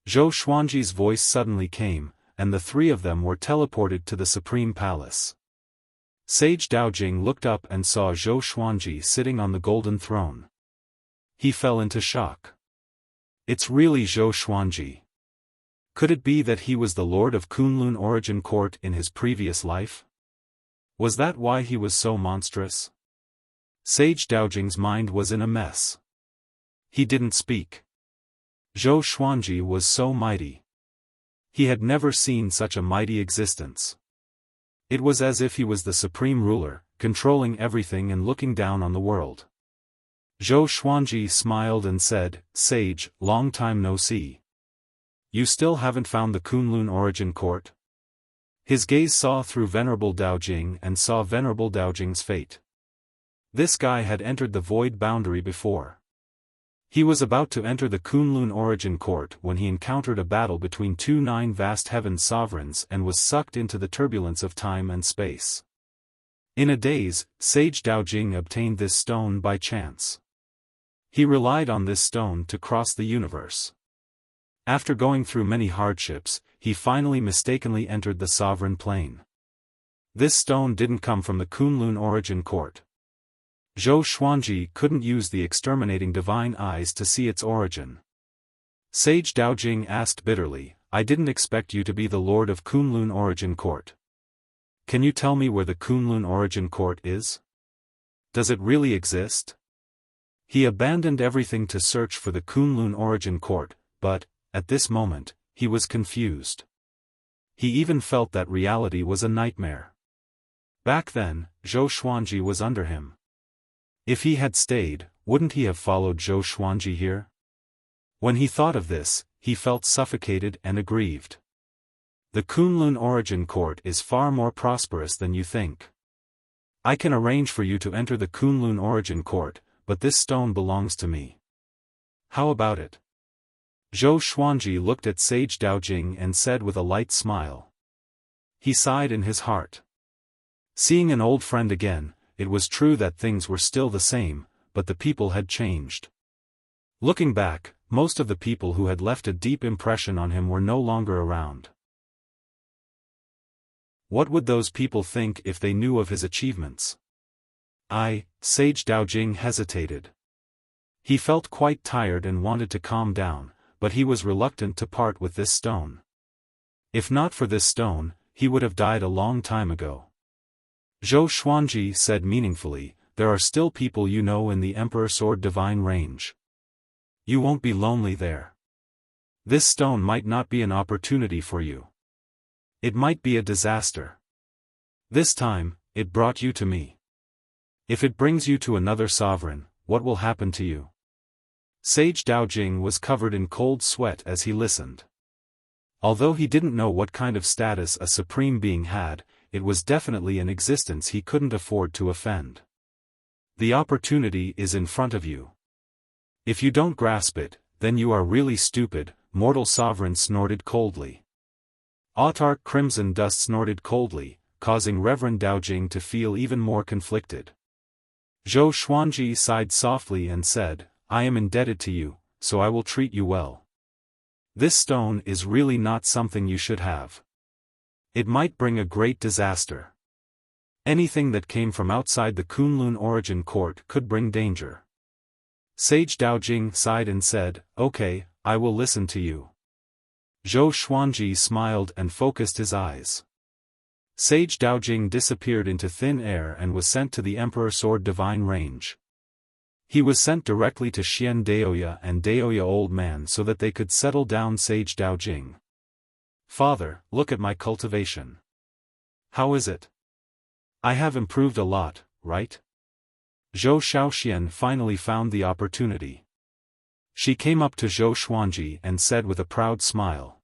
Zhou Xuanji's voice suddenly came, and the three of them were teleported to the Supreme Palace. Sage Daojing looked up and saw Zhou Xuanji sitting on the golden throne. He fell into shock. It's really Zhou Xuanji. Could it be that he was the Lord of Kunlun Origin Court in his previous life? Was that why he was so monstrous? Sage Daojing's mind was in a mess. He didn't speak. Zhou Xuanji was so mighty. He had never seen such a mighty existence. It was as if he was the supreme ruler, controlling everything and looking down on the world. Zhou Xuanji smiled and said, "Sage, long time no see. You still haven't found the Kunlun Origin Court?" His gaze saw through Venerable Daojing and saw Venerable Daojing's fate. This guy had entered the void boundary before. He was about to enter the Kunlun origin court when he encountered a battle between two nine vast heaven sovereigns and was sucked into the turbulence of time and space. In a daze, Sage Daojing obtained this stone by chance. He relied on this stone to cross the universe. After going through many hardships, he finally mistakenly entered the sovereign plane. This stone didn't come from the Kunlun origin court. Zhou Xuanji couldn't use the exterminating divine eyes to see its origin. Sage Daojing asked bitterly, I didn't expect you to be the lord of Kunlun origin court. Can you tell me where the Kunlun origin court is? Does it really exist? He abandoned everything to search for the Kunlun origin court, but, at this moment, he was confused. He even felt that reality was a nightmare. Back then, Zhou Xuanji was under him. If he had stayed, wouldn't he have followed Zhou Xuanji here? When he thought of this, he felt suffocated and aggrieved. The Kunlun origin court is far more prosperous than you think. I can arrange for you to enter the Kunlun origin court, but this stone belongs to me. How about it? Zhou Xuanji looked at Sage Daojing and said with a light smile. He sighed in his heart. Seeing an old friend again, it was true that things were still the same, but the people had changed. Looking back, most of the people who had left a deep impression on him were no longer around. What would those people think if they knew of his achievements? Sage Daojing hesitated. He felt quite tired and wanted to calm down, but he was reluctant to part with this stone. If not for this stone, he would have died a long time ago. Zhou Xuanji said meaningfully, there are still people you know in the Emperor Sword Divine range. You won't be lonely there. This stone might not be an opportunity for you. It might be a disaster. This time, it brought you to me. If it brings you to another sovereign, what will happen to you? Sage Daojing was covered in cold sweat as he listened. Although he didn't know what kind of status a supreme being had, it was definitely an existence he couldn't afford to offend. The opportunity is in front of you. If you don't grasp it, then you are really stupid, Mortal Sovereign snorted coldly. Autarch Crimson Dust snorted coldly, causing Reverend Daojing to feel even more conflicted. Zhou Xuanji sighed softly and said, I am indebted to you, so I will treat you well. This stone is really not something you should have. It might bring a great disaster. Anything that came from outside the Kunlun origin court could bring danger. Sage Daojing sighed and said, okay, I will listen to you. Zhou Xuanji smiled and focused his eyes. Sage Daojing disappeared into thin air and was sent to the Emperor Sword Divine range. He was sent directly to Xian Daoya and Daoya Old Man so that they could settle down Sage Daojing. Father, look at my cultivation. How is it? I have improved a lot, right? Zhou Xiaoxian finally found the opportunity. She came up to Zhou Xuanji and said with a proud smile.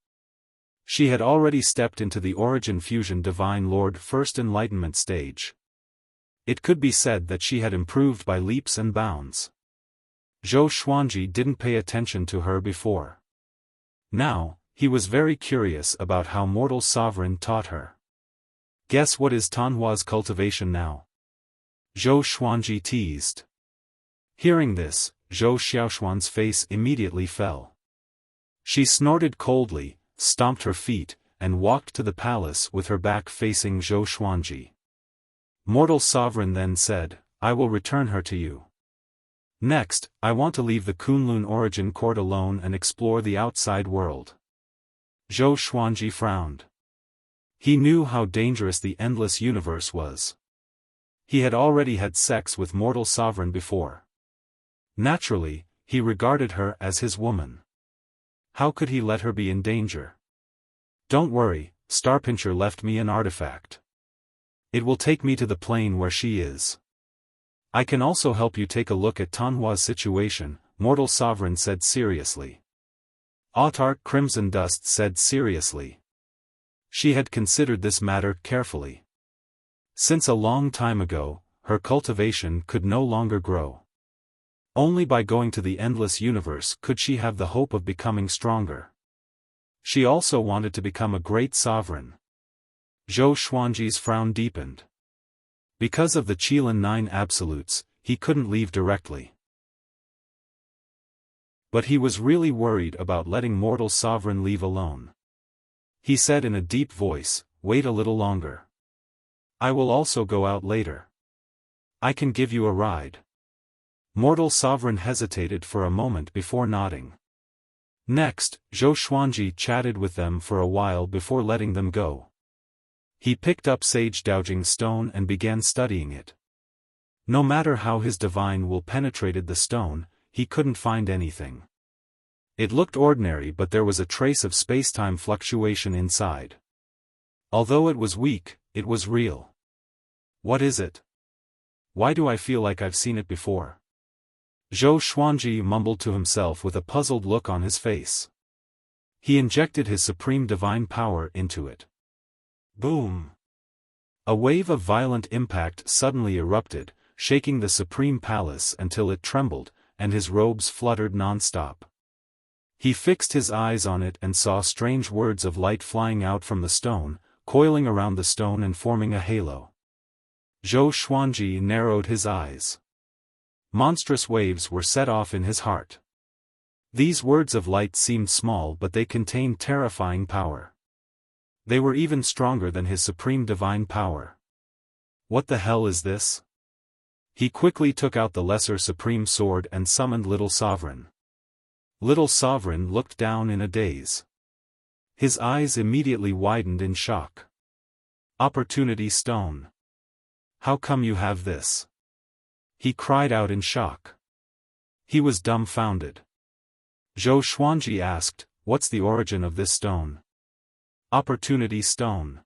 She had already stepped into the Origin Fusion Divine Lord First Enlightenment stage. It could be said that she had improved by leaps and bounds. Zhou Xuanji didn't pay attention to her before. Now, he was very curious about how Mortal Sovereign taught her. Guess what is Tanhua's cultivation now? Zhou Xuanji teased. Hearing this, Zhou Xiaoxuan's face immediately fell. She snorted coldly, stomped her feet, and walked to the palace with her back facing Zhou Xuanji. Mortal Sovereign then said, I will return her to you. Next, I want to leave the Kunlun origin court alone and explore the outside world. Zhou Xuanji frowned. He knew how dangerous the endless universe was. He had already had sex with Mortal Sovereign before. Naturally, he regarded her as his woman. How could he let her be in danger? Don't worry, Starpincher left me an artifact. It will take me to the plane where she is. I can also help you take a look at Tanhua's situation, Mortal Sovereign said seriously. Autarch Crimson Dust said seriously. She had considered this matter carefully. Since a long time ago, her cultivation could no longer grow. Only by going to the endless universe could she have the hope of becoming stronger. She also wanted to become a great sovereign. Zhou Xuanji's frown deepened. Because of the Qilin 9 absolutes, he couldn't leave directly. But he was really worried about letting mortal sovereign leave alone. He said in a deep voice, "Wait a little longer. I will also go out later. I can give you a ride." Mortal sovereign hesitated for a moment before nodding. Next, Zhou Xuanji chatted with them for a while before letting them go. He picked up Sage Doujing's stone and began studying it. No matter how his divine will penetrated the stone, he couldn't find anything. It looked ordinary, but there was a trace of space-time fluctuation inside. Although it was weak, it was real. What is it? Why do I feel like I've seen it before? Zhou Xuanji mumbled to himself with a puzzled look on his face. He injected his supreme divine power into it. Boom! A wave of violent impact suddenly erupted, shaking the supreme palace until it trembled, and his robes fluttered non-stop. He fixed his eyes on it and saw strange words of light flying out from the stone, coiling around the stone and forming a halo. Zhou Xuanji narrowed his eyes. Monstrous waves were set off in his heart. These words of light seemed small, but they contained terrifying power. They were even stronger than his supreme divine power. What the hell is this? He quickly took out the lesser supreme sword and summoned Little Sovereign. Little Sovereign looked down in a daze. His eyes immediately widened in shock. Opportunity Stone. How come you have this? He cried out in shock. He was dumbfounded. Zhou Xuanji asked, "What's the origin of this stone?" Opportunity Stone.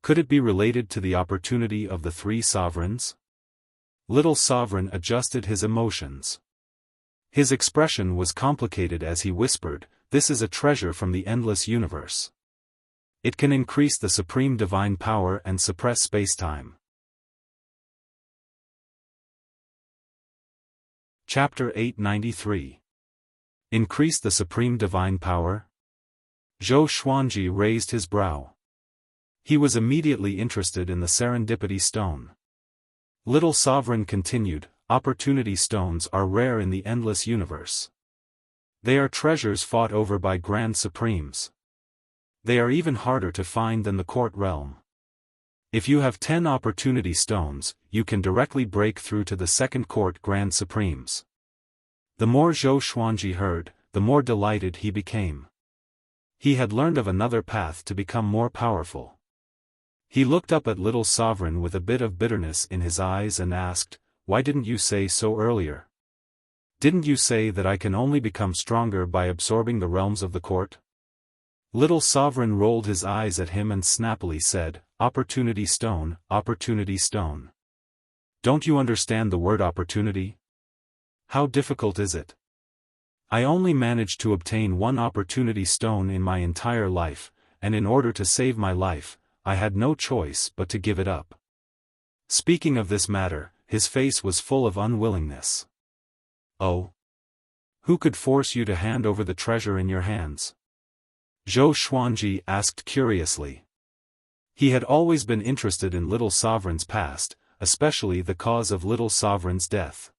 Could it be related to the opportunity of the three sovereigns? Little Sovereign adjusted his emotions. His expression was complicated as he whispered, "This is a treasure from the endless universe. It can increase the supreme divine power and suppress space-time." Chapter 893. Increase the supreme divine power? Zhou Xuanji raised his brow. He was immediately interested in the serendipity stone. Little Sovereign continued, "Opportunity stones are rare in the endless universe. They are treasures fought over by grand supremes. They are even harder to find than the court realm. If you have 10 opportunity stones, you can directly break through to the second court grand supremes." The more Zhou Xuanji heard, the more delighted he became. He had learned of another path to become more powerful. He looked up at Little Sovereign with a bit of bitterness in his eyes and asked, "Why didn't you say so earlier? Didn't you say that I can only become stronger by absorbing the realms of the court?" Little Sovereign rolled his eyes at him and snappily said, "Opportunity Stone, Opportunity Stone. Don't you understand the word opportunity? How difficult is it? I only managed to obtain one opportunity stone in my entire life, and in order to save my life, I had no choice but to give it up." Speaking of this matter, his face was full of unwillingness. "Oh? Who could force you to hand over the treasure in your hands?" Zhou Xuanji asked curiously. He had always been interested in Little Sovereign's past, especially the cause of Little Sovereign's death.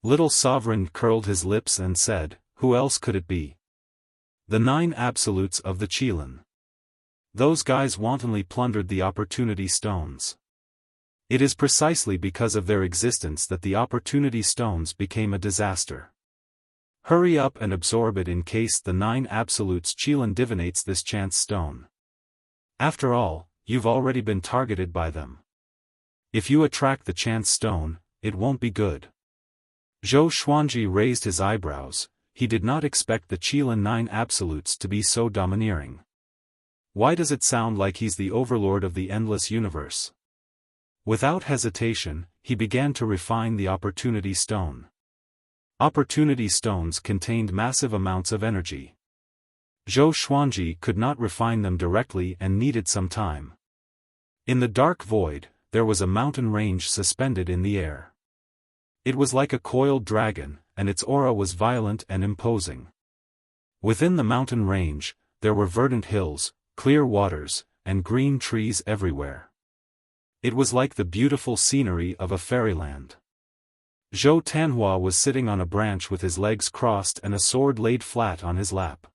Little Sovereign curled his lips and said, "Who else could it be? The 9 absolutes of the Qilin. Those guys wantonly plundered the opportunity stones. It is precisely because of their existence that the opportunity stones became a disaster. Hurry up and absorb it in case the 9 absolutes Qilin divinates this chance stone. After all, you've already been targeted by them. If you attract the chance stone, it won't be good." Zhou Xuanji raised his eyebrows. He did not expect the Qilin 9 absolutes to be so domineering. Why does it sound like he's the overlord of the endless universe? Without hesitation, he began to refine the opportunity stone. Opportunity stones contained massive amounts of energy. Zhou Xuanji could not refine them directly and needed some time. In the dark void, there was a mountain range suspended in the air. It was like a coiled dragon, and its aura was violent and imposing. Within the mountain range, there were verdant hills, clear waters, and green trees everywhere. It was like the beautiful scenery of a fairyland. Zhou Tanhua was sitting on a branch with his legs crossed and a sword laid flat on his lap.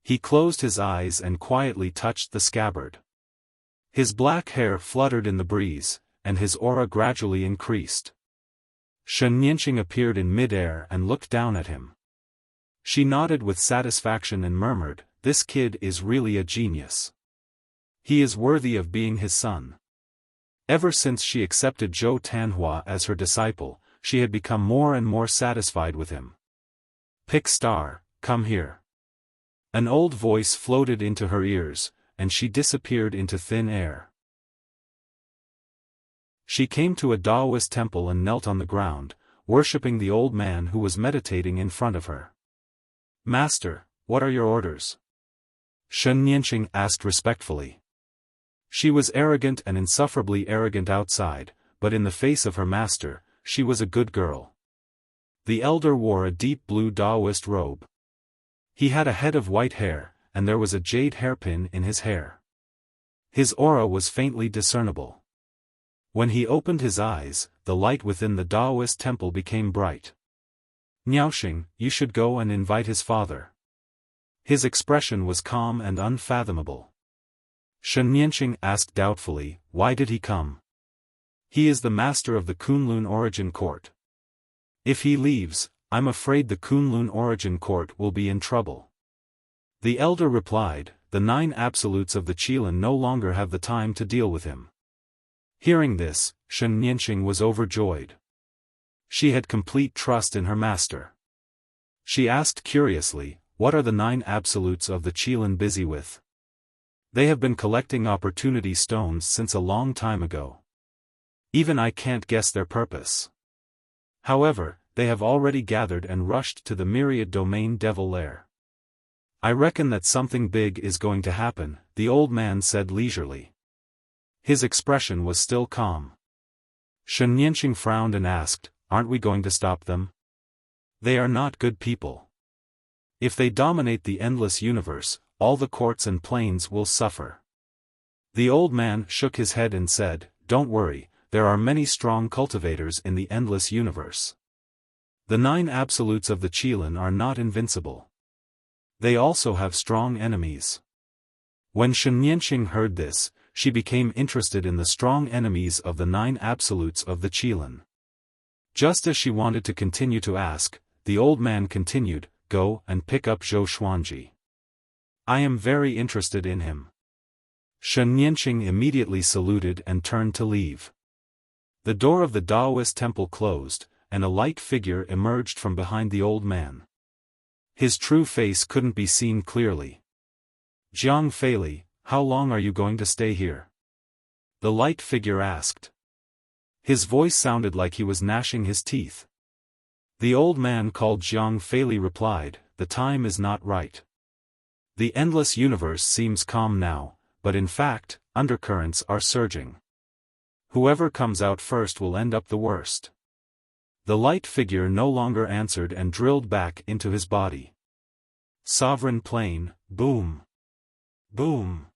He closed his eyes and quietly touched the scabbard. His black hair fluttered in the breeze, and his aura gradually increased. Shen Nianqing appeared in mid-air and looked down at him. She nodded with satisfaction and murmured, "This kid is really a genius. He is worthy of being his son." Ever since she accepted Zhou Tanhua as her disciple, she had become more and more satisfied with him. "Pick star, come here." An old voice floated into her ears, and she disappeared into thin air. She came to a Taoist temple and knelt on the ground, worshipping the old man who was meditating in front of her. "Master, what are your orders?" Shen Nianqing asked respectfully. She was arrogant and insufferably arrogant outside, but in the face of her master, she was a good girl. The elder wore a deep blue Taoist robe. He had a head of white hair, and there was a jade hairpin in his hair. His aura was faintly discernible. When he opened his eyes, the light within the Taoist temple became bright. "Niaoxing, you should go and invite his father." His expression was calm and unfathomable. Shen Nianqing asked doubtfully, "Why did he come?" "He is the master of the Kunlun Origin Court. If he leaves, I'm afraid the Kunlun Origin Court will be in trouble." The elder replied, "The 9 absolutes of the Qilin no longer have the time to deal with him." Hearing this, Shen Nianqing was overjoyed. She had complete trust in her master. She asked curiously, "What are the 9 absolutes of the Qilin busy with?" "They have been collecting opportunity stones since a long time ago. Even I can't guess their purpose. However, they have already gathered and rushed to the myriad domain devil lair. I reckon that something big is going to happen," the old man said leisurely. His expression was still calm. Shen Nianqing frowned and asked, "Aren't we going to stop them? They are not good people. If they dominate the endless universe, all the courts and planes will suffer." The old man shook his head and said, "Don't worry, there are many strong cultivators in the endless universe. The 9 absolutes of the Qilin are not invincible. They also have strong enemies." When Shen Nianqing heard this, she became interested in the strong enemies of the 9 absolutes of the Qilin. Just as she wanted to continue to ask, the old man continued, "Go and pick up Zhou Xuanji. I am very interested in him." Shen Nianqing immediately saluted and turned to leave. The door of the Taoist temple closed, and a light figure emerged from behind the old man. His true face couldn't be seen clearly. "Jiang Feili, how long are you going to stay here?" the light figure asked. His voice sounded like he was gnashing his teeth. The old man called Jiang Feili replied, "The time is not right. The endless universe seems calm now, but in fact, undercurrents are surging. Whoever comes out first will end up the worst." The light figure no longer answered and drilled back into his body. Sovereign Plain, boom. Boom.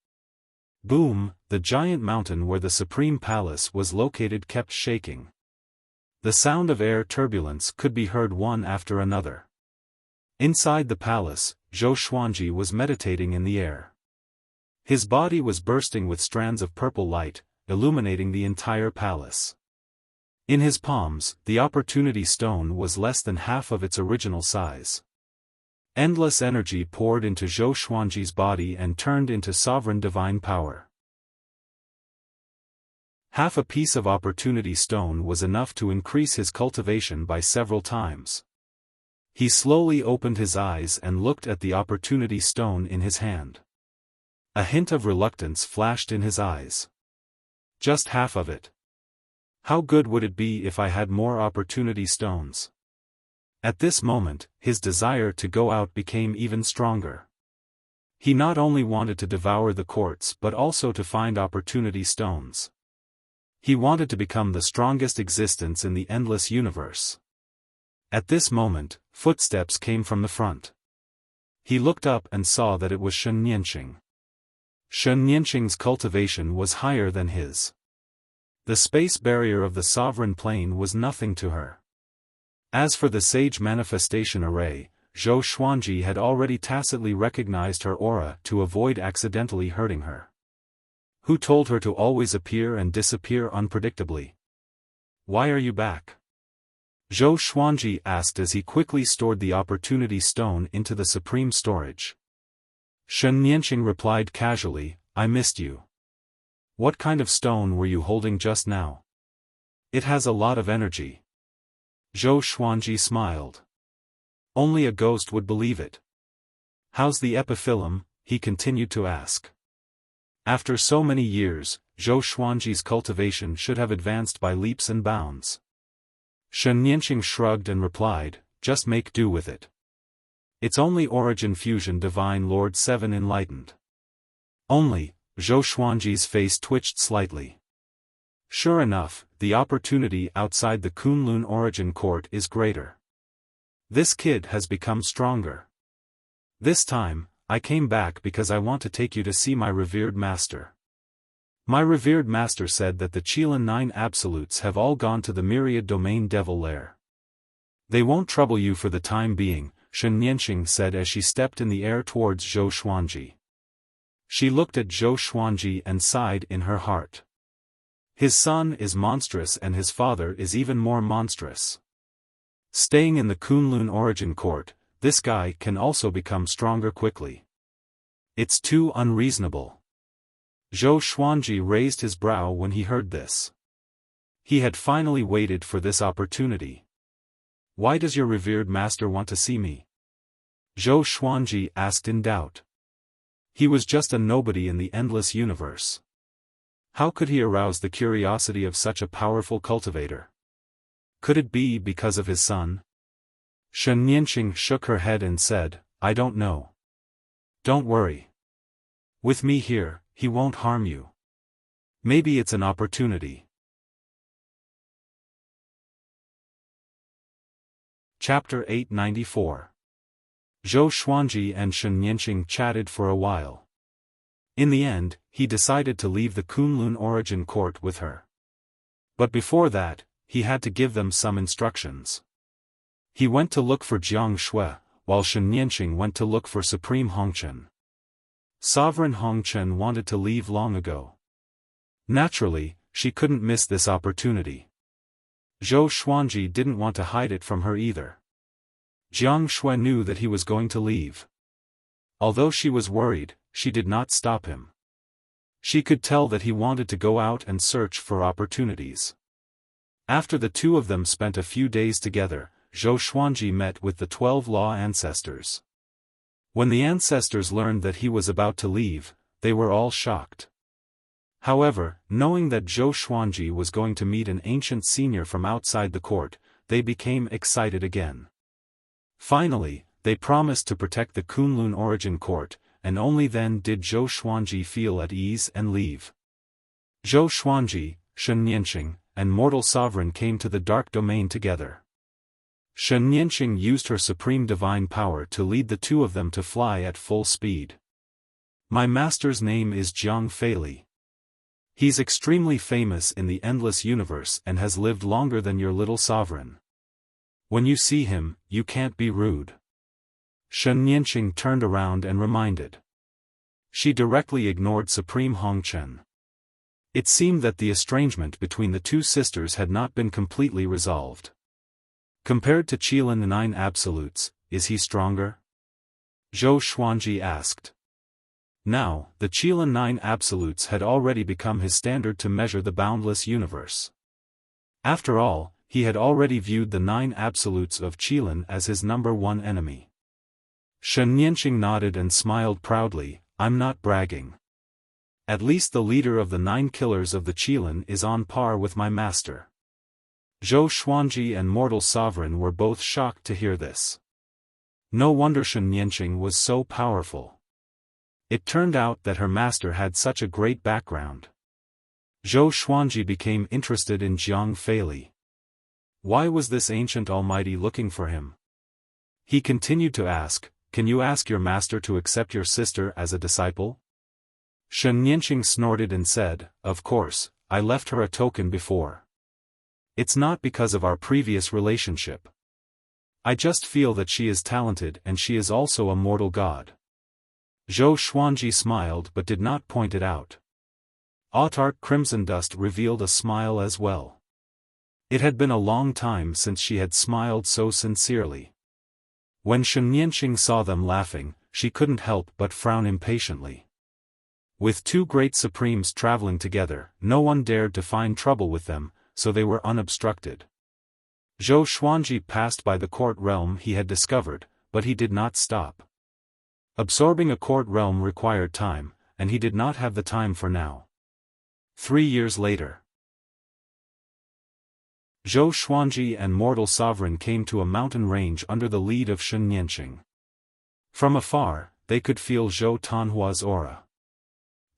Boom, the giant mountain where the Supreme Palace was located kept shaking. The sound of air turbulence could be heard one after another. Inside the palace, Zhou Xuanji was meditating in the air. His body was bursting with strands of purple light, illuminating the entire palace. In his palms, the Opportunity Stone was less than half of its original size. Endless energy poured into Zhou Xuanji's body and turned into sovereign divine power. Half a piece of Opportunity Stone was enough to increase his cultivation by several times. He slowly opened his eyes and looked at the Opportunity Stone in his hand. A hint of reluctance flashed in his eyes. Just half of it. How good would it be if I had more Opportunity Stones? At this moment, his desire to go out became even stronger. He not only wanted to devour the courts but also to find Opportunity Stones. He wanted to become the strongest existence in the endless universe. At this moment, footsteps came from the front. He looked up and saw that it was Shen Nianqing. Shen Nianqing's cultivation was higher than his. The space barrier of the sovereign plane was nothing to her. As for the sage manifestation array, Zhou Xuanji had already tacitly recognized her aura to avoid accidentally hurting her. Who told her to always appear and disappear unpredictably? Why are you back? Zhou Xuanji asked as he quickly stored the opportunity stone into the supreme storage. Shen Nianqing replied casually, I missed you. What kind of stone were you holding just now? It has a lot of energy. Zhou Xuanji smiled. Only a ghost would believe it. How's the epiphyllum? He continued to ask. After so many years, Zhou Xuanji's cultivation should have advanced by leaps and bounds. Shen Nianqing shrugged and replied, just make do with it. It's only Origin Fusion Divine Lord 7 enlightened. Only, Zhou Xuanji's face twitched slightly. Sure enough, the opportunity outside the Kunlun Origin Court is greater. This kid has become stronger. This time, I came back because I want to take you to see my revered master. My revered master said that the Qilin 9 Absolutes have all gone to the Myriad Domain Devil Lair. They won't trouble you for the time being, Shen Nianqing said as she stepped in the air towards Zhou Xuanji. She looked at Zhou Xuanji and sighed in her heart. His son is monstrous and his father is even more monstrous. Staying in the Kunlun Origin Court, this guy can also become stronger quickly. It's too unreasonable. Zhou Xuanji raised his brow when he heard this. He had finally waited for this opportunity. Why does your revered master want to see me? Zhou Xuanji asked in doubt. He was just a nobody in the endless universe. How could he arouse the curiosity of such a powerful cultivator? Could it be because of his son? Shen Nianqing shook her head and said, I don't know. Don't worry. With me here, he won't harm you. Maybe it's an opportunity. Chapter 894. Zhou Xuanji and Shen Nianqing chatted for a while. In the end, he decided to leave the Kunlun Origin Court with her. But before that, he had to give them some instructions. He went to look for Jiang Shui, while Shen Nianqing went to look for Supreme Hongchen. Sovereign Hongchen wanted to leave long ago. Naturally, she couldn't miss this opportunity. Zhou Xuanji didn't want to hide it from her either. Jiang Shui knew that he was going to leave. Although she was worried, she did not stop him. She could tell that he wanted to go out and search for opportunities. After the two of them spent a few days together, Zhou Xuanji met with the 12 Law Ancestors. When the ancestors learned that he was about to leave, they were all shocked. However, knowing that Zhou Xuanji was going to meet an ancient senior from outside the court, they became excited again. Finally, they promised to protect the Kunlun Origin Court, and only then did Zhou Xuanji feel at ease and leave. Zhou Xuanji, Shen Nianqing, and Mortal Sovereign came to the Dark Domain together. Shen Nianqing used her supreme divine power to lead the two of them to fly at full speed. My master's name is Jiang Feili. He's extremely famous in the endless universe and has lived longer than your little sovereign. When you see him, you can't be rude. Shen Nianqing turned around and reminded. She directly ignored Supreme Hongchen. It seemed that the estrangement between the two sisters had not been completely resolved. Compared to Qilin 9 Absolutes, is he stronger? Zhou Xuanji asked. Now, the Qilin 9 Absolutes had already become his standard to measure the boundless universe. After all, he had already viewed the 9 Absolutes of Qilin as his number one enemy. Shen Nianqing nodded and smiled proudly, I'm not bragging. At least the leader of the 9 killers of the Qilin is on par with my master. Zhou Xuanji and Mortal Sovereign were both shocked to hear this. No wonder Shen Nianqing was so powerful. It turned out that her master had such a great background. Zhou Xuanji became interested in Jiang Feili. Why was this ancient almighty looking for him? He continued to ask, "Can you ask your master to accept your sister as a disciple?" Shen Nianqing snorted and said, "Of course, I left her a token before. It's not because of our previous relationship. I just feel that she is talented and she is also a mortal god." Zhou Xuanji smiled but did not point it out. Autark Crimson Dust revealed a smile as well. It had been a long time since she had smiled so sincerely. When Shen Nianqing saw them laughing, she couldn't help but frown impatiently. With two great supremes traveling together, no one dared to find trouble with them, so they were unobstructed. Zhou Xuanji passed by the court realm he had discovered, but he did not stop. Absorbing a court realm required time, and he did not have the time for now. 3 years later, Zhou Xuanji and Mortal Sovereign came to a mountain range under the lead of Shen Nianqing. From afar, they could feel Zhou Tanhua's aura.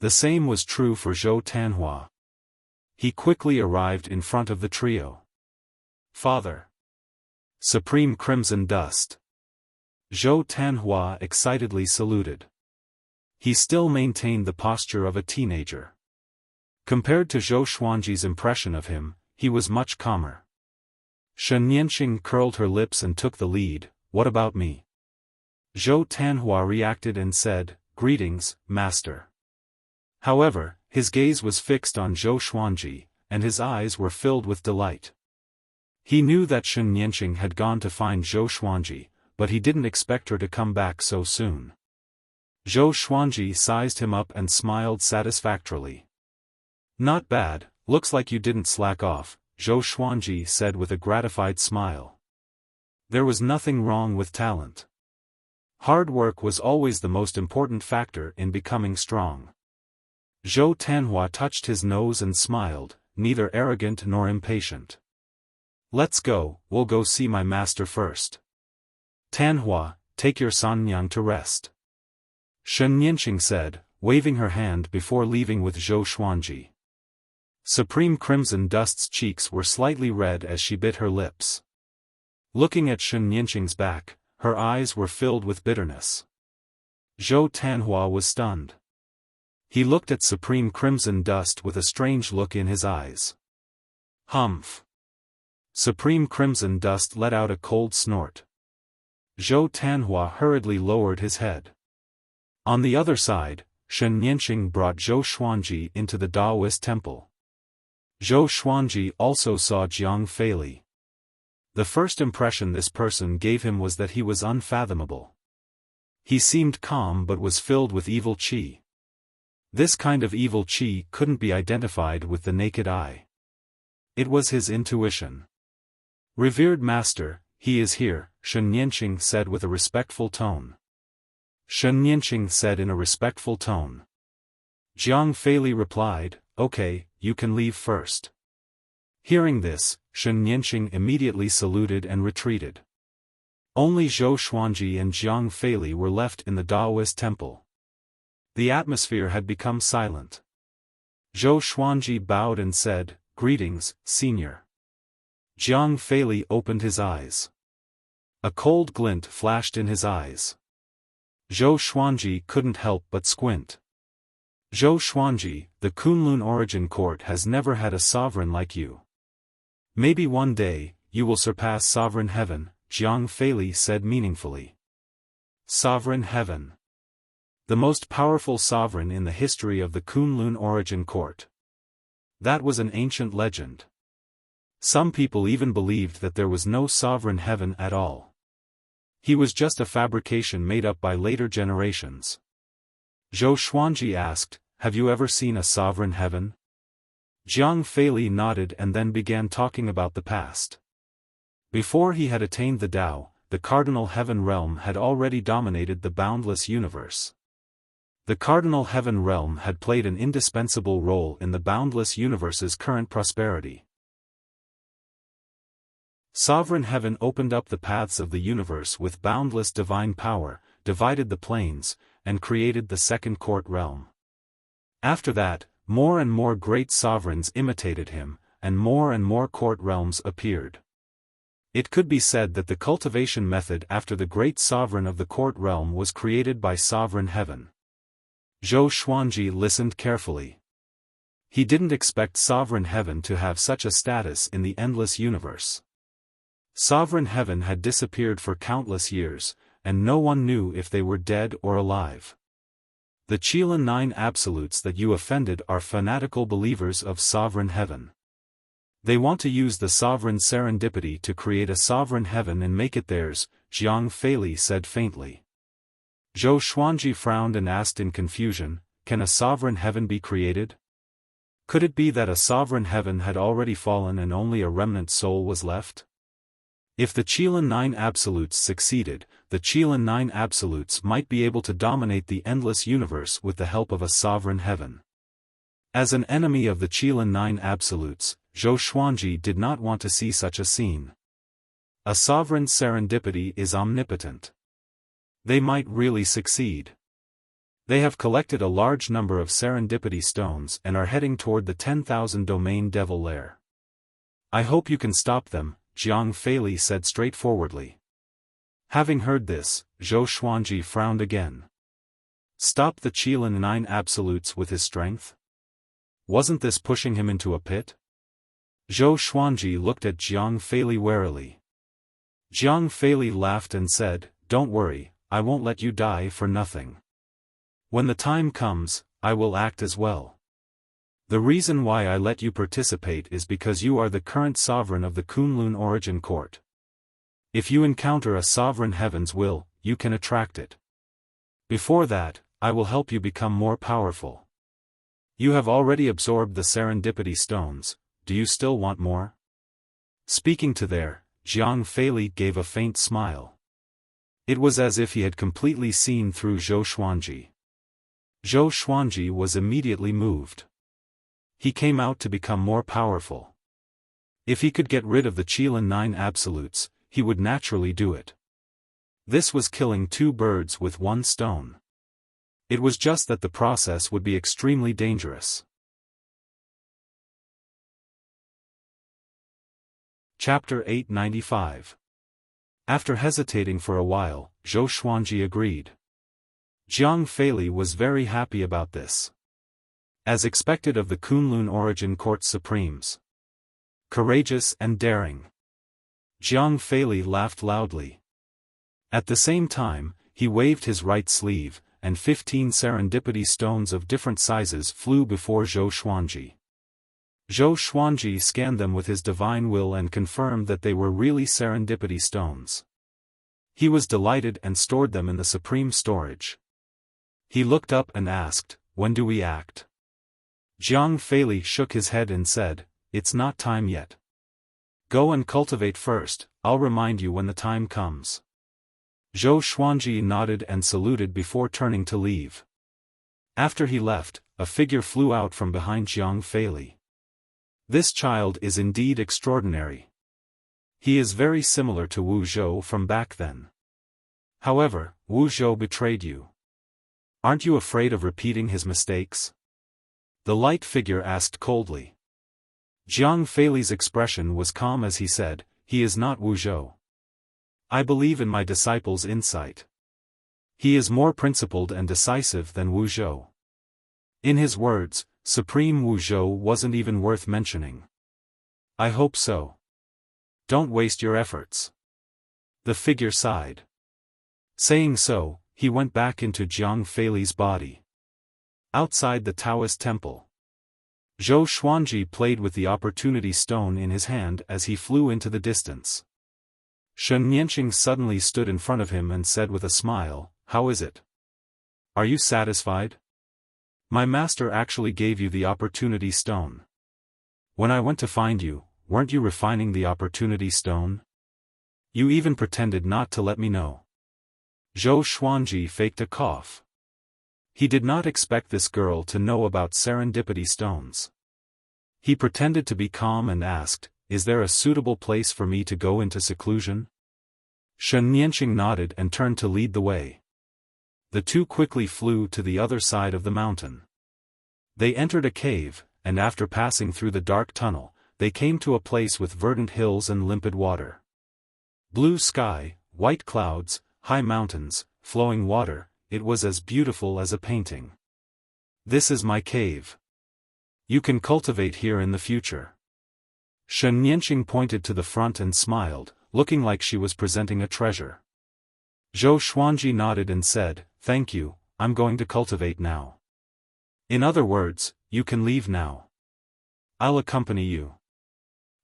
The same was true for Zhou Tanhua. He quickly arrived in front of the trio. "Father! Supreme Crimson Dust!" Zhou Tanhua excitedly saluted. He still maintained the posture of a teenager. Compared to Zhou Xuanji's impression of him, he was much calmer. Shen Nianqing curled her lips and took the lead. "What about me?" Zhou Tanhua reacted and said, "Greetings, Master." However, his gaze was fixed on Zhou Xuanji, and his eyes were filled with delight. He knew that Shen Nianqing had gone to find Zhou Xuanji, but he didn't expect her to come back so soon. Zhou Xuanji sized him up and smiled satisfactorily. "Not bad, looks like you didn't slack off," Zhou Xuanji said with a gratified smile. There was nothing wrong with talent. Hard work was always the most important factor in becoming strong. Zhou Tanhua touched his nose and smiled, neither arrogant nor impatient. "Let's go, we'll go see my master first. Tanhua, take your Sanyang to rest," Shen Nianqing said, waving her hand before leaving with Zhou Xuanji. Supreme Crimson Dust's cheeks were slightly red as she bit her lips. Looking at Shen Nianqing's back, her eyes were filled with bitterness. Zhou Tanhua was stunned. He looked at Supreme Crimson Dust with a strange look in his eyes. "Humph!" Supreme Crimson Dust let out a cold snort. Zhou Tanhua hurriedly lowered his head. On the other side, Shen Nianqing brought Zhou Xuanji into the Daoist temple. Zhou Xuanji also saw Jiang Feili. The first impression this person gave him was that he was unfathomable. He seemed calm but was filled with evil qi. This kind of evil qi couldn't be identified with the naked eye. It was his intuition. "Revered Master, he is here," Shen Nianqing said with a respectful tone. Shen Nianqing said in a respectful tone. Jiang Feili replied, "Okay, you can leave first." Hearing this, Shen Nianqing immediately saluted and retreated. Only Zhou Xuanji and Jiang Feili were left in the Daoist temple. The atmosphere had become silent. Zhou Xuanji bowed and said, "Greetings, Senior." Jiang Feili opened his eyes. A cold glint flashed in his eyes. Zhou Xuanji couldn't help but squint. "Zhou Xuanji, the Kunlun Origin Court has never had a sovereign like you. Maybe one day, you will surpass Sovereign Heaven," Jiang Feili said meaningfully. Sovereign Heaven. The most powerful sovereign in the history of the Kunlun Origin Court. That was an ancient legend. Some people even believed that there was no sovereign heaven at all. He was just a fabrication made up by later generations. Zhou Xuanji asked, "Have you ever seen a sovereign heaven?" Jiang Feili nodded and then began talking about the past. Before he had attained the Tao, the Cardinal Heaven Realm had already dominated the boundless universe. The Cardinal Heaven Realm had played an indispensable role in the boundless universe's current prosperity. Sovereign Heaven opened up the paths of the universe with boundless divine power, divided the planes, and created the second court realm. After that, More and more great sovereigns imitated him, and more court realms appeared. It could be said that the cultivation method after the great sovereign of the court realm was created by sovereign heaven. Zhou Xuanji listened carefully. He didn't expect sovereign heaven to have such a status in the endless universe. Sovereign heaven had disappeared for countless years, and no one knew if they were dead or alive. The Qilin 9 absolutes that you offended are fanatical believers of sovereign heaven. They want to use the sovereign serendipity to create a sovereign heaven and make it theirs, Jiang Feili said faintly. Zhou Xuanji frowned and asked in confusion, can a sovereign heaven be created? Could it be that a sovereign heaven had already fallen and only a remnant soul was left? If the Qilin 9 absolutes succeeded, the Qilin 9 absolutes might be able to dominate the endless universe with the help of a sovereign heaven. As an enemy of the Qilin 9 absolutes, Zhou Xuanji did not want to see such a scene. A sovereign serendipity is omnipotent. They might really succeed. They have collected a large number of serendipity stones and are heading toward the 10,000 domain devil lair. I hope you can stop them, Jiang Feili said straightforwardly. Having heard this, Zhou Xuanji frowned again. Stop the Qilin 9 absolutes with his strength? Wasn't this pushing him into a pit? Zhou Xuanji looked at Jiang Feili warily. Jiang Feili laughed and said, don't worry, I won't let you die for nothing. When the time comes, I will act as well. The reason why I let you participate is because you are the current sovereign of the Kunlun Origin Court. If you encounter a sovereign heaven's will, you can attract it. Before that, I will help you become more powerful. You have already absorbed the serendipity stones, do you still want more? Speaking to there, Jiang Feili gave a faint smile. It was as if he had completely seen through Zhou Xuanji. Zhou Xuanji was immediately moved. He came out to become more powerful. If he could get rid of the Qilin 9 absolutes, he would naturally do it. This was killing two birds with one stone. It was just that the process would be extremely dangerous. Chapter 895. After hesitating for a while, Zhou Xuanji agreed. Jiang Feili was very happy about this. As expected of the Kunlun Origin Court Supremes. Courageous and daring. Jiang Feili laughed loudly. At the same time, he waved his right sleeve, and 15 serendipity stones of different sizes flew before Zhou Xuanji. Zhou Xuanji scanned them with his divine will and confirmed that they were really serendipity stones. He was delighted and stored them in the supreme storage. He looked up and asked, when do we act? Jiang Feili shook his head and said, it's not time yet. Go and cultivate first, I'll remind you when the time comes. Zhou Xuanji nodded and saluted before turning to leave. After he left, a figure flew out from behind Jiang Feili. This child is indeed extraordinary. He is very similar to Wu Zhou from back then. However, Wu Zhou betrayed you. Aren't you afraid of repeating his mistakes? The light figure asked coldly. Jiang Feili's expression was calm as he said, he is not Wu Zhou. I believe in my disciple's insight. He is more principled and decisive than Wu Zhou. In his words, Supreme Wu Zhou wasn't even worth mentioning. I hope so. Don't waste your efforts. The figure sighed. Saying so, he went back into Jiang Feili's body. Outside the Taoist temple. Zhou Xuanji played with the opportunity stone in his hand as he flew into the distance. Shen Nianqing suddenly stood in front of him and said with a smile, how is it? Are you satisfied? My master actually gave you the opportunity stone. When I went to find you, weren't you refining the opportunity stone? You even pretended not to let me know. Zhou Xuanji faked a cough. He did not expect this girl to know about serendipity stones. He pretended to be calm and asked, is there a suitable place for me to go into seclusion? Shen Nianqing nodded and turned to lead the way. The two quickly flew to the other side of the mountain. They entered a cave, and after passing through the dark tunnel, they came to a place with verdant hills and limpid water. Blue sky, white clouds, high mountains, flowing water, it was as beautiful as a painting. This is my cave. You can cultivate here in the future. Shen Nianqing pointed to the front and smiled, looking like she was presenting a treasure. Zhou Xuanji nodded and said, "Thank you, I'm going to cultivate now. In other words, you can leave now. I'll accompany you."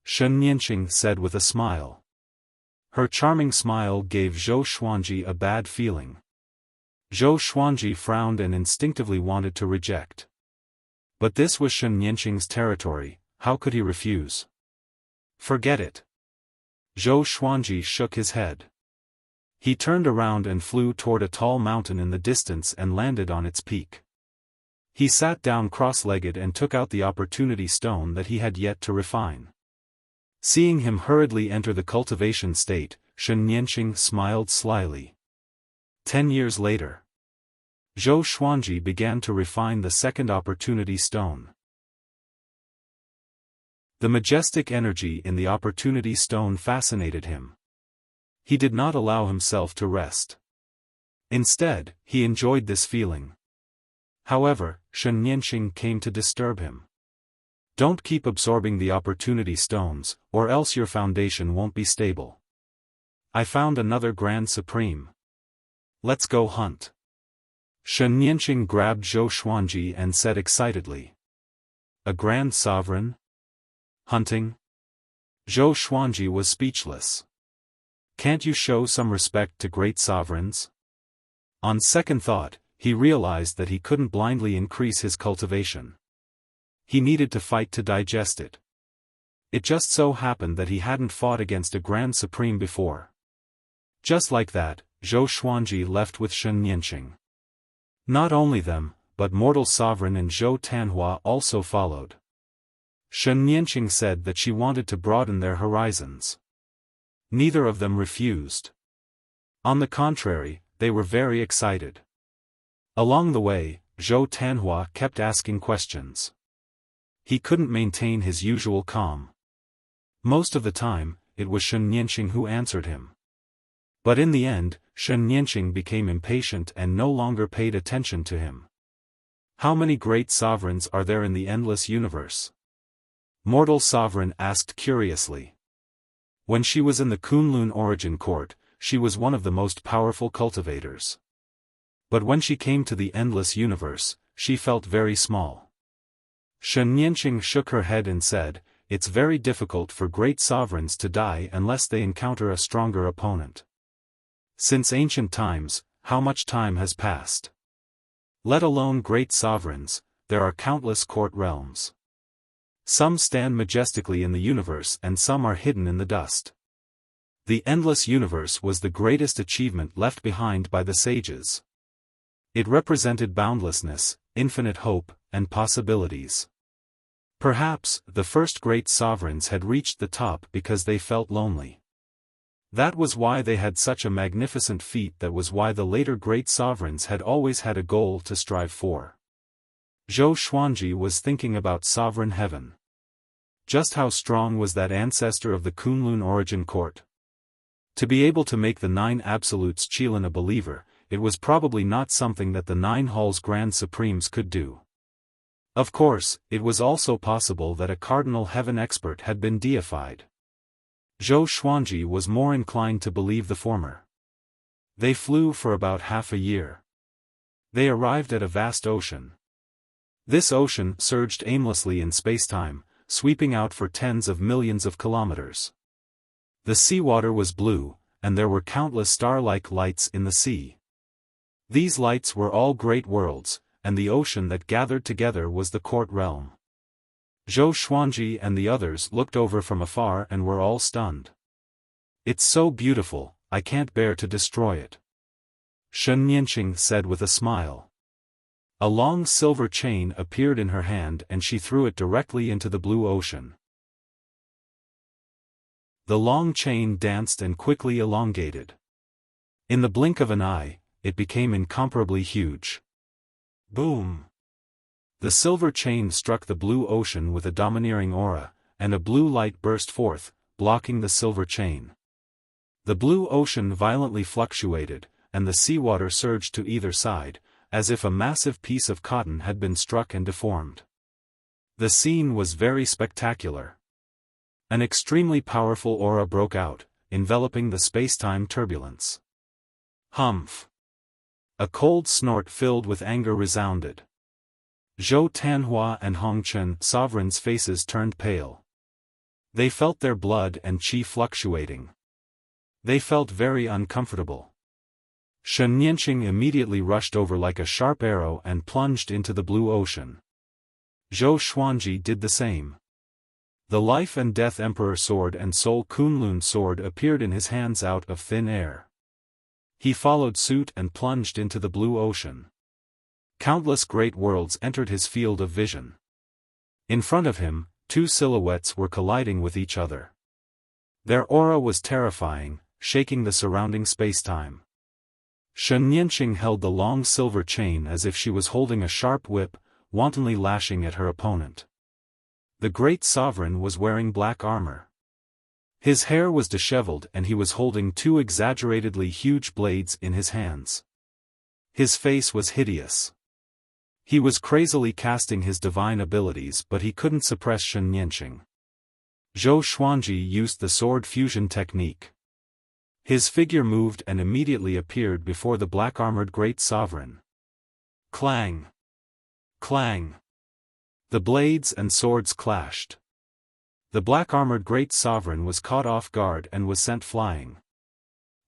Shen Nianqing said with a smile. Her charming smile gave Zhou Xuanji a bad feeling. Zhou Xuanji frowned and instinctively wanted to reject. But this was Shen Nianqing's territory, how could he refuse? Forget it. Zhou Xuanji shook his head. He turned around and flew toward a tall mountain in the distance and landed on its peak. He sat down cross-legged and took out the opportunity stone that he had yet to refine. Seeing him hurriedly enter the cultivation state, Shen Nianqing smiled slyly. 10 years later, Zhou Xuanji began to refine the second opportunity stone. The majestic energy in the opportunity stone fascinated him. He did not allow himself to rest. Instead, he enjoyed this feeling. However, Shen Nianqing came to disturb him. Don't keep absorbing the opportunity stones, or else your foundation won't be stable. I found another Grand Supreme. Let's go hunt. Shen Nianqing grabbed Zhou Xuanji and said excitedly. A Grand Sovereign? Hunting? Zhou Xuanji was speechless. Can't you show some respect to great sovereigns? On second thought, he realized that he couldn't blindly increase his cultivation. He needed to fight to digest it. It just so happened that he hadn't fought against a Grand Supreme before. Just like that, Zhou Xuanji left with Shen Nianqing. Not only them, but Mortal Sovereign and Zhou Tanhua also followed. Shen Nianqing said that she wanted to broaden their horizons. Neither of them refused. On the contrary, they were very excited. Along the way, Zhou Tanhua kept asking questions. He couldn't maintain his usual calm. Most of the time, it was Shen Nianqing who answered him. But in the end, Shen Nianqing became impatient and no longer paid attention to him. How many great sovereigns are there in the endless universe? Mortal Sovereign asked curiously. When she was in the Kunlun Origin Court, she was one of the most powerful cultivators. But when she came to the endless universe, she felt very small. Shen Nianqing shook her head and said, "It's very difficult for great sovereigns to die unless they encounter a stronger opponent. Since ancient times, how much time has passed? Let alone great sovereigns, there are countless court realms. Some stand majestically in the universe and some are hidden in the dust. The endless universe was the greatest achievement left behind by the sages. It represented boundlessness, infinite hope, and possibilities. Perhaps, the first great sovereigns had reached the top because they felt lonely. That was why they had such a magnificent feat. That was why the later great sovereigns had always had a goal to strive for. Zhou Xuanji was thinking about sovereign heaven. Just how strong was that ancestor of the Kunlun Origin Court? To be able to make the 9 absolutes Qilin a believer, it was probably not something that the 9 halls Grand Supremes could do. Of course, it was also possible that a cardinal heaven expert had been deified. Zhou Xuanji was more inclined to believe the former. They flew for about half a year. They arrived at a vast ocean. This ocean surged aimlessly in spacetime, sweeping out for tens of millions of kilometers. The seawater was blue, and there were countless star-like lights in the sea. These lights were all great worlds, and the ocean that gathered together was the court realm. Zhou Xuanji and the others looked over from afar and were all stunned. "It's so beautiful, I can't bear to destroy it," Shen Nianqing said with a smile. A long silver chain appeared in her hand and she threw it directly into the blue ocean. The long chain danced and quickly elongated. In the blink of an eye, it became incomparably huge. Boom! The silver chain struck the blue ocean with a domineering aura, and a blue light burst forth, blocking the silver chain. The blue ocean violently fluctuated, and the seawater surged to either side, as if a massive piece of cotton had been struck and deformed. The scene was very spectacular. An extremely powerful aura broke out, enveloping the space-time turbulence. Humph! A cold snort filled with anger resounded. Zhou Tanhua and Hong Chen, sovereigns' faces turned pale. They felt their blood and qi fluctuating. They felt very uncomfortable. Shen Nianqing immediately rushed over like a sharp arrow and plunged into the blue ocean. Zhou Xuanji did the same. The Life and Death Emperor Sword and Soul Kunlun Sword appeared in his hands out of thin air. He followed suit and plunged into the blue ocean. Countless great worlds entered his field of vision. In front of him, two silhouettes were colliding with each other. Their aura was terrifying, shaking the surrounding spacetime. Shen Nianqing held the long silver chain as if she was holding a sharp whip, wantonly lashing at her opponent. The great sovereign was wearing black armor. His hair was disheveled and he was holding two exaggeratedly huge blades in his hands. His face was hideous. He was crazily casting his divine abilities, but he couldn't suppress Shen Nianqing. Zhou Xuanji used the sword fusion technique. His figure moved and immediately appeared before the black-armored great sovereign. Clang! Clang! The blades and swords clashed. The black-armored great sovereign was caught off guard and was sent flying.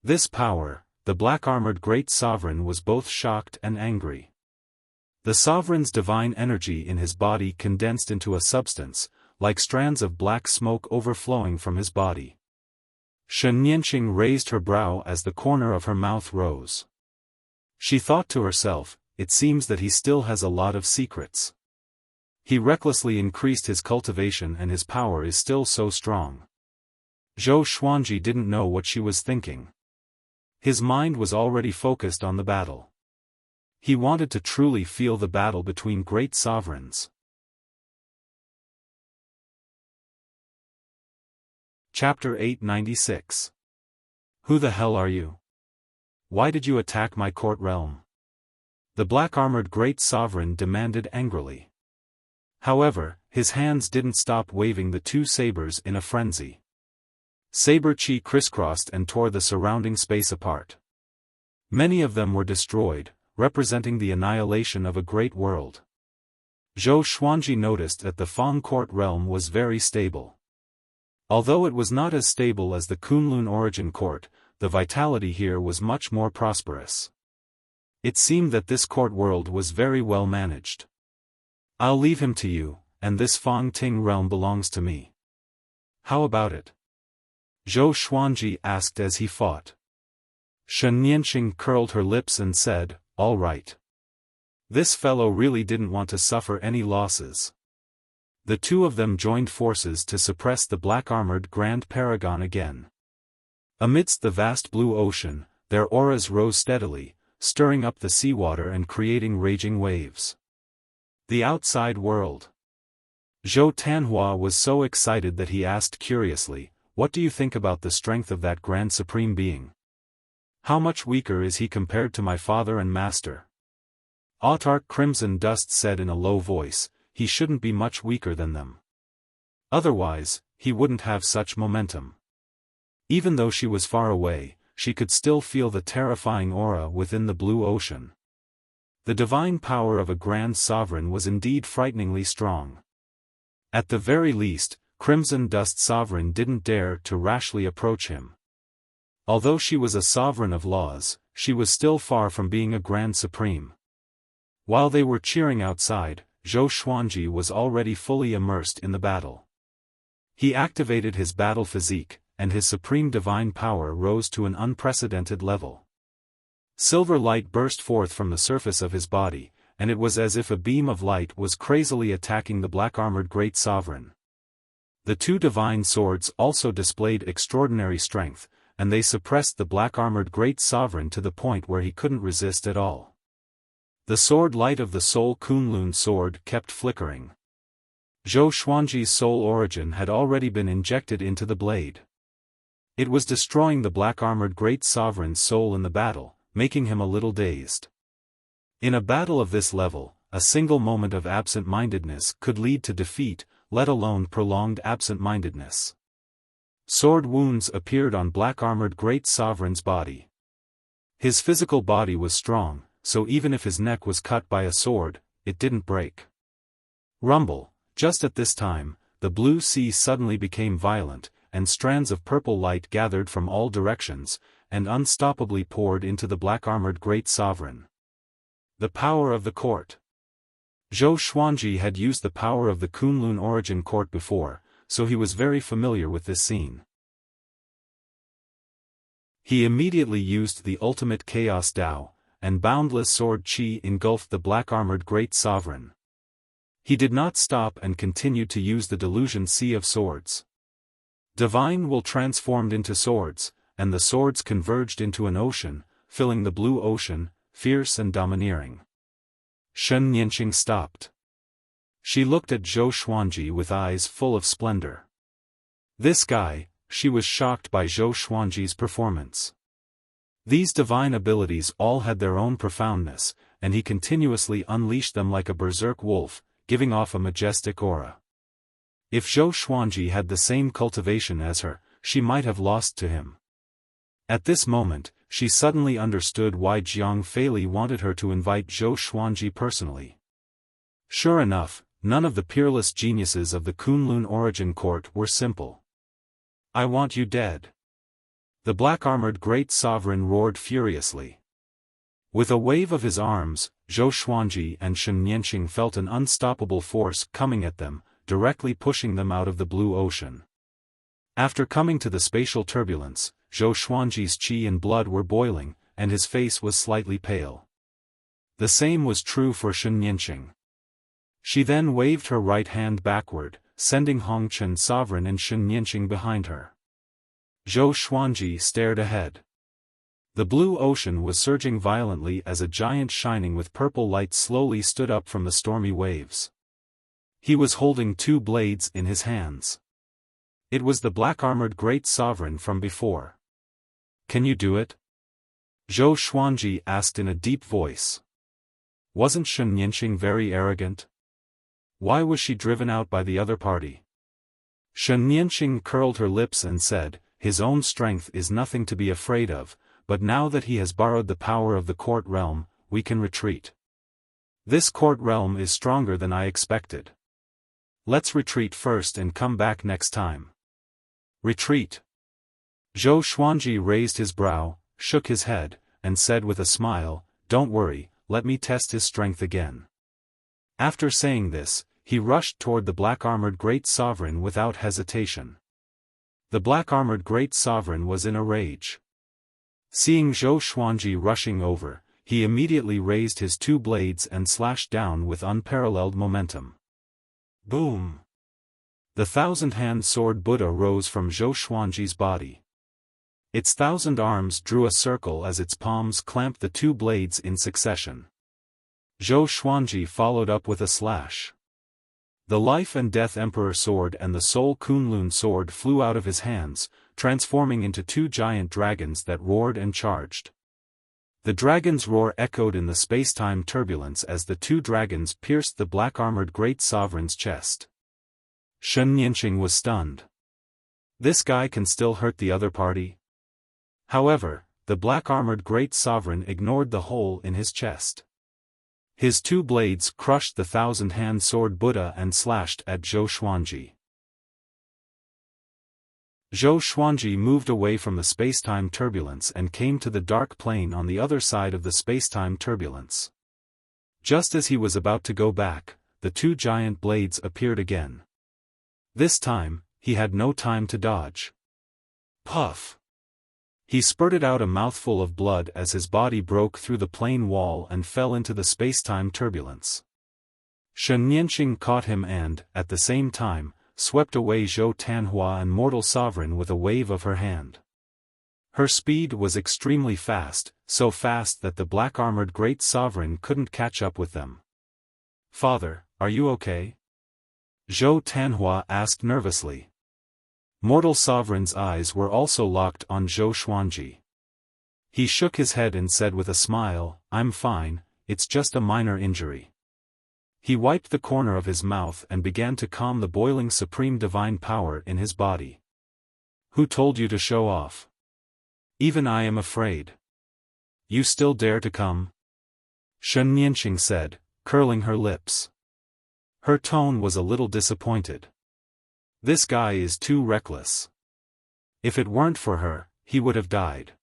This power, the black-armored great sovereign was both shocked and angry. The sovereign's divine energy in his body condensed into a substance, like strands of black smoke overflowing from his body. Shen Nianqing raised her brow as the corner of her mouth rose. She thought to herself, it seems that he still has a lot of secrets. He recklessly increased his cultivation and his power is still so strong. Zhou Xuanji didn't know what she was thinking. His mind was already focused on the battle. He wanted to truly feel the battle between great sovereigns. Chapter 896. Who the hell are you? Why did you attack my court realm? The black-armored great sovereign demanded angrily. However, his hands didn't stop waving the two sabers in a frenzy. Saber chi crisscrossed and tore the surrounding space apart. Many of them were destroyed, representing the annihilation of a great world. Zhou Xuanji noticed that the Fang court realm was very stable. Although it was not as stable as the Kunlun origin court, the vitality here was much more prosperous. It seemed that this court world was very well managed. I'll leave him to you, and this Fang Ting realm belongs to me. How about it? Zhou Xuanji asked as he fought. Shen Nianqing curled her lips and said, all right. This fellow really didn't want to suffer any losses. The two of them joined forces to suppress the black-armored Grand Paragon again. Amidst the vast blue ocean, their auras rose steadily, stirring up the seawater and creating raging waves. The outside world. Zhou Tanhua was so excited that he asked curiously, what do you think about the strength of that Grand Supreme Being? How much weaker is he compared to my father and master? Autarch Crimson Dust said in a low voice, he shouldn't be much weaker than them. Otherwise, he wouldn't have such momentum. Even though she was far away, she could still feel the terrifying aura within the blue ocean. The divine power of a grand sovereign was indeed frighteningly strong. At the very least, Crimson Dust Sovereign didn't dare to rashly approach him. Although she was a sovereign of laws, she was still far from being a grand supreme. While they were cheering outside, Zhou Xuanji was already fully immersed in the battle. He activated his battle physique, and his supreme divine power rose to an unprecedented level. Silver light burst forth from the surface of his body, and it was as if a beam of light was crazily attacking the black-armored great sovereign. The two divine swords also displayed extraordinary strength, and they suppressed the black-armored great sovereign to the point where he couldn't resist at all. The sword light of the Soul Kunlun sword kept flickering. Zhou Xuanji's soul origin had already been injected into the blade. It was destroying the black-armored great sovereign's soul in the battle, making him a little dazed. In a battle of this level, a single moment of absent-mindedness could lead to defeat, let alone prolonged absent-mindedness. Sword wounds appeared on black-armored great sovereign's body. His physical body was strong, so even if his neck was cut by a sword, it didn't break. Rumble. Just at this time, the blue sea suddenly became violent, and strands of purple light gathered from all directions, and unstoppably poured into the black-armored great sovereign. The power of the court. Zhou Xuanji had used the power of the Kunlun origin court before, so he was very familiar with this scene. He immediately used the ultimate Chaos Dao, and Boundless Sword Qi engulfed the black-armored great sovereign. He did not stop and continued to use the Delusion Sea of Swords. Divine Will transformed into swords, and the swords converged into an ocean, filling the blue ocean, fierce and domineering. Shen Nianqing stopped. She looked at Zhou Xuanji with eyes full of splendor. This guy, she was shocked by Zhou Xuanji's performance. These divine abilities all had their own profoundness, and he continuously unleashed them like a berserk wolf, giving off a majestic aura. If Zhou Xuanji had the same cultivation as her, she might have lost to him. At this moment, she suddenly understood why Jiang Feili wanted her to invite Zhou Xuanji personally. Sure enough, none of the peerless geniuses of the Kunlun origin court were simple. I want you dead. The black-armored great sovereign roared furiously. With a wave of his arms, Zhou Xuanji and Shen Nianqing felt an unstoppable force coming at them, directly pushing them out of the blue ocean. After coming to the spatial turbulence, Zhou Xuanji's qi and blood were boiling, and his face was slightly pale. The same was true for Shen Nianqing. She then waved her right hand backward, sending Hongchen Sovereign and Shen Nianqing behind her. Zhou Xuanji stared ahead. The blue ocean was surging violently as a giant shining with purple light slowly stood up from the stormy waves. He was holding two blades in his hands. It was the black-armored great sovereign from before. Can you do it? Zhou Xuanji asked in a deep voice. Wasn't Shen Nianqing very arrogant? Why was she driven out by the other party? Shen Nianqing curled her lips and said, his own strength is nothing to be afraid of, but now that he has borrowed the power of the court realm, we can retreat. This court realm is stronger than I expected. Let's retreat first and come back next time. Retreat. Zhou Xuanji raised his brow, shook his head, and said with a smile, don't worry, let me test his strength again. After saying this, he rushed toward the black-armored great sovereign without hesitation. The black-armored great sovereign was in a rage. Seeing Zhou Xuanji rushing over, he immediately raised his two blades and slashed down with unparalleled momentum. Boom! The thousand-hand sword Buddha rose from Zhou Xuanji's body. Its 1,000 arms drew a circle as its palms clamped the two blades in succession. Zhou Xuanji followed up with a slash. The Life and Death Emperor sword and the Soul Kunlun sword flew out of his hands, transforming into two giant dragons that roared and charged. The dragon's roar echoed in the space-time turbulence as the two dragons pierced the black-armored great sovereign's chest. Shen Nianqing was stunned. This guy can still hurt the other party? However, the black-armored great sovereign ignored the hole in his chest. His two blades crushed the 1,000-hand sword Buddha and slashed at Zhou Xuanji. Zhou Xuanji moved away from the space-time turbulence and came to the dark plane on the other side of the space-time turbulence. Just as he was about to go back, the two giant blades appeared again. This time, he had no time to dodge. Puff! He spurted out a mouthful of blood as his body broke through the plane wall and fell into the space-time turbulence. Shen Nianqing caught him and, at the same time, swept away Zhou Tanhua and Mortal Sovereign with a wave of her hand. Her speed was extremely fast, so fast that the black-armored great sovereign couldn't catch up with them. "Father, are you okay?" Zhou Tanhua asked nervously. Mortal Sovereign's eyes were also locked on Zhou Xuanji. He shook his head and said with a smile, "I'm fine, it's just a minor injury." He wiped the corner of his mouth and began to calm the boiling supreme divine power in his body. "Who told you to show off? Even I am afraid. You still dare to come?" Shen Nianqing said, curling her lips. Her tone was a little disappointed. This guy is too reckless. If it weren't for her, he would have died.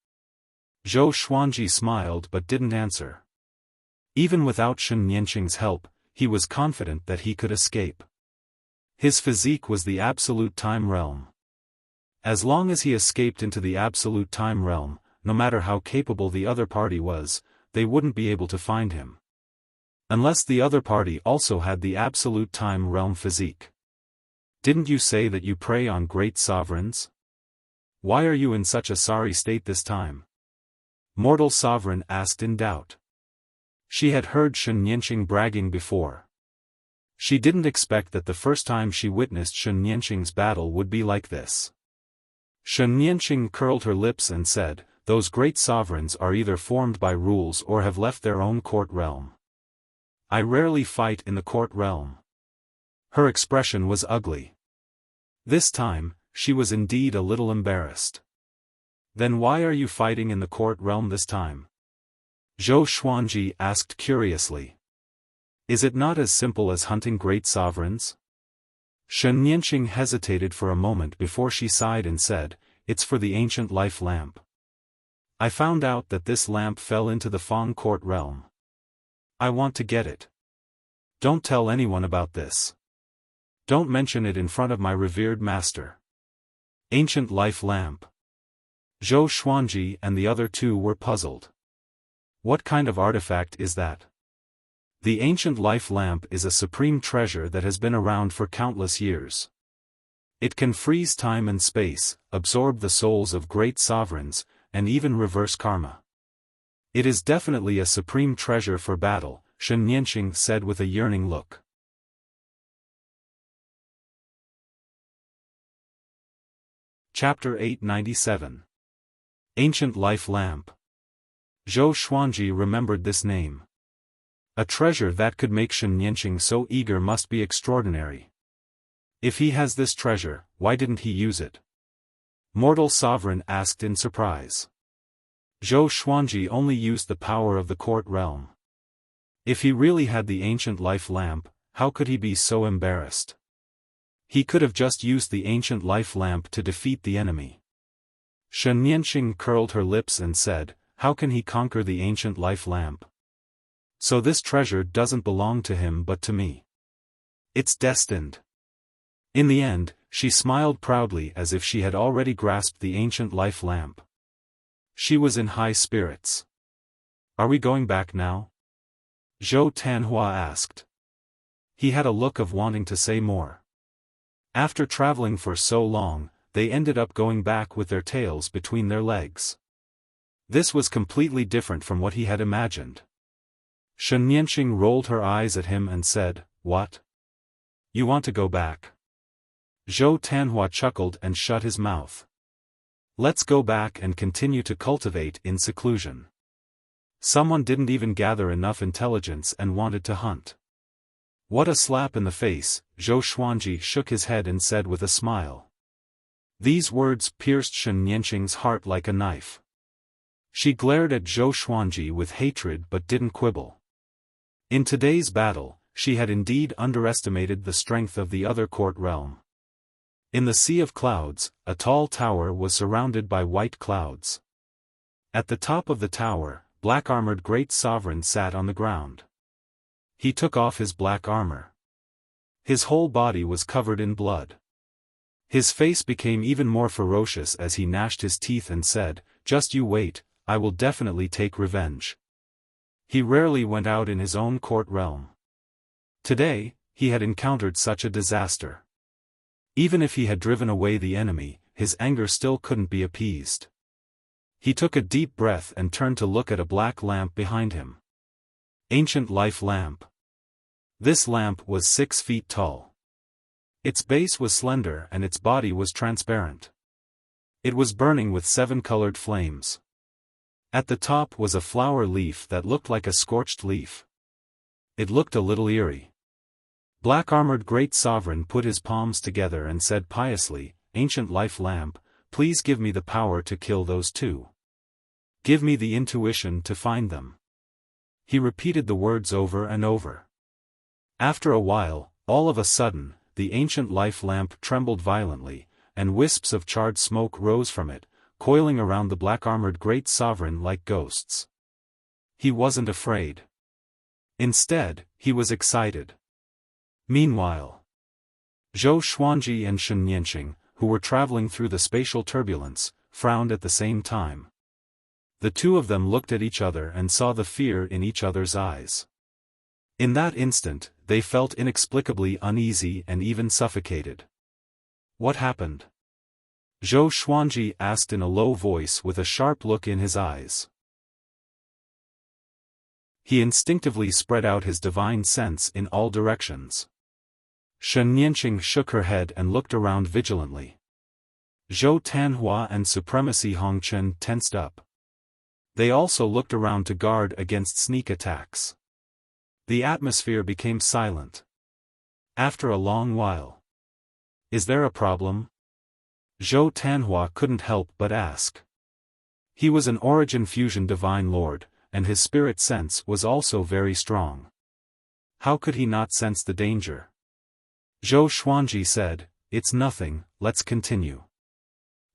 Zhou Xuanji smiled but didn't answer. Even without Shen Nianqing's help, he was confident that he could escape. His physique was the absolute time realm. As long as he escaped into the absolute time realm, no matter how capable the other party was, they wouldn't be able to find him. Unless the other party also had the absolute time realm physique. "Didn't you say that you prey on great sovereigns? Why are you in such a sorry state this time?" Mortal Sovereign asked in doubt. She had heard Shen Nianqing bragging before. She didn't expect that the first time she witnessed Shen Nianqing's battle would be like this. Shen Nianqing curled her lips and said, "Those great sovereigns are either formed by rules or have left their own court realm. I rarely fight in the court realm." Her expression was ugly. This time, she was indeed a little embarrassed. "Then why are you fighting in the court realm this time?" Zhou Xuanji asked curiously. "Is it not as simple as hunting great sovereigns?" Shen Nianqing hesitated for a moment before she sighed and said, "It's for the ancient life lamp. I found out that this lamp fell into the Fang court realm. I want to get it. Don't tell anyone about this. Don't mention it in front of my revered master." Ancient life lamp. Zhou Xuanji and the other two were puzzled. What kind of artifact is that? The ancient life lamp is a supreme treasure that has been around for countless years. It can freeze time and space, absorb the souls of great sovereigns, and even reverse karma. It is definitely a supreme treasure for battle, Shen Nianqing said with a yearning look. Chapter 897. Ancient Life Lamp. Zhou Xuanji remembered this name. A treasure that could make Shen Nianqing so eager must be extraordinary. If he has this treasure, why didn't he use it? Mortal Sovereign asked in surprise. Zhou Xuanji only used the power of the court realm. If he really had the ancient life lamp, how could he be so embarrassed? He could have just used the ancient life lamp to defeat the enemy. Shen Nianqing curled her lips and said, "How can he conquer the ancient life lamp? So this treasure doesn't belong to him but to me. It's destined." In the end, she smiled proudly as if she had already grasped the ancient life lamp. She was in high spirits. "Are we going back now?" Zhou Tanhua asked. He had a look of wanting to say more. After traveling for so long, they ended up going back with their tails between their legs. This was completely different from what he had imagined. Shen Nianqing rolled her eyes at him and said, "What? You want to go back?" Zhou Tanhua chuckled and shut his mouth. "Let's go back and continue to cultivate in seclusion. Someone didn't even gather enough intelligence and wanted to hunt." What a slap in the face, Zhou Xuanji shook his head and said with a smile. These words pierced Shen Nianqing's heart like a knife. She glared at Zhou Xuanji with hatred but didn't quibble. In today's battle, she had indeed underestimated the strength of the other court realm. In the sea of clouds, a tall tower was surrounded by white clouds. At the top of the tower, black-armored great sovereign sat on the ground. He took off his black armor. His whole body was covered in blood. His face became even more ferocious as he gnashed his teeth and said, "Just you wait, I will definitely take revenge." He rarely went out in his own court realm. Today, he had encountered such a disaster. Even if he had driven away the enemy, his anger still couldn't be appeased. He took a deep breath and turned to look at a black lamp behind him. Ancient life lamp. This lamp was 6 feet tall. Its base was slender and its body was transparent. It was burning with 7 colored flames. At the top was a flower leaf that looked like a scorched leaf. It looked a little eerie. Black-armored Great Sovereign put his palms together and said piously, "Ancient life lamp, please give me the power to kill those two. Give me the intuition to find them." He repeated the words over and over. After a while, all of a sudden, the ancient life lamp trembled violently, and wisps of charred smoke rose from it, coiling around the black-armored Great Sovereign like ghosts. He wasn't afraid. Instead, he was excited. Meanwhile, Zhou Xuanji and Shen Nianqing, who were traveling through the spatial turbulence, frowned at the same time. The two of them looked at each other and saw the fear in each other's eyes. In that instant, they felt inexplicably uneasy and even suffocated. "What happened?" Zhou Xuanji asked in a low voice with a sharp look in his eyes. He instinctively spread out his divine sense in all directions. Shen Nianqing shook her head and looked around vigilantly. Zhou Tanhua and Supremacy Hongchen tensed up. They also looked around to guard against sneak attacks. The atmosphere became silent. After a long while. "Is there a problem?" Zhou Tanhua couldn't help but ask. He was an Origin Fusion Divine Lord, and his spirit sense was also very strong. How could he not sense the danger? Zhou Xuanji said, "It's nothing, let's continue."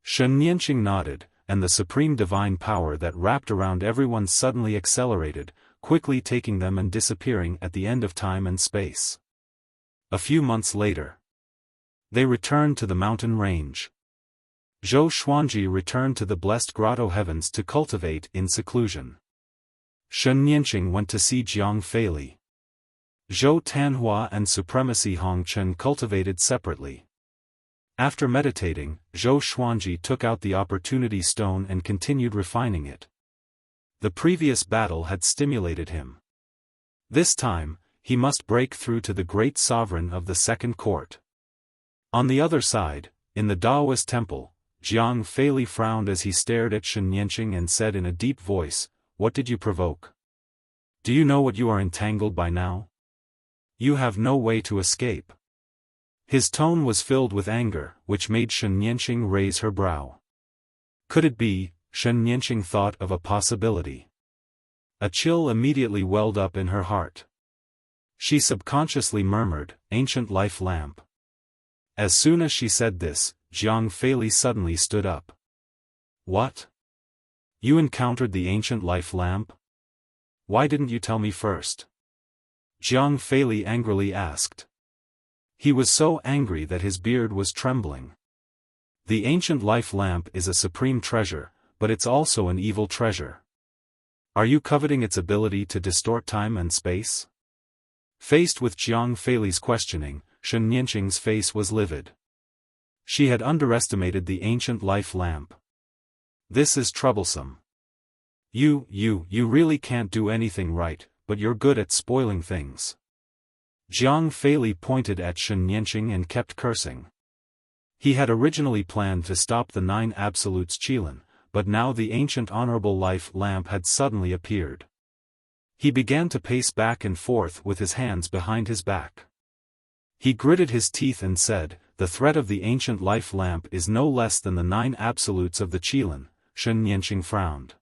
Shen Nianqing nodded, and the supreme divine power that wrapped around everyone suddenly accelerated, quickly taking them and disappearing at the end of time and space. A few months later, they returned to the mountain range. Zhou Xuanji returned to the blessed grotto heavens to cultivate in seclusion. Shen Nianqing went to see Jiang Feili. Zhou Tanhua and Supremacy Hongchen cultivated separately. After meditating, Zhou Xuanji took out the opportunity stone and continued refining it. The previous battle had stimulated him. This time, he must break through to the great sovereign of the second court. On the other side, in the Daoist temple, Jiang Feili frowned as he stared at Shen Nianqing and said in a deep voice, "What did you provoke? Do you know what you are entangled by now? You have no way to escape." His tone was filled with anger, which made Shen Nianqing raise her brow. Could it be? Shen Nianqing thought of a possibility. A chill immediately welled up in her heart. She subconsciously murmured, "Ancient life lamp." As soon as she said this, Jiang Feili suddenly stood up. "What? You encountered the ancient life lamp? Why didn't you tell me first?" Jiang Feili angrily asked. He was so angry that his beard was trembling. The ancient life lamp is a supreme treasure, but it's also an evil treasure. Are you coveting its ability to distort time and space? Faced with Jiang Feili's questioning, Shen Nianqing's face was livid. She had underestimated the ancient life lamp. This is troublesome. You really can't do anything right, but you're good at spoiling things. Jiang Feili pointed at Shen Nianqing and kept cursing. He had originally planned to stop the 9 Absolutes Qilin, but now the ancient honorable life lamp had suddenly appeared. He began to pace back and forth with his hands behind his back. He gritted his teeth and said, "The threat of the ancient life lamp is no less than the 9 absolutes of the Qilin." Shen Nianqing frowned.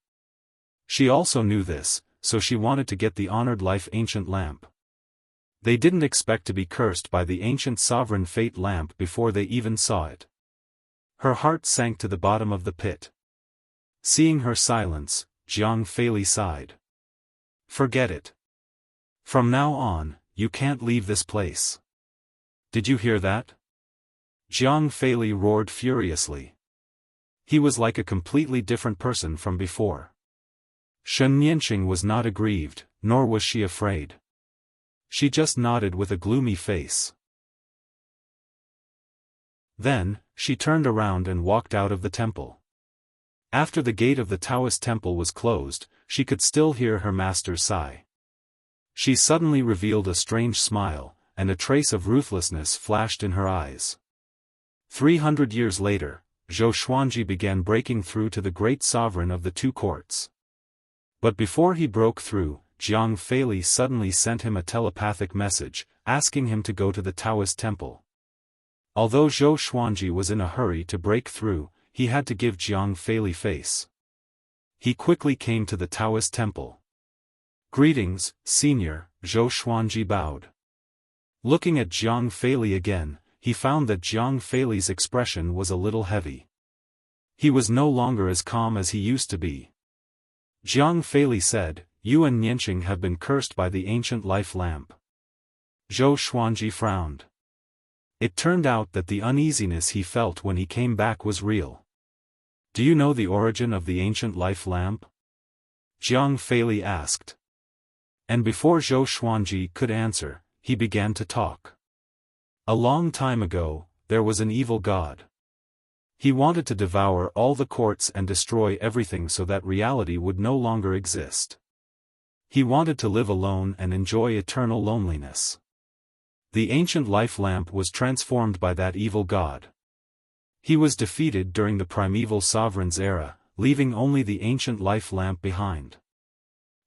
She also knew this, so she wanted to get the honored life ancient lamp. They didn't expect to be cursed by the ancient sovereign fate lamp before they even saw it. Her heart sank to the bottom of the pit. Seeing her silence, Jiang Feili sighed. "Forget it. From now on, you can't leave this place. Did you hear that?" Jiang Feili roared furiously. He was like a completely different person from before. Shen Nianqing was not aggrieved, nor was she afraid. She just nodded with a gloomy face. Then, she turned around and walked out of the temple. After the gate of the Taoist temple was closed, she could still hear her master's sigh. She suddenly revealed a strange smile, and a trace of ruthlessness flashed in her eyes. 300 years later, Zhou Xuanji began breaking through to the great sovereign of the two courts. But before he broke through, Jiang Feili suddenly sent him a telepathic message, asking him to go to the Taoist temple. Although Zhou Xuanji was in a hurry to break through, he had to give Jiang Feili face. He quickly came to the Taoist temple. "Greetings, Senior," Zhou Xuanji bowed. Looking at Jiang Feili again, he found that Jiang Feili's expression was a little heavy. He was no longer as calm as he used to be. Jiang Feili said, "You and Nianqing have been cursed by the ancient life lamp." Zhou Xuanji frowned. It turned out that the uneasiness he felt when he came back was real. "Do you know the origin of the ancient life lamp?" Jiang Feili asked. And before Zhou Xuanji could answer, he began to talk. A long time ago, there was an evil god. He wanted to devour all the courts and destroy everything so that reality would no longer exist. He wanted to live alone and enjoy eternal loneliness. The ancient life lamp was transformed by that evil god. He was defeated during the primeval sovereign's era, leaving only the ancient life lamp behind.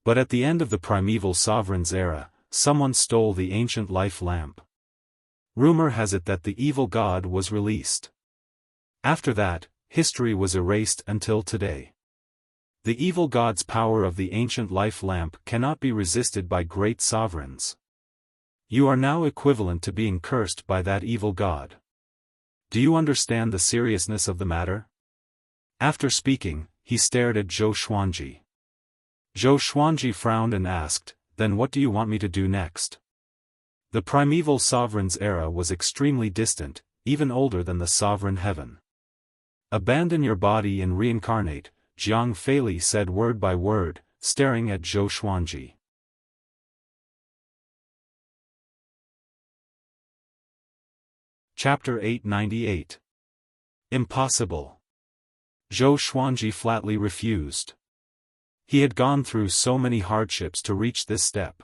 But at the end of the primeval sovereign's era, someone stole the ancient life lamp. Rumor has it that the evil god was released. After that, history was erased until today. The evil god's power of the ancient life lamp cannot be resisted by great sovereigns. You are now equivalent to being cursed by that evil god. Do you understand the seriousness of the matter? After speaking, he stared at Zhou Xuanji. Zhou Xuanji frowned and asked, "Then what do you want me to do next?" The primeval sovereign's era was extremely distant, even older than the sovereign heaven. "Abandon your body and reincarnate," Jiang Feili said word by word, staring at Zhou Xuanji. Chapter 898. Impossible. Zhou Xuanji flatly refused. He had gone through so many hardships to reach this step.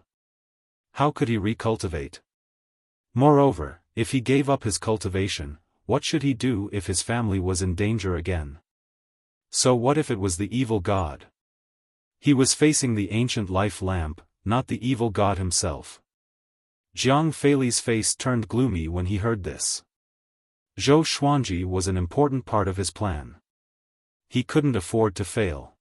How could he recultivate? Moreover, if he gave up his cultivation, what should he do if his family was in danger again? So what if it was the evil god? He was facing the ancient life lamp, not the evil god himself. Jiang Feili's face turned gloomy when he heard this. Zhou Xuanji was an important part of his plan. He couldn't afford to fail.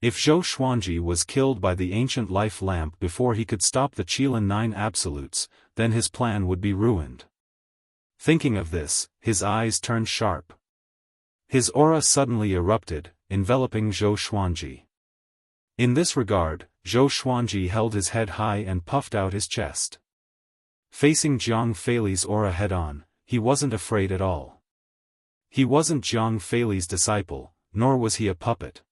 If Zhou Xuanji was killed by the ancient life lamp before he could stop the Qilin 9 absolutes, then his plan would be ruined. Thinking of this, his eyes turned sharp. His aura suddenly erupted, enveloping Zhou Xuanji. In this regard, Zhou Xuanji held his head high and puffed out his chest. Facing Jiang Feili's aura head-on, he wasn't afraid at all. He wasn't Jiang Feili's disciple, nor was he a puppet.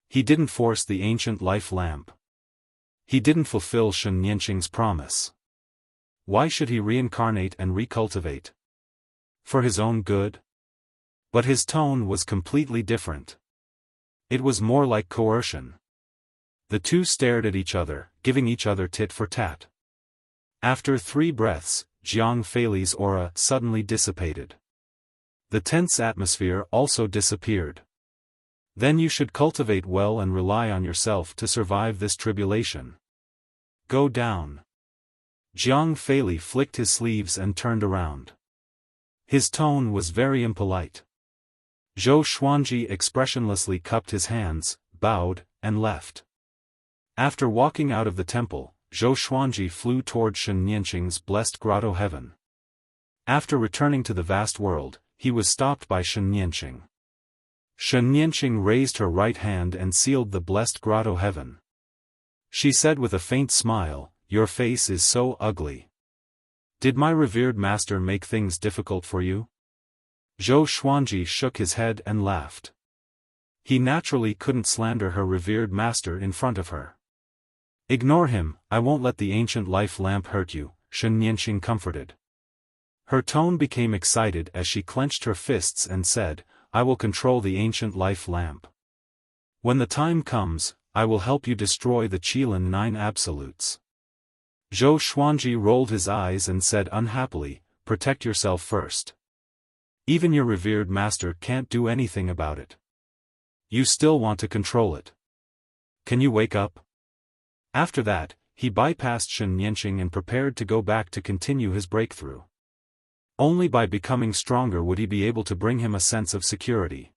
He didn't force the ancient life lamp. He didn't fulfill Shen Nianqing's promise. Why should he reincarnate and recultivate? For his own good? But his tone was completely different. It was more like coercion. The two stared at each other, giving each other tit for tat. After 3 breaths, Jiang Feili's aura suddenly dissipated. The tense atmosphere also disappeared. Then you should cultivate well and rely on yourself to survive this tribulation. Go down. Jiang Feili flicked his sleeves and turned around. His tone was very impolite. Zhou Xuanji expressionlessly cupped his hands, bowed, and left. After walking out of the temple, Zhou Xuanji flew toward Shen Nianqing's blessed grotto heaven. After returning to the vast world, he was stopped by Shen Nianqing. Shen Nianqing raised her right hand and sealed the blessed grotto heaven. She said with a faint smile, "Your face is so ugly. Did my revered master make things difficult for you?" Zhou Xuanji shook his head and laughed. He naturally couldn't slander her revered master in front of her. "Ignore him, I won't let the ancient life lamp hurt you," Shen Nianqing comforted. Her tone became excited as she clenched her fists and said, I will control the ancient life lamp. When the time comes, I will help you destroy the Qilin 9 absolutes. Zhou Xuanji rolled his eyes and said unhappily, protect yourself first. Even your revered master can't do anything about it. You still want to control it. Can you wake up? After that, he bypassed Shen Nianqing and prepared to go back to continue his breakthrough. Only by becoming stronger would he be able to bring him a sense of security.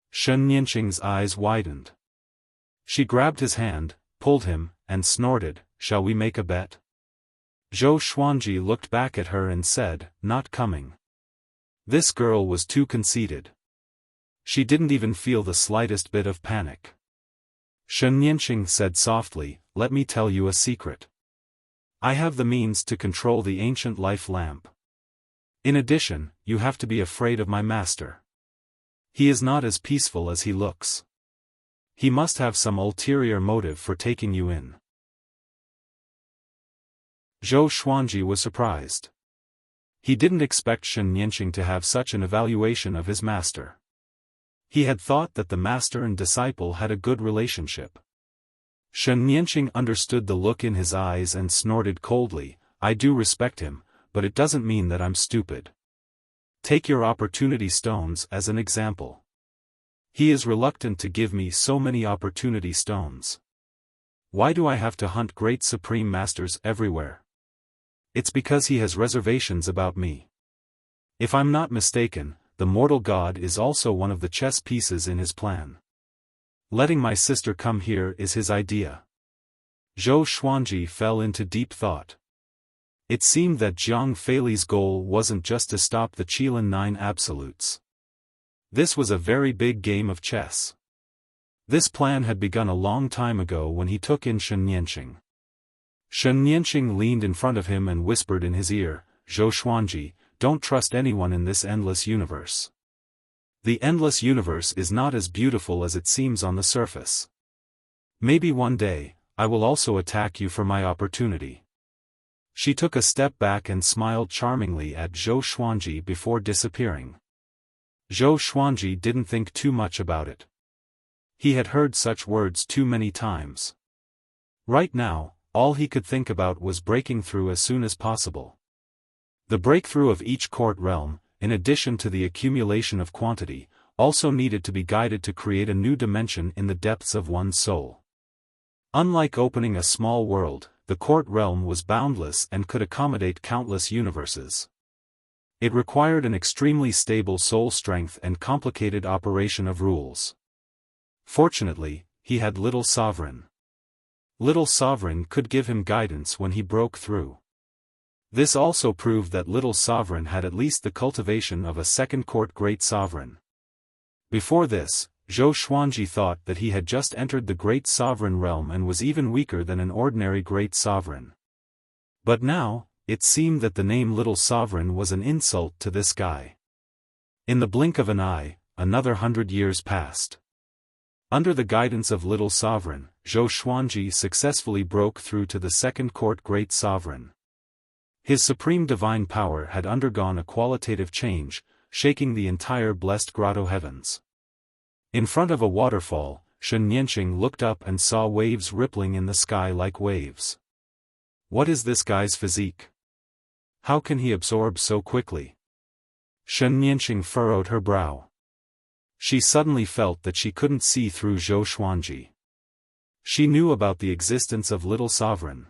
Shen Nianqing's eyes widened. She grabbed his hand, pulled him, and snorted, shall we make a bet? Zhou Xuanji looked back at her and said, not coming. This girl was too conceited. She didn't even feel the slightest bit of panic. Shen Nianqing said softly, let me tell you a secret. I have the means to control the ancient life lamp. In addition, you have to be afraid of my master. He is not as peaceful as he looks. He must have some ulterior motive for taking you in. Zhou Xuanji was surprised. He didn't expect Shen Nianqing to have such an evaluation of his master. He had thought that the master and disciple had a good relationship. Shen Nianqing understood the look in his eyes and snorted coldly, I do respect him, but it doesn't mean that I'm stupid. Take your opportunity stones as an example. He is reluctant to give me so many opportunity stones. Why do I have to hunt great supreme masters everywhere? It's because he has reservations about me. If I'm not mistaken, the mortal god is also one of the chess pieces in his plan. Letting my sister come here is his idea. Zhou Xuanji fell into deep thought. It seemed that Jiang Feili's goal wasn't just to stop the Qilin 9 absolutes. This was a very big game of chess. This plan had begun a long time ago when he took in Shen Nianqing. Shen Nianqing leaned in front of him and whispered in his ear, Zhou Xuanji, don't trust anyone in this endless universe. The endless universe is not as beautiful as it seems on the surface. Maybe one day, I will also attack you for my opportunity. She took a step back and smiled charmingly at Zhou Xuanji before disappearing. Zhou Xuanji didn't think too much about it. He had heard such words too many times. Right now, all he could think about was breaking through as soon as possible. The breakthrough of each court realm, in addition to the accumulation of quantity, also needed to be guided to create a new dimension in the depths of one's soul. Unlike opening a small world, the court realm was boundless and could accommodate countless universes. It required an extremely stable soul strength and complicated operation of rules. Fortunately, he had Little Sovereign. Little Sovereign could give him guidance when he broke through. This also proved that Little Sovereign had at least the cultivation of a second court Great Sovereign. Before this, Zhou Xuanji thought that he had just entered the Great Sovereign realm and was even weaker than an ordinary Great Sovereign. But now, it seemed that the name Little Sovereign was an insult to this guy. In the blink of an eye, another 100 years passed. Under the guidance of Little Sovereign, Zhou Xuanji successfully broke through to the second court Great Sovereign. His supreme divine power had undergone a qualitative change, shaking the entire blessed grotto heavens. In front of a waterfall, Shen Nianqing looked up and saw waves rippling in the sky like waves. What is this guy's physique? How can he absorb so quickly? Shen Nianqing furrowed her brow. She suddenly felt that she couldn't see through Zhou Xuanji. She knew about the existence of Little Sovereign.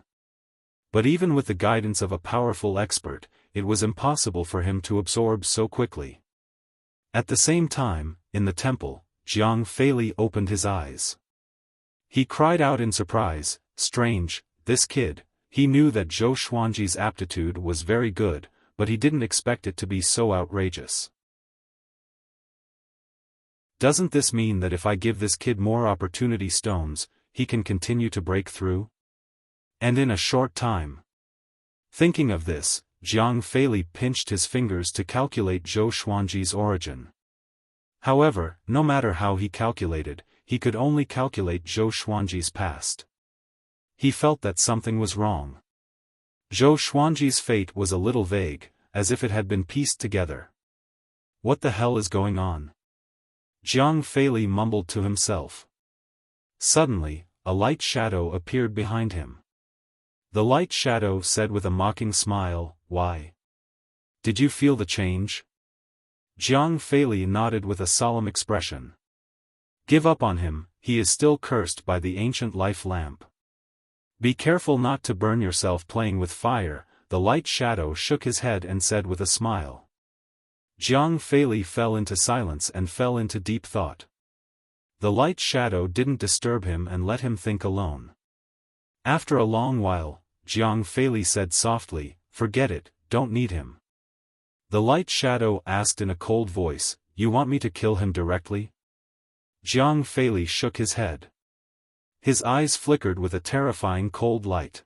But even with the guidance of a powerful expert, it was impossible for him to absorb so quickly. At the same time, in the temple, Jiang Feili opened his eyes. He cried out in surprise, strange, this kid. He knew that Zhou Xuanji's aptitude was very good, but he didn't expect it to be so outrageous. Doesn't this mean that if I give this kid more opportunity stones, he can continue to break through? And in a short time. Thinking of this, Jiang Feili pinched his fingers to calculate Zhou Xuanji's origin. However, no matter how he calculated, he could only calculate Zhou Xuanji's past. He felt that something was wrong. Zhou Xuanji's fate was a little vague, as if it had been pieced together. What the hell is going on? Jiang Feili mumbled to himself. Suddenly, a light shadow appeared behind him. The light shadow said with a mocking smile, "Why? Did you feel the change?" Jiang Feili nodded with a solemn expression. "Give up on him, he is still cursed by the ancient life lamp. Be careful not to burn yourself playing with fire." The light shadow shook his head and said with a smile. Jiang Feili fell into silence and fell into deep thought. The light shadow didn't disturb him and let him think alone. After a long while, Jiang Feili said softly, "Forget it, don't need him." The light shadow asked in a cold voice, "You want me to kill him directly?" Jiang Feili shook his head. His eyes flickered with a terrifying cold light.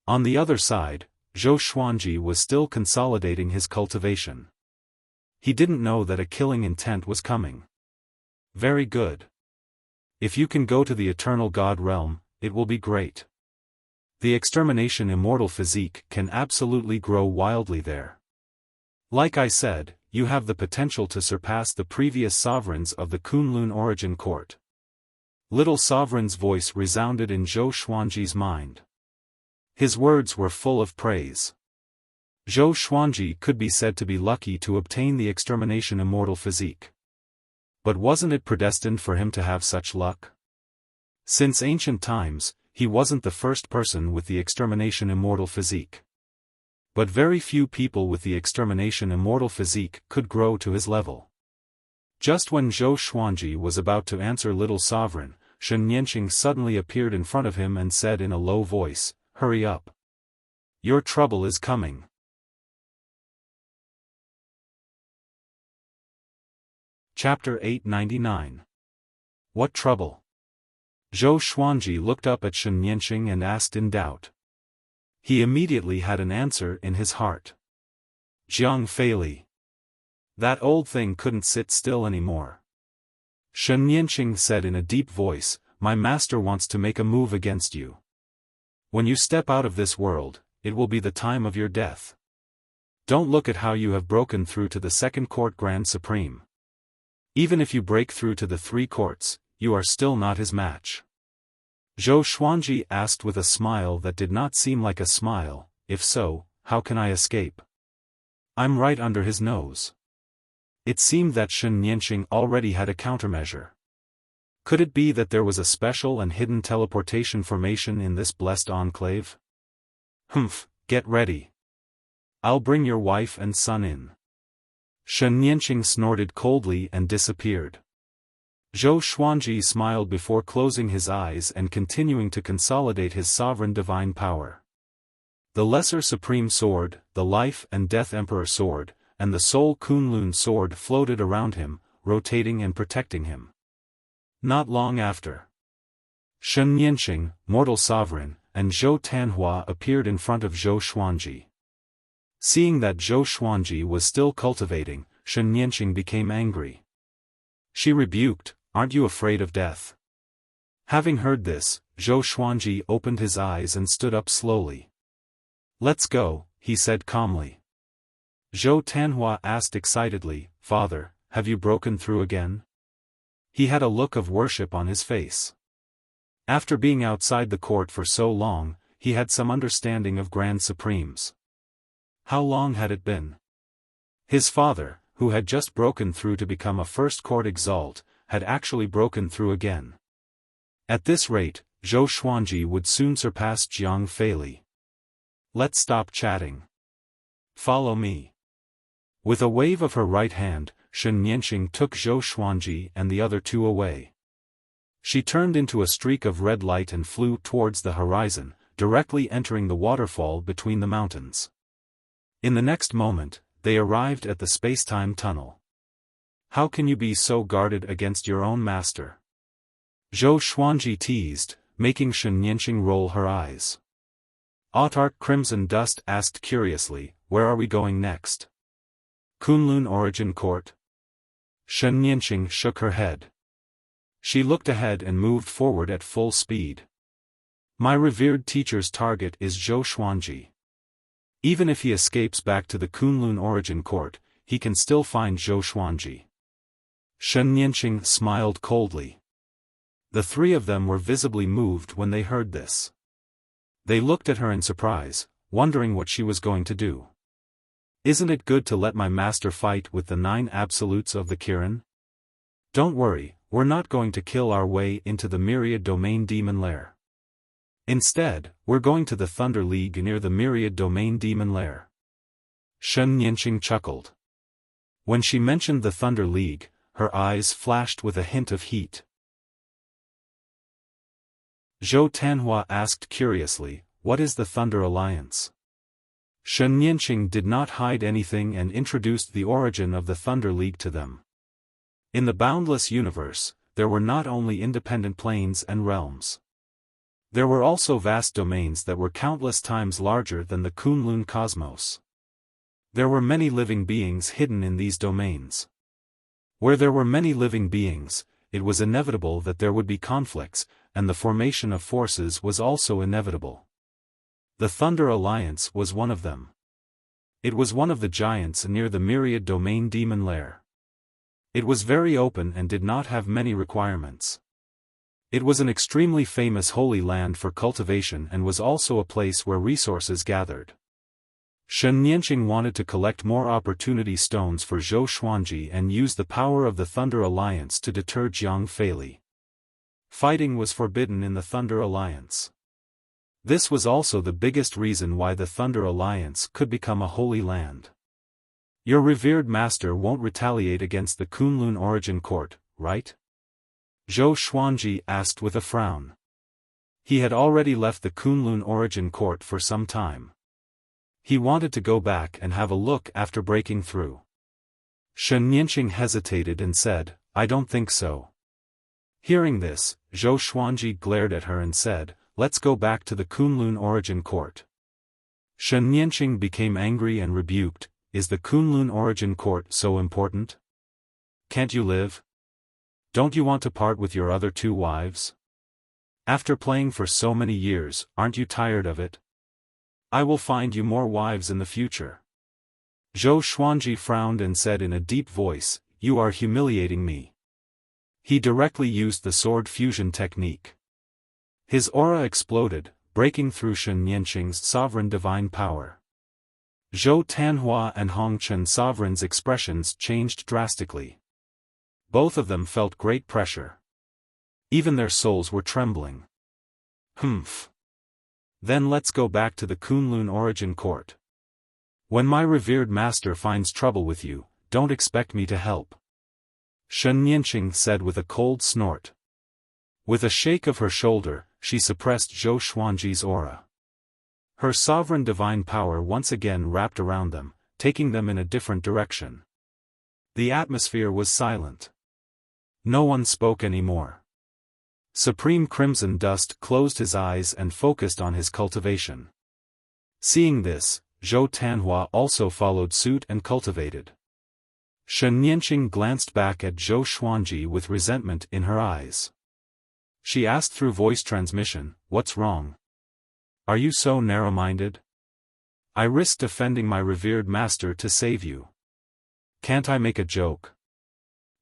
On the other side, Zhou Xuanji was still consolidating his cultivation. He didn't know that a killing intent was coming. Very good. If you can go to the Eternal God realm, it will be great. The extermination immortal physique can absolutely grow wildly there. Like I said, you have the potential to surpass the previous sovereigns of the Kunlun origin court. Little Sovereign's voice resounded in Zhou Xuanji's mind. His words were full of praise. Zhou Xuanji could be said to be lucky to obtain the extermination immortal physique. But wasn't it predestined for him to have such luck? Since ancient times, he wasn't the first person with the extermination immortal physique. But very few people with the extermination immortal physique could grow to his level. Just when Zhou Xuanji was about to answer Little Sovereign, Shen Yanqing suddenly appeared in front of him and said in a low voice, "Hurry up. Your trouble is coming." Chapter 899. What trouble? Zhou Xuanji looked up at Shen Yanqing and asked in doubt. He immediately had an answer in his heart. Jiang Feili. That old thing couldn't sit still anymore. Shen Yanqing said in a deep voice, "My master wants to make a move against you. When you step out of this world, it will be the time of your death. Don't look at how you have broken through to the second court Grand Supreme. Even if you break through to the three courts, you are still not his match." Zhou Xuanji asked with a smile that did not seem like a smile, "If so, how can I escape? I'm right under his nose." It seemed that Shen Yanqing already had a countermeasure. Could it be that there was a special and hidden teleportation formation in this blessed enclave? "Humph, get ready. I'll bring your wife and son in." Shen Yanqing snorted coldly and disappeared. Zhou Xuanji smiled before closing his eyes and continuing to consolidate his sovereign divine power. The Lesser Supreme Sword, the Life and Death Emperor Sword, and the Soul Kunlun Sword floated around him, rotating and protecting him. Not long after, Shen Yanqing, Mortal Sovereign, and Zhou Tanhua appeared in front of Zhou Xuanji. Seeing that Zhou Xuanji was still cultivating, Shen Yanqing became angry. She rebuked, "Aren't you afraid of death?" Having heard this, Zhou Xuanji opened his eyes and stood up slowly. "Let's go," he said calmly. Zhou Tanhua asked excitedly, "Father, have you broken through again?" He had a look of worship on his face. After being outside the court for so long, he had some understanding of Grand Supremes. How long had it been? His father, who had just broken through to become a first court exalt, had actually broken through again. At this rate, Zhou Xuanji would soon surpass Jiang Feili. "Let's stop chatting. Follow me." With a wave of her right hand, Shen Yanqing took Zhou Xuanji and the other two away. She turned into a streak of red light and flew towards the horizon, directly entering the waterfall between the mountains. In the next moment, they arrived at the space-time tunnel. "How can you be so guarded against your own master?" Zhou Xuanji teased, making Shen Yanqing roll her eyes. Autarch Crimson Dust asked curiously, "Where are we going next?" "Kunlun Origin Court?" Shen Yanqing shook her head. She looked ahead and moved forward at full speed. "My revered teacher's target is Zhou Xuanji. Even if he escapes back to the Kunlun Origin Court, he can still find Zhou Xuanji. Shen Nianqing smiled coldly. The three of them were visibly moved when they heard this. They looked at her in surprise, wondering what she was going to do. Isn't it good to let my master fight with the 9 absolutes of the Kirin? Don't worry, we're not going to kill our way into the Myriad Domain Demon Lair. Instead, we're going to the Thunder League near the Myriad Domain Demon Lair. Shen Nianqing chuckled. When she mentioned the Thunder League, her eyes flashed with a hint of heat. Zhou Tanhua asked curiously, what is the Thunder Alliance? Shen Nianqing did not hide anything and introduced the origin of the Thunder League to them. In the Boundless universe, there were not only independent planes and realms. There were also vast domains that were countless times larger than the Kunlun cosmos. There were many living beings hidden in these domains. Where there were many living beings, it was inevitable that there would be conflicts, and the formation of forces was also inevitable. The Thunder Alliance was one of them. It was one of the giants near the Myriad Domain Demon Lair. It was very open and did not have many requirements. It was an extremely famous holy land for cultivation and was also a place where resources gathered. Shen Nianqing wanted to collect more opportunity stones for Zhou Xuanji and use the power of the Thunder Alliance to deter Jiang Feili. Fighting was forbidden in the Thunder Alliance. This was also the biggest reason why the Thunder Alliance could become a holy land. Your revered master won't retaliate against the Kunlun Origin Court, right? Zhou Xuanji asked with a frown. He had already left the Kunlun Origin Court for some time. He wanted to go back and have a look after breaking through. Shen Nianqing hesitated and said, I don't think so. Hearing this, Zhou Xuanji glared at her and said, let's go back to the Kunlun Origin Court. Shen Nianqing became angry and rebuked, is the Kunlun Origin Court so important? Can't you live? Don't you want to part with your other 2 wives? After playing for so many years, aren't you tired of it? I will find you more wives in the future. Zhou Xuanji frowned and said in a deep voice, you are humiliating me. He directly used the sword fusion technique. His aura exploded, breaking through Shen Nianqing's sovereign divine power. Zhou Tanhua and Hong Chen's sovereign's expressions changed drastically. Both of them felt great pressure. Even their souls were trembling. Humph. Then let's go back to the Kunlun Origin Court. When my revered master finds trouble with you, don't expect me to help. Shen Nianqing said with a cold snort. With a shake of her shoulder, she suppressed Zhou Xuanji's aura. Her sovereign divine power once again wrapped around them, taking them in a different direction. The atmosphere was silent. No one spoke anymore. Supreme Crimson Dust closed his eyes and focused on his cultivation. Seeing this, Zhou Tanhua also followed suit and cultivated. Shen Nianqing glanced back at Zhou Xuanji with resentment in her eyes. She asked through voice transmission, what's wrong? Are you so narrow-minded? I risked offending my revered master to save you. Can't I make a joke?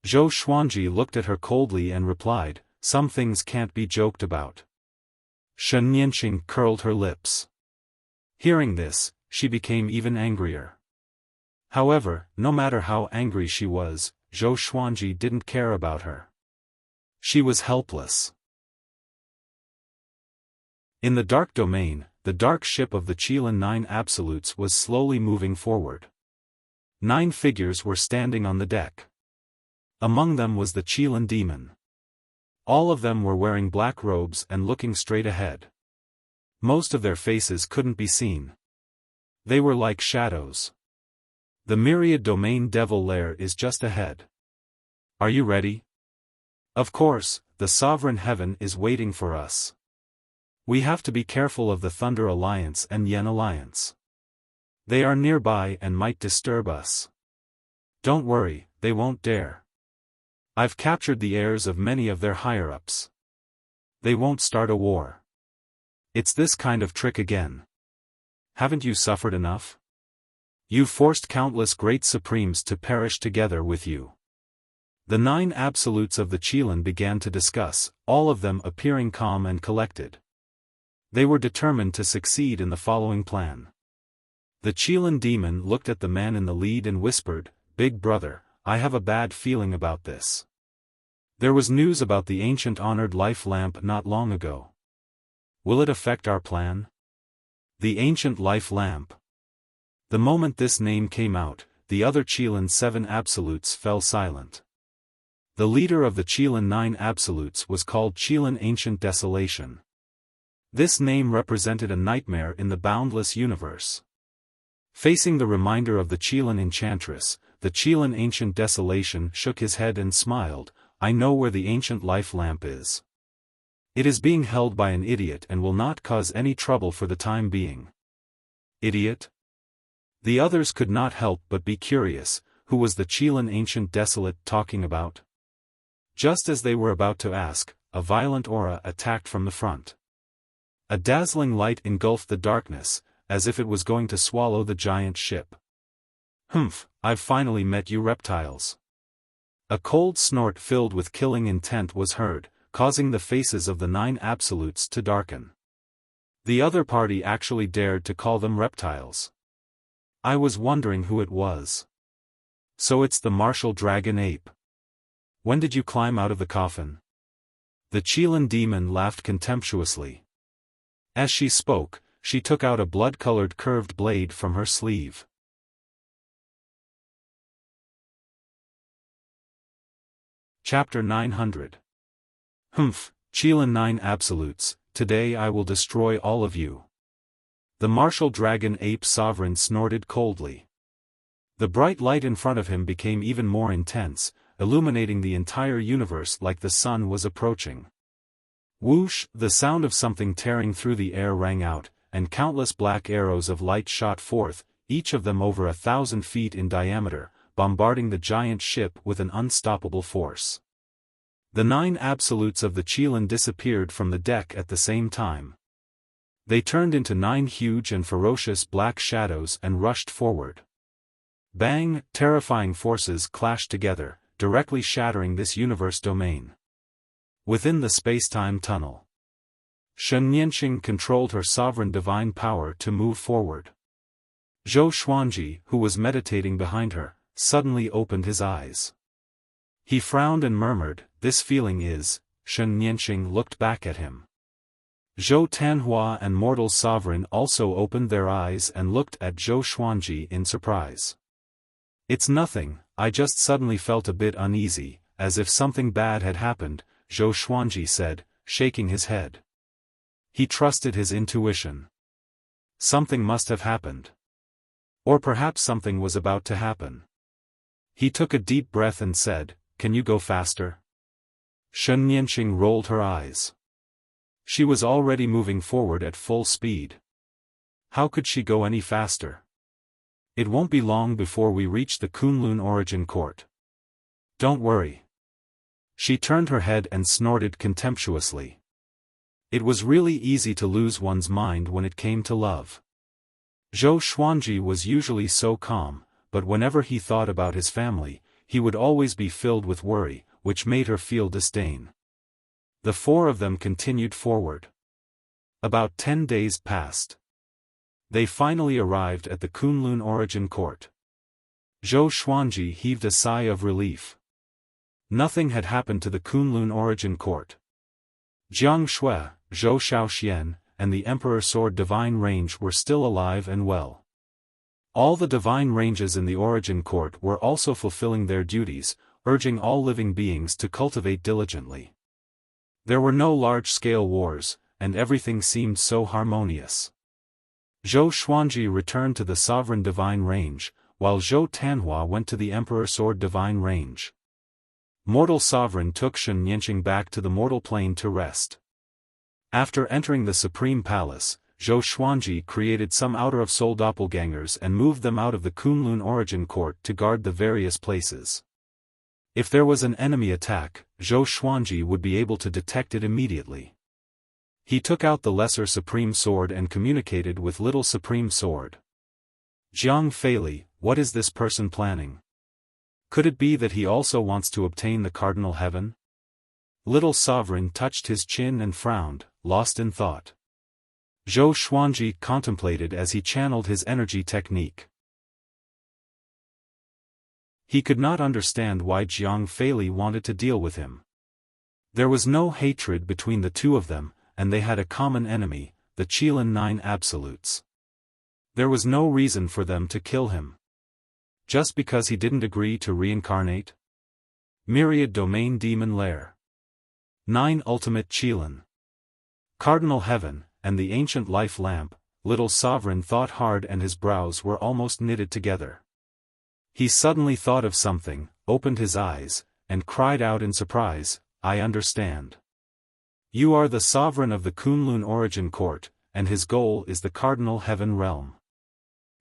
Zhou Xuanji looked at her coldly and replied, some things can't be joked about. Shen Nianqing curled her lips. Hearing this, she became even angrier. However, no matter how angry she was, Zhou Xuanji didn't care about her. She was helpless. In the dark domain, the dark ship of the Qilin 9 Absolutes was slowly moving forward. 9 figures were standing on the deck. Among them was the Qilin demon. All of them were wearing black robes and looking straight ahead. Most of their faces couldn't be seen. They were like shadows. The Myriad Domain Devil Lair is just ahead. Are you ready? Of course, the Sovereign Heaven is waiting for us. We have to be careful of the Thunder Alliance and Yen Alliance. They are nearby and might disturb us. Don't worry, they won't dare. I've captured the heirs of many of their higher-ups. They won't start a war. It's this kind of trick again. Haven't you suffered enough? You've forced countless great supremes to perish together with you. The 9 absolutes of the Qilin began to discuss, all of them appearing calm and collected. They were determined to succeed in the following plan. The Qilin demon looked at the man in the lead and whispered, "Big brother, I have a bad feeling about this. There was news about the ancient honored life lamp not long ago. Will it affect our plan?" The ancient life lamp. The moment this name came out, the other Qilin 7 absolutes fell silent. The leader of the Qilin 9 absolutes was called Qilin Ancient Desolation. This name represented a nightmare in the boundless universe. Facing the reminder of the Qilin Enchantress, the Qilin Ancient Desolation shook his head and smiled, "I know where the ancient life lamp is. It is being held by an idiot and will not cause any trouble for the time being." Idiot? The others could not help but be curious, who was the Qilin Ancient Desolate talking about? Just as they were about to ask, a violent aura attacked from the front. A dazzling light engulfed the darkness, as if it was going to swallow the giant ship. "Humph, I've finally met you reptiles." A cold snort filled with killing intent was heard, causing the faces of the 9 absolutes to darken. The other party actually dared to call them reptiles. I was wondering who it was. So it's the martial dragon ape. When did you climb out of the coffin? The Qilin demon laughed contemptuously. As she spoke, she took out a blood-colored curved blade from her sleeve. Chapter 900. Humph, Qilin 9 absolutes, today I will destroy all of you. The martial dragon ape sovereign snorted coldly. The bright light in front of him became even more intense, illuminating the entire universe like the sun was approaching. Whoosh, the sound of something tearing through the air rang out, and countless black arrows of light shot forth, each of them over 1,000 feet in diameter, bombarding the giant ship with an unstoppable force. The 9 absolutes of the Qilin disappeared from the deck at the same time. They turned into 9 huge and ferocious black shadows and rushed forward. Bang, terrifying forces clashed together, directly shattering this universe domain. Within the space-time tunnel, Shen Nianqing controlled her sovereign divine power to move forward. Zhou Xuanji, who was meditating behind her, suddenly opened his eyes. He frowned and murmured, "This feeling is..." Shen Nianqing looked back at him. Zhou Tanhua and Mortal Sovereign also opened their eyes and looked at Zhou Xuanji in surprise. "It's nothing, I just suddenly felt a bit uneasy, as if something bad had happened," Zhou Xuanji said, shaking his head. He trusted his intuition. Something must have happened. Or perhaps something was about to happen. He took a deep breath and said, "Can you go faster?" Shen Nianqing rolled her eyes. She was already moving forward at full speed. How could she go any faster? "It won't be long before we reach the Kunlun Origin Court. Don't worry." She turned her head and snorted contemptuously. It was really easy to lose one's mind when it came to love. Zhou Xuanji was usually so calm, but whenever he thought about his family, he would always be filled with worry, which made her feel disdain. The 4 of them continued forward. About 10 days passed. They finally arrived at the Kunlun Origin Court. Zhou Xuanji heaved a sigh of relief. Nothing had happened to the Kunlun Origin Court. Jiang Shui, Zhou Shaoxian, and the Emperor Sword Divine Range were still alive and well. All the divine ranges in the Origin Court were also fulfilling their duties, urging all living beings to cultivate diligently. There were no large-scale wars, and everything seemed so harmonious. Zhou Xuanji returned to the Sovereign Divine Range, while Zhou Tanhua went to the Emperor Sword Divine Range. Mortal Sovereign took Shen Nianqing back to the mortal plane to rest. After entering the Supreme Palace, Zhou Xuanji created some outer-of-soul doppelgangers and moved them out of the Kunlun Origin Court to guard the various places. If there was an enemy attack, Zhou Xuanji would be able to detect it immediately. He took out the Lesser Supreme Sword and communicated with Little Supreme Sword. "Jiang Feili, what is this person planning?" Could it be that he also wants to obtain the cardinal heaven? Little Sovereign touched his chin and frowned, lost in thought. Zhou Xuanji contemplated as he channeled his energy technique. He could not understand why Jiang Feili wanted to deal with him. There was no hatred between the two of them, and they had a common enemy, the Qilin Nine Absolutes. There was no reason for them to kill him. Just because he didn't agree to reincarnate? Myriad Domain Demon Lair. 9 Ultimate Qilin. Cardinal Heaven, and the Ancient Life Lamp. Little Sovereign thought hard and his brows were almost knitted together. He suddenly thought of something, opened his eyes, and cried out in surprise, "I understand. You are the sovereign of the Kunlun Origin Court, and his goal is the Cardinal Heaven realm.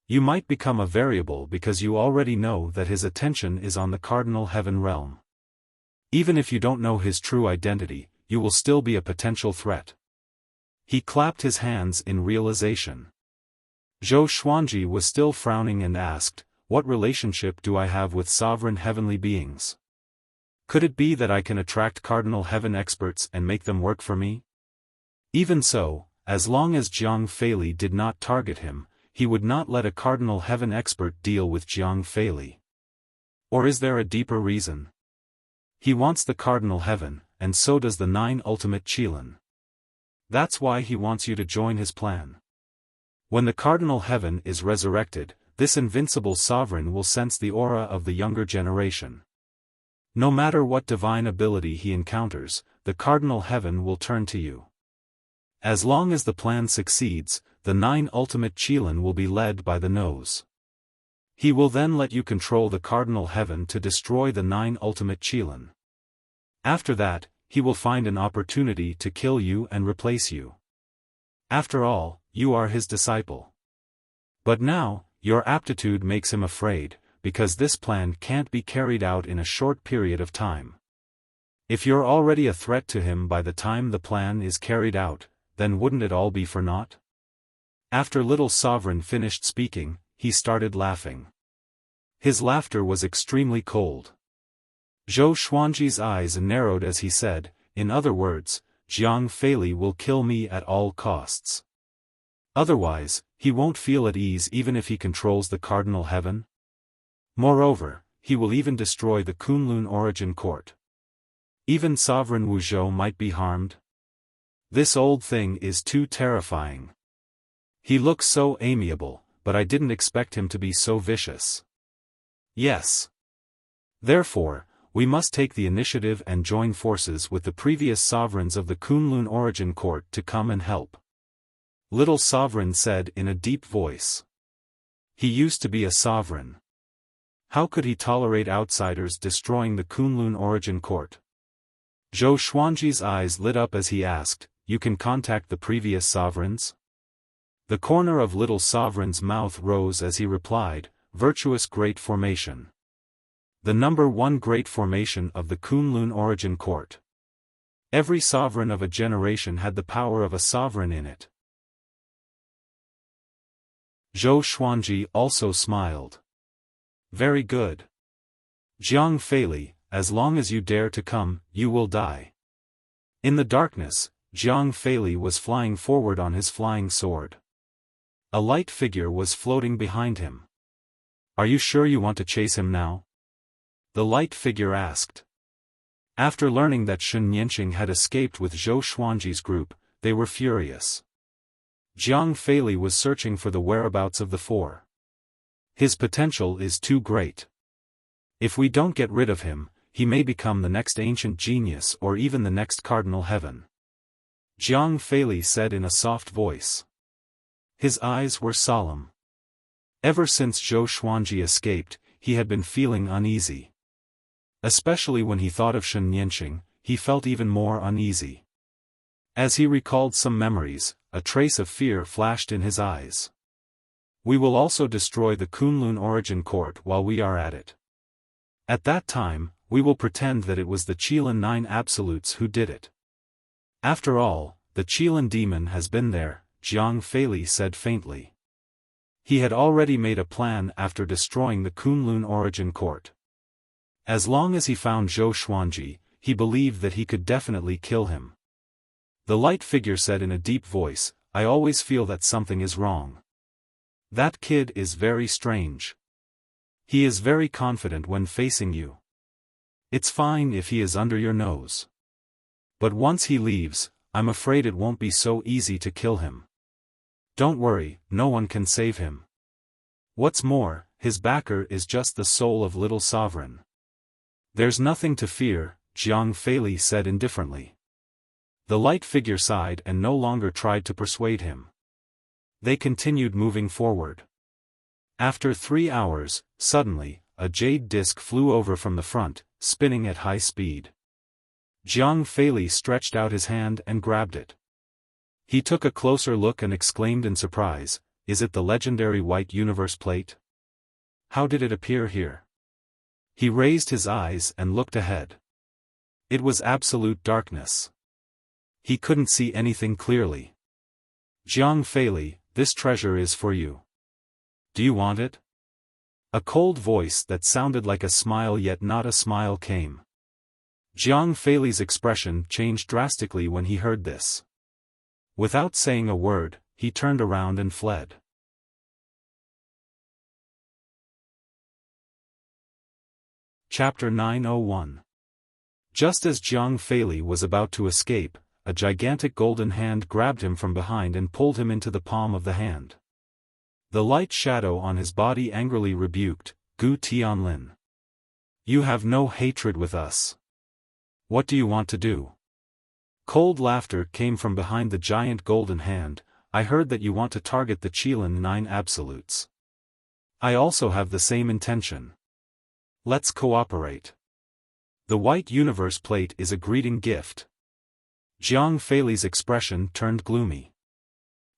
You might become a variable because you already know that his attention is on the Cardinal Heaven realm. Even if you don't know his true identity, you will still be a potential threat." He clapped his hands in realization. Zhou Xuanji was still frowning and asked, "What relationship do I have with sovereign heavenly beings? Could it be that I can attract Cardinal Heaven experts and make them work for me?" Even so, as long as Jiang Feili did not target him, he would not let a Cardinal Heaven expert deal with Jiang Feili. Or is there a deeper reason? He wants the Cardinal Heaven, and so does the 9 Ultimate Qilin. That's why he wants you to join his plan. When the Cardinal Heaven is resurrected, this invincible sovereign will sense the aura of the younger generation. No matter what divine ability he encounters, the Cardinal Heaven will turn to you. As long as the plan succeeds, the 9 Ultimate Qilin will be led by the nose. He will then let you control the Cardinal Heaven to destroy the 9 Ultimate Qilin. After that, he will find an opportunity to kill you and replace you. After all, you are his disciple. But now, your aptitude makes him afraid, because this plan can't be carried out in a short period of time. If you're already a threat to him by the time the plan is carried out, then wouldn't it all be for naught? After Little Sovereign finished speaking, he started laughing. His laughter was extremely cold. Zhou Xuanji's eyes narrowed as he said, "In other words, Jiang Feili will kill me at all costs. Otherwise, he won't feel at ease even if he controls the Cardinal Heaven. Moreover, he will even destroy the Kunlun Origin Court. Even Sovereign Wuzhou might be harmed. This old thing is too terrifying. He looks so amiable, but I didn't expect him to be so vicious. Yes. Therefore, we must take the initiative and join forces with the previous sovereigns of the Kunlun Origin Court to come and help." Little Sovereign said in a deep voice. He used to be a sovereign. How could he tolerate outsiders destroying the Kunlun Origin Court? Zhou Xuanji's eyes lit up as he asked, "You can contact the previous sovereigns?" The corner of Little Sovereign's mouth rose as he replied, "Virtuous Great Formation. The number 1 great formation of the Kunlun Origin Court. Every sovereign of a generation had the power of a sovereign in it." Zhou Xuanji also smiled. "Very good. Jiang Feili, as long as you dare to come, you will die." In the darkness, Jiang Feili was flying forward on his flying sword. A light figure was floating behind him. "Are you sure you want to chase him now?" the light figure asked. After learning that Shen Yanqing had escaped with Zhou Xuanji's group, they were furious. Jiang Feili was searching for the whereabouts of the 4. His potential is too great. If we don't get rid of him, he may become the next ancient genius or even the next Cardinal Heaven. Jiang Feili said in a soft voice. His eyes were solemn. Ever since Zhou Xuanji escaped, he had been feeling uneasy. Especially when he thought of Shen Yanqing, he felt even more uneasy. As he recalled some memories, a trace of fear flashed in his eyes. "We will also destroy the Kunlun Origin Court while we are at it. At that time, we will pretend that it was the Qilin 9 Absolutes who did it." "After all, the Qilin demon has been there," Jiang Feili said faintly. He had already made a plan after destroying the Kunlun Origin Court. As long as he found Zhou Xuanji, he believed that he could definitely kill him. The light figure said in a deep voice, "I always feel that something is wrong. That kid is very strange. He is very confident when facing you. It's fine if he is under your nose. But once he leaves, I'm afraid it won't be so easy to kill him. Don't worry, no one can save him. What's more, his backer is just the soul of Little Sovereign." "There's nothing to fear," Jiang Feili said indifferently. The light figure sighed and no longer tried to persuade him. They continued moving forward. After 3 hours, suddenly, a jade disc flew over from the front, spinning at high speed. Jiang Feili stretched out his hand and grabbed it. He took a closer look and exclaimed in surprise, "Is it the legendary White Universe plate? How did it appear here?" He raised his eyes and looked ahead. It was absolute darkness. He couldn't see anything clearly. "Jiang Feili, this treasure is for you. Do you want it?" A cold voice that sounded like a smile yet not a smile came. Jiang Feili's expression changed drastically when he heard this. Without saying a word, he turned around and fled. Chapter 901. Just as Jiang Feili was about to escape, a gigantic golden hand grabbed him from behind and pulled him into the palm of the hand. The light shadow on his body angrily rebuked, "Gu Tianlin. You have no hatred with us. What do you want to do?" Cold laughter came from behind the giant golden hand. "I heard that you want to target the Qilin 9 Absolutes. I also have the same intention. Let's cooperate. The White Universe plate is a greeting gift." Jiang Feili's expression turned gloomy.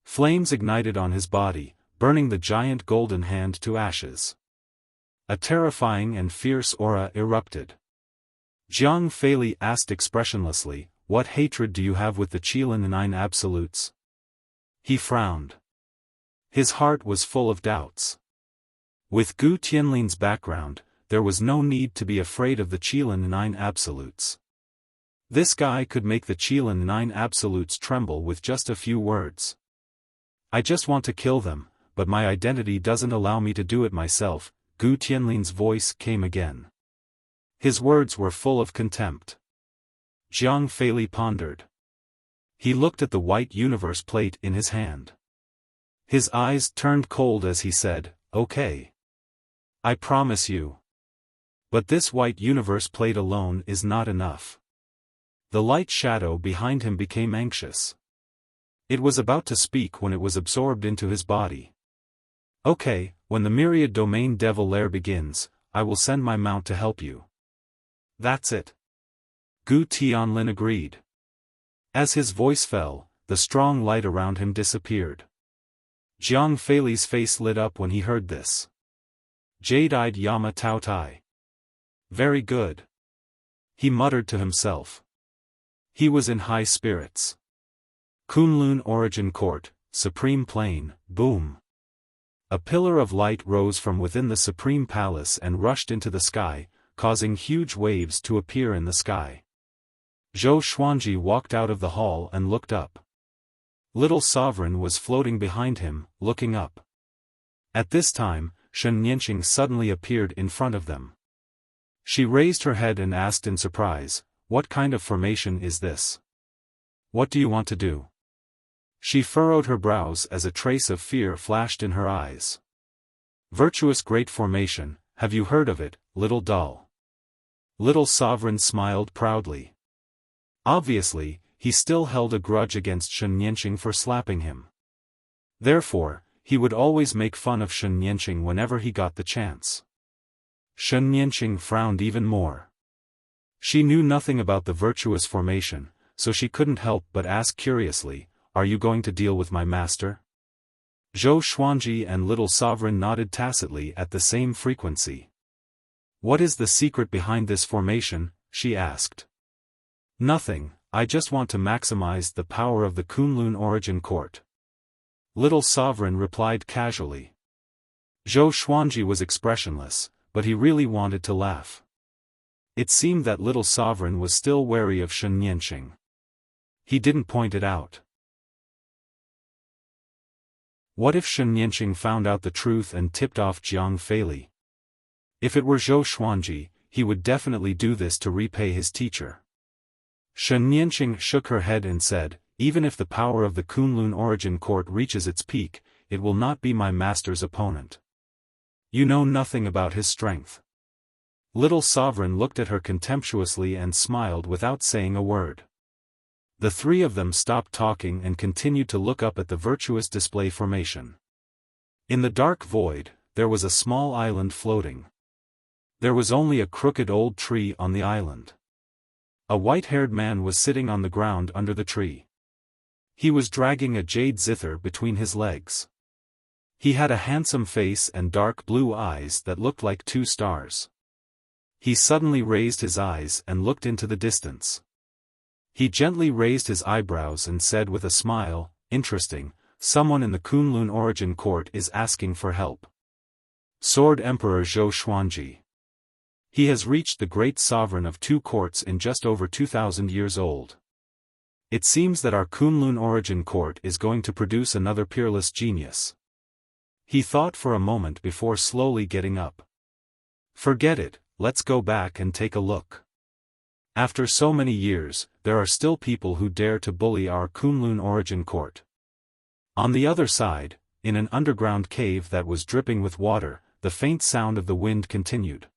Flames ignited on his body, burning the giant golden hand to ashes. A terrifying and fierce aura erupted. Jiang Feili asked expressionlessly, "What hatred do you have with the Qilin 9 Absolutes?" He frowned. His heart was full of doubts. With Gu Tianlin's background, there was no need to be afraid of the Qilin 9 Absolutes. This guy could make the Qilin 9 Absolutes tremble with just a few words. "I just want to kill them, but my identity doesn't allow me to do it myself," Gu Tianlin's voice came again. His words were full of contempt. Jiang Feili pondered. He looked at the White Universe plate in his hand. His eyes turned cold as he said, "Okay. I promise you. But this White Universe plate alone is not enough." The light shadow behind him became anxious. It was about to speak when it was absorbed into his body. "Okay, when the Myriad Domain Devil Lair begins, I will send my mount to help you." "That's it." Gu Tianlin agreed. As his voice fell, the strong light around him disappeared. Jiang Feili's face lit up when he heard this. Jade-eyed Yama Tao Tai. "Very good," he muttered to himself. He was in high spirits. Kunlun Origin Court, Supreme Plane, boom. A pillar of light rose from within the Supreme Palace and rushed into the sky, causing huge waves to appear in the sky. Zhou Xuanji walked out of the hall and looked up. Little Sovereign was floating behind him, looking up. At this time, Shen Nianqing suddenly appeared in front of them. She raised her head and asked in surprise, "What kind of formation is this? What do you want to do?" She furrowed her brows as a trace of fear flashed in her eyes. "Virtuous Great Formation, have you heard of it, little doll?" Little Sovereign smiled proudly. Obviously, he still held a grudge against Shen Nianqing for slapping him. Therefore, he would always make fun of Shen Nianqing whenever he got the chance. Shen Nianqing frowned even more. She knew nothing about the virtuous formation, so she couldn't help but ask curiously, "Are you going to deal with my master?" Zhou Xuanji and Little Sovereign nodded tacitly at the same frequency. "What is the secret behind this formation?" she asked. "Nothing, I just want to maximize the power of the Kunlun Origin Court." Little Sovereign replied casually. Zhou Xuanji was expressionless, but he really wanted to laugh. It seemed that little sovereign was still wary of Shen Nianqing. He didn't point it out. What if Shen Nianqing found out the truth and tipped off Jiang Feili? If it were Zhou Xuanji, he would definitely do this to repay his teacher. Shen Nianqing shook her head and said, even if the power of the Kunlun Origin Court reaches its peak, it will not be my master's opponent. You know nothing about his strength. Little sovereign looked at her contemptuously and smiled without saying a word. The three of them stopped talking and continued to look up at the virtuous display formation. In the dark void, there was a small island floating. There was only a crooked old tree on the island. A white-haired man was sitting on the ground under the tree. He was dragging a jade zither between his legs. He had a handsome face and dark blue eyes that looked like two stars. He suddenly raised his eyes and looked into the distance. He gently raised his eyebrows and said with a smile, interesting, someone in the Kunlun Origin Court is asking for help. Sword Emperor Zhou Xuanji. He has reached the great sovereign of two courts in just over 2,000 years old. It seems that our Kunlun Origin Court is going to produce another peerless genius. He thought for a moment before slowly getting up. Forget it, let's go back and take a look. After so many years, there are still people who dare to bully our Kunlun Origin Court. On the other side, in an underground cave that was dripping with water, the faint sound of the wind continued.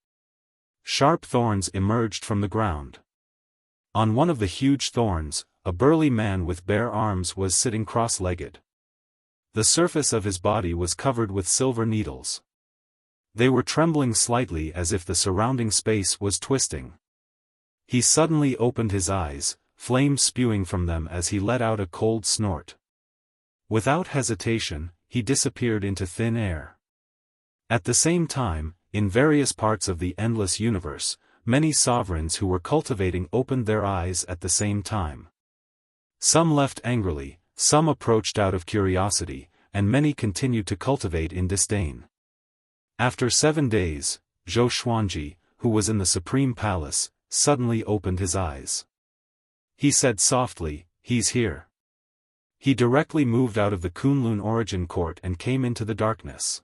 Sharp thorns emerged from the ground. On one of the huge thorns, a burly man with bare arms was sitting cross-legged. The surface of his body was covered with silver needles. They were trembling slightly as if the surrounding space was twisting. He suddenly opened his eyes, flames spewing from them as he let out a cold snort. Without hesitation, he disappeared into thin air. At the same time, in various parts of the endless universe, many sovereigns who were cultivating opened their eyes at the same time. Some left angrily, some approached out of curiosity, and many continued to cultivate in disdain. After 7 days, Zhou Xuanji, who was in the Supreme Palace, suddenly opened his eyes. He said softly, "He's here." He directly moved out of the Kunlun Origin Court and came into the darkness.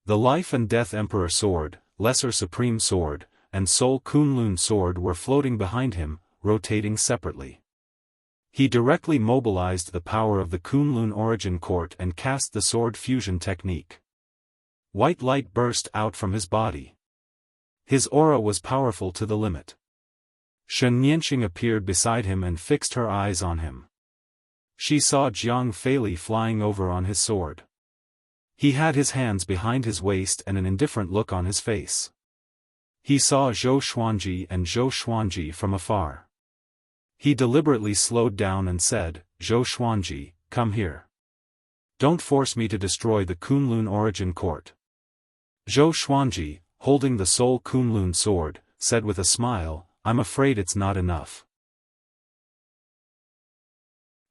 The Life and Death Emperor Sword, Lesser Supreme Sword, and Soul Kunlun Sword were floating behind him, rotating separately. He directly mobilized the power of the Kunlun Origin Court and cast the sword fusion technique. White light burst out from his body. His aura was powerful to the limit. Shen Nianqing appeared beside him and fixed her eyes on him. She saw Jiang Feili flying over on his sword. He had his hands behind his waist and an indifferent look on his face. He saw Zhou Xuanji and Zhou Xuanji from afar. He deliberately slowed down and said, "Zhou Xuanji, come here. Don't force me to destroy the Kunlun Origin Court." Zhou Xuanji, holding the Soul Kunlun sword, said with a smile, "I'm afraid it's not enough."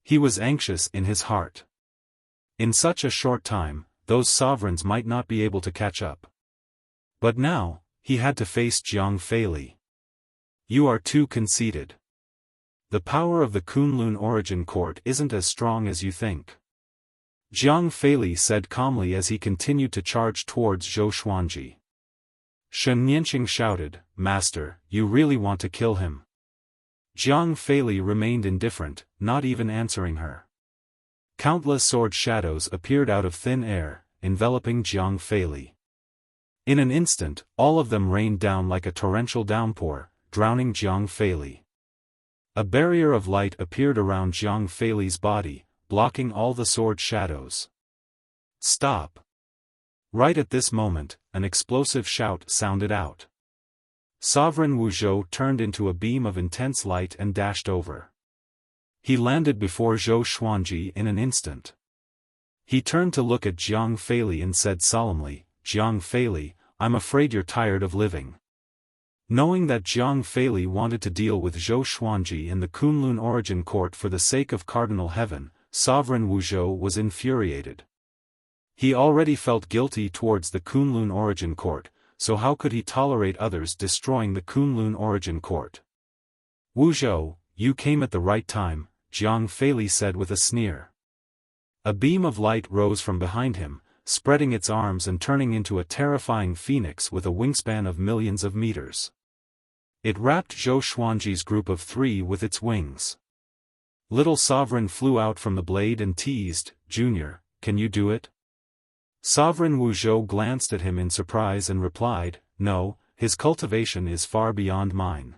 He was anxious in his heart. In such a short time, those sovereigns might not be able to catch up. But now, he had to face Jiang Feili. "You are too conceited. The power of the Kunlun Origin Court isn't as strong as you think," Jiang Feili said calmly as he continued to charge towards Zhou Xuanji. Shen Nianqing shouted, "Master, you really want to kill him?" Jiang Feili remained indifferent, not even answering her. Countless sword shadows appeared out of thin air, enveloping Jiang Feili. In an instant, all of them rained down like a torrential downpour, drowning Jiang Feili. A barrier of light appeared around Jiang Feili's body, blocking all the sword shadows. "Stop!" Right at this moment, an explosive shout sounded out. Sovereign Wu Zhou turned into a beam of intense light and dashed over. He landed before Zhou Xuanji in an instant. He turned to look at Jiang Feili and said solemnly, "Jiang Feili, I'm afraid you're tired of living." Knowing that Jiang Feili wanted to deal with Zhou Xuanji in the Kunlun Origin Court for the sake of Cardinal Heaven, Sovereign Wu Zhou was infuriated. He already felt guilty towards the Kunlun Origin Court, so how could he tolerate others destroying the Kunlun origin court? Wu Zhou, you came at the right time, Jiang Feili said with a sneer. A beam of light rose from behind him, spreading its arms and turning into a terrifying phoenix with a wingspan of millions of meters. It wrapped Zhou Xuanji's group of 3 with its wings. Little Sovereign flew out from the blade and teased, Junior, can you do it? Sovereign Wu Zhou glanced at him in surprise and replied, no, his cultivation is far beyond mine.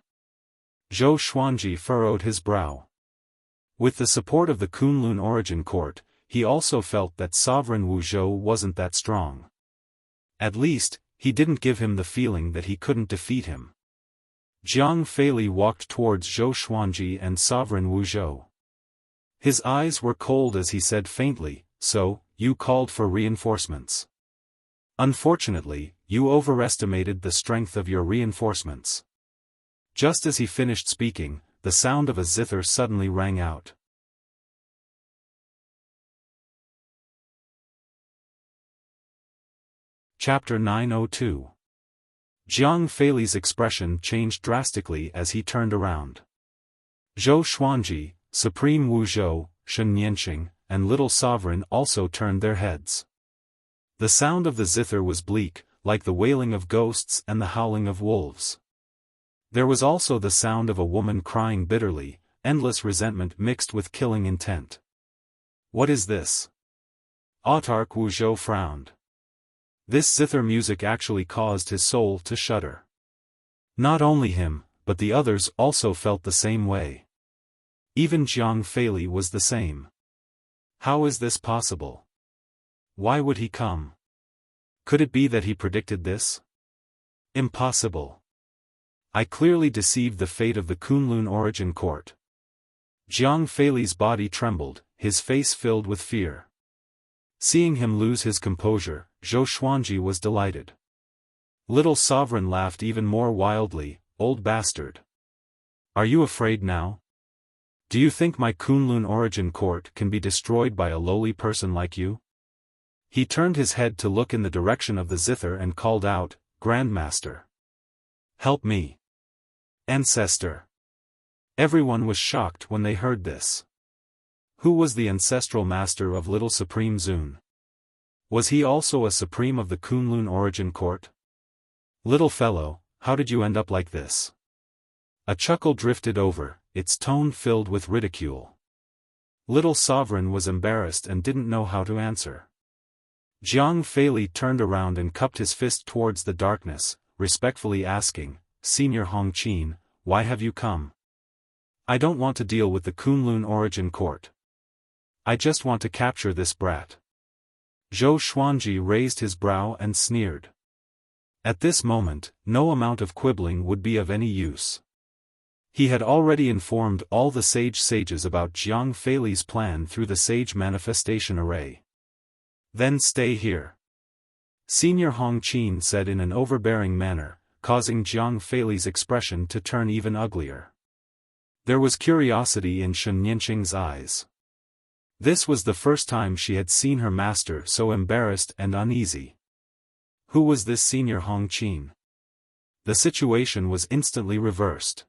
Zhou Xuanji furrowed his brow. With the support of the Kunlun origin court, he also felt that Sovereign Wu Zhou wasn't that strong. At least, he didn't give him the feeling that he couldn't defeat him. Jiang Feili walked towards Zhou Xuanji and Sovereign Wu Zhou. His eyes were cold as he said faintly, so, you called for reinforcements. Unfortunately, you overestimated the strength of your reinforcements. Just as he finished speaking, the sound of a zither suddenly rang out. Chapter 902. Jiang Feili's expression changed drastically as he turned around. Zhou Xuanji, Supreme Wu Zhou, Shen Nianqing, and Little Sovereign also turned their heads. The sound of the zither was bleak, like the wailing of ghosts and the howling of wolves. There was also the sound of a woman crying bitterly, endless resentment mixed with killing intent. What is this? Autarch Wu Zhou frowned. This zither music actually caused his soul to shudder. Not only him, but the others also felt the same way. Even Jiang Feili was the same. How is this possible? Why would he come? Could it be that he predicted this? Impossible. I clearly deceived the fate of the Kunlun origin court. Jiang Feili's body trembled, his face filled with fear. Seeing him lose his composure, Zhou Xuanji was delighted. Little Sovereign laughed even more wildly, old bastard. Are you afraid now? Do you think my Kunlun origin court can be destroyed by a lowly person like you? He turned his head to look in the direction of the zither and called out, Grandmaster. Help me. Ancestor. Everyone was shocked when they heard this. Who was the ancestral master of Little Supreme Zun? Was he also a supreme of the Kunlun origin court? Little fellow, how did you end up like this? A chuckle drifted over, its tone filled with ridicule. Little Sovereign was embarrassed and didn't know how to answer. Jiang Feili turned around and cupped his fist towards the darkness, respectfully asking, Senior Hongqin, why have you come? I don't want to deal with the Kunlun origin court. I just want to capture this brat. Zhou Xuanji raised his brow and sneered. At this moment, no amount of quibbling would be of any use. He had already informed all the sages about Jiang Feili's plan through the sage manifestation array. Then stay here. Senior Hongqin said in an overbearing manner, causing Jiang Feili's expression to turn even uglier. There was curiosity in Shen Nianqing's eyes. This was the first time she had seen her master so embarrassed and uneasy. Who was this Senior Hongqin? The situation was instantly reversed.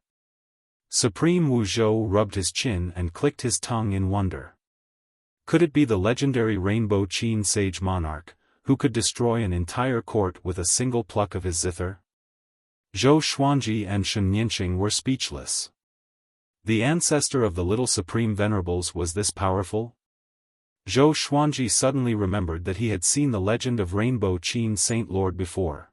Supreme Wu Zhou rubbed his chin and clicked his tongue in wonder. Could it be the legendary Rainbow Qin Sage Monarch, who could destroy an entire court with a single pluck of his zither? Zhou Xuanji and Shen Nianqing were speechless. The ancestor of the Little Supreme Venerables was this powerful? Zhou Xuanji suddenly remembered that he had seen the legend of Rainbow Qin Saint Lord before.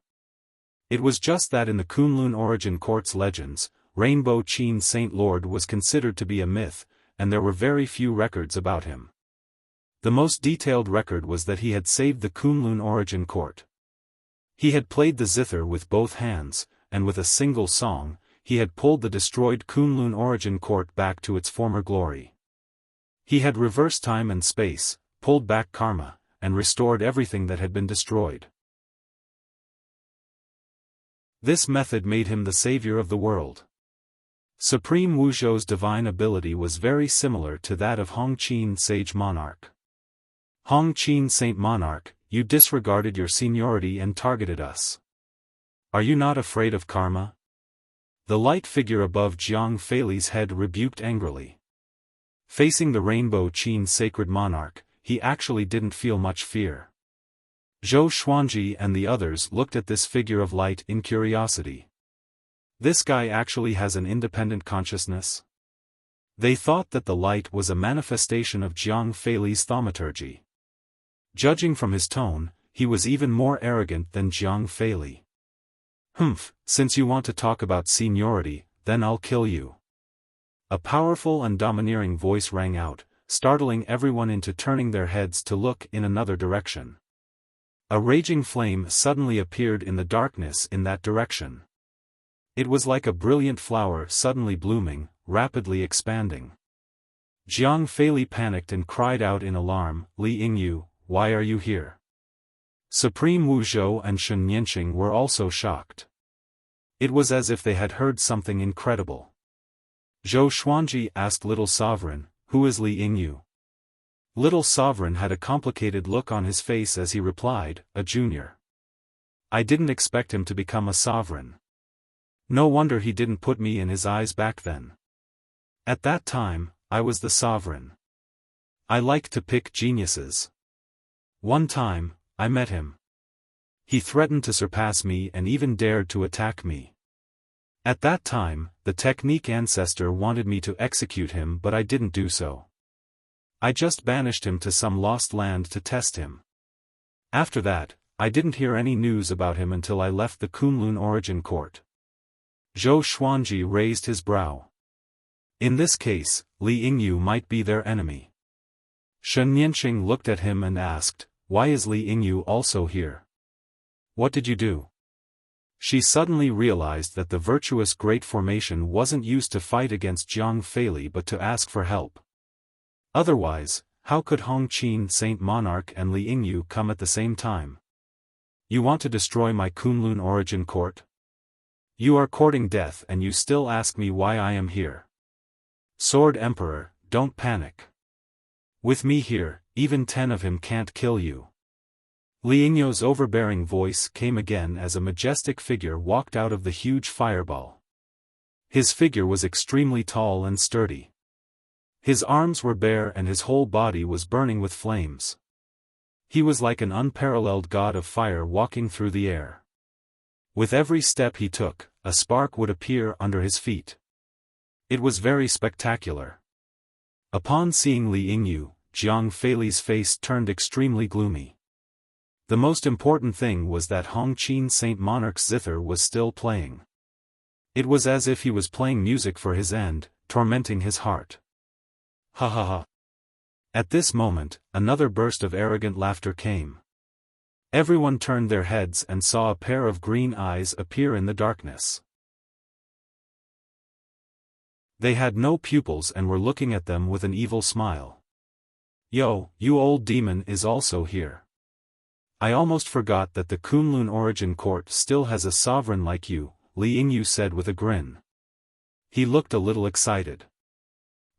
It was just that in the Kunlun origin court's legends, Rainbow Qin Saint Lord was considered to be a myth, and there were very few records about him. The most detailed record was that he had saved the Kunlun origin court. He had played the zither with both hands, and with a single song, he had pulled the destroyed Kunlun origin court back to its former glory. He had reversed time and space, pulled back karma, and restored everything that had been destroyed. This method made him the savior of the world. Supreme Wu Zhou's divine ability was very similar to that of Hongqin Sage Monarch. Hongqin Saint Monarch, you disregarded your seniority and targeted us. Are you not afraid of karma? The light figure above Jiang Feili's head rebuked angrily. Facing the Rainbow Qin's sacred monarch, he actually didn't feel much fear. Zhou Xuanji and the others looked at this figure of light in curiosity. This guy actually has an independent consciousness? They thought that the light was a manifestation of Jiang Feili's thaumaturgy. Judging from his tone, he was even more arrogant than Jiang Feili. Humph, since you want to talk about seniority, then I'll kill you. A powerful and domineering voice rang out, startling everyone into turning their heads to look in another direction. A raging flame suddenly appeared in the darkness in that direction. It was like a brilliant flower suddenly blooming, rapidly expanding. Jiang Feili panicked and cried out in alarm, "Li Yingyu, why are you here?" Supreme Wu Zhou and Shen Nianqing were also shocked. It was as if they had heard something incredible. Zhou Xuanji asked Little Sovereign, "Who is Li Yingyu?" Little Sovereign had a complicated look on his face as he replied, "A junior. I didn't expect him to become a sovereign. No wonder he didn't put me in his eyes back then. At that time, I was the sovereign. I like to pick geniuses. One time, I met him. He threatened to surpass me and even dared to attack me. At that time, the technique ancestor wanted me to execute him, but I didn't do so. I just banished him to some lost land to test him. After that, I didn't hear any news about him until I left the Kunlun Origin Court." Zhou Xuanji raised his brow. In this case, Li Yingyu might be their enemy. Shen Nianqing looked at him and asked, "Why is Li Yingyu also here? What did you do?" She suddenly realized that the virtuous Great Formation wasn't used to fight against Jiang Feili but to ask for help. Otherwise, how could Hongqin Saint Monarch and Li Yingyu come at the same time? "You want to destroy my Kunlun Origin Court? You are courting death and you still ask me why I am here. Sword Emperor, don't panic. With me here, even 10 of him can't kill you." Li Yingyu's overbearing voice came again as a majestic figure walked out of the huge fireball. His figure was extremely tall and sturdy. His arms were bare and his whole body was burning with flames. He was like an unparalleled god of fire walking through the air. With every step he took, a spark would appear under his feet. It was very spectacular. Upon seeing Li Yingyu, Jiang Feili's face turned extremely gloomy. The most important thing was that Hongqin Saint Monarch's zither was still playing. It was as if he was playing music for his end, tormenting his heart. Ha ha ha. At this moment, another burst of arrogant laughter came. Everyone turned their heads and saw a pair of green eyes appear in the darkness. They had no pupils and were looking at them with an evil smile. "Yo, you old demon is also here. I almost forgot that the Kunlun Origin Court still has a sovereign like you," Li Yingyu said with a grin. He looked a little excited.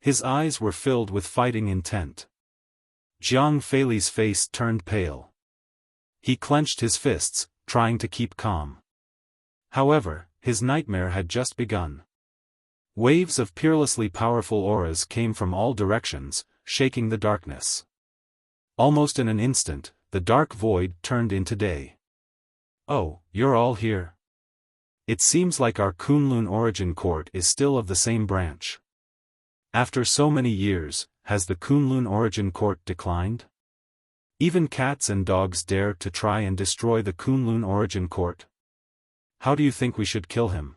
His eyes were filled with fighting intent. Jiang Feili's face turned pale. He clenched his fists, trying to keep calm. However, his nightmare had just begun. Waves of peerlessly powerful auras came from all directions, shaking the darkness. Almost in an instant, the dark void turned into day. "Oh, you're all here. It seems like our Kunlun Origin Court is still of the same branch. After so many years, has the Kunlun Origin Court declined? Even cats and dogs dare to try and destroy the Kunlun Origin Court. How do you think we should kill him?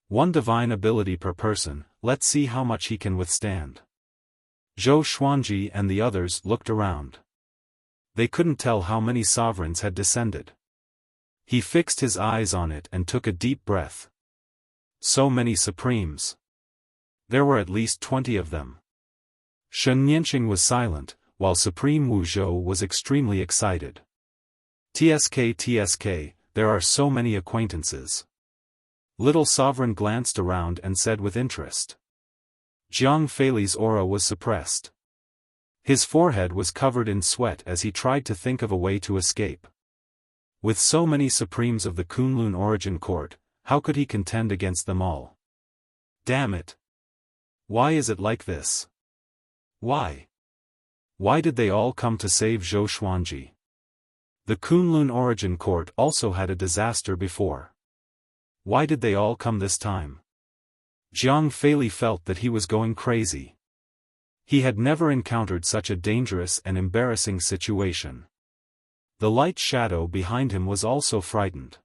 One divine ability per person, let's see how much he can withstand." Zhou Xuanji and the others looked around. They couldn't tell how many sovereigns had descended. He fixed his eyes on it and took a deep breath. So many supremes. There were at least 20 of them. Shen Nianqing was silent, while Supreme Wu Zhou was extremely excited. TSK, there are so many acquaintances." Little Sovereign glanced around and said with interest. Jiang Feili's aura was suppressed. His forehead was covered in sweat as he tried to think of a way to escape. With so many supremes of the Kunlun origin court, how could he contend against them all? Damn it! Why is it like this? Why? Why did they all come to save Zhou Xuanji? The Kunlun origin court also had a disaster before. Why did they all come this time? Jiang Feili felt that he was going crazy. He had never encountered such a dangerous and embarrassing situation. The light shadow behind him was also frightened.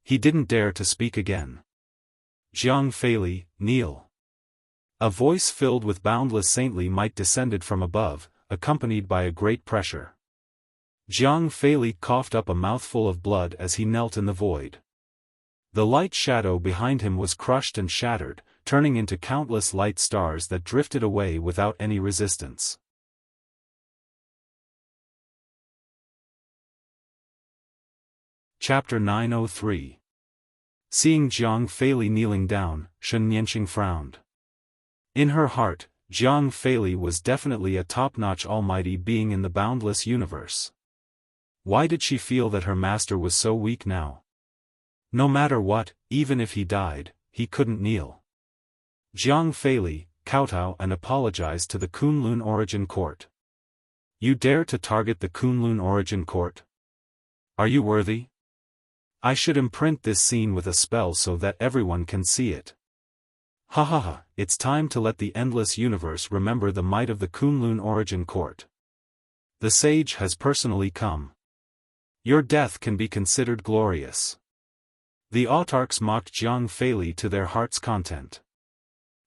He didn't dare to speak again. Jiang Feili, kneel. A voice filled with boundless saintly might descended from above, accompanied by a great pressure. Jiang Feili coughed up a mouthful of blood as he knelt in the void. The light shadow behind him was crushed and shattered, turning into countless light stars that drifted away without any resistance. Chapter 903. Seeing Jiang Feili kneeling down, Shen Nianqing frowned. In her heart, Jiang Feili was definitely a top-notch almighty being in the boundless universe. Why did she feel that her master was so weak now? No matter what, even if he died, he couldn't kneel. Jiang Feili, kowtow and apologize to the Kunlun origin court. You dare to target the Kunlun origin court? Are you worthy? I should imprint this scene with a spell so that everyone can see it. Ha ha ha, it's time to let the endless universe remember the might of the Kunlun origin court. The sage has personally come. Your death can be considered glorious. The autarchs mocked Jiang Feili to their heart's content.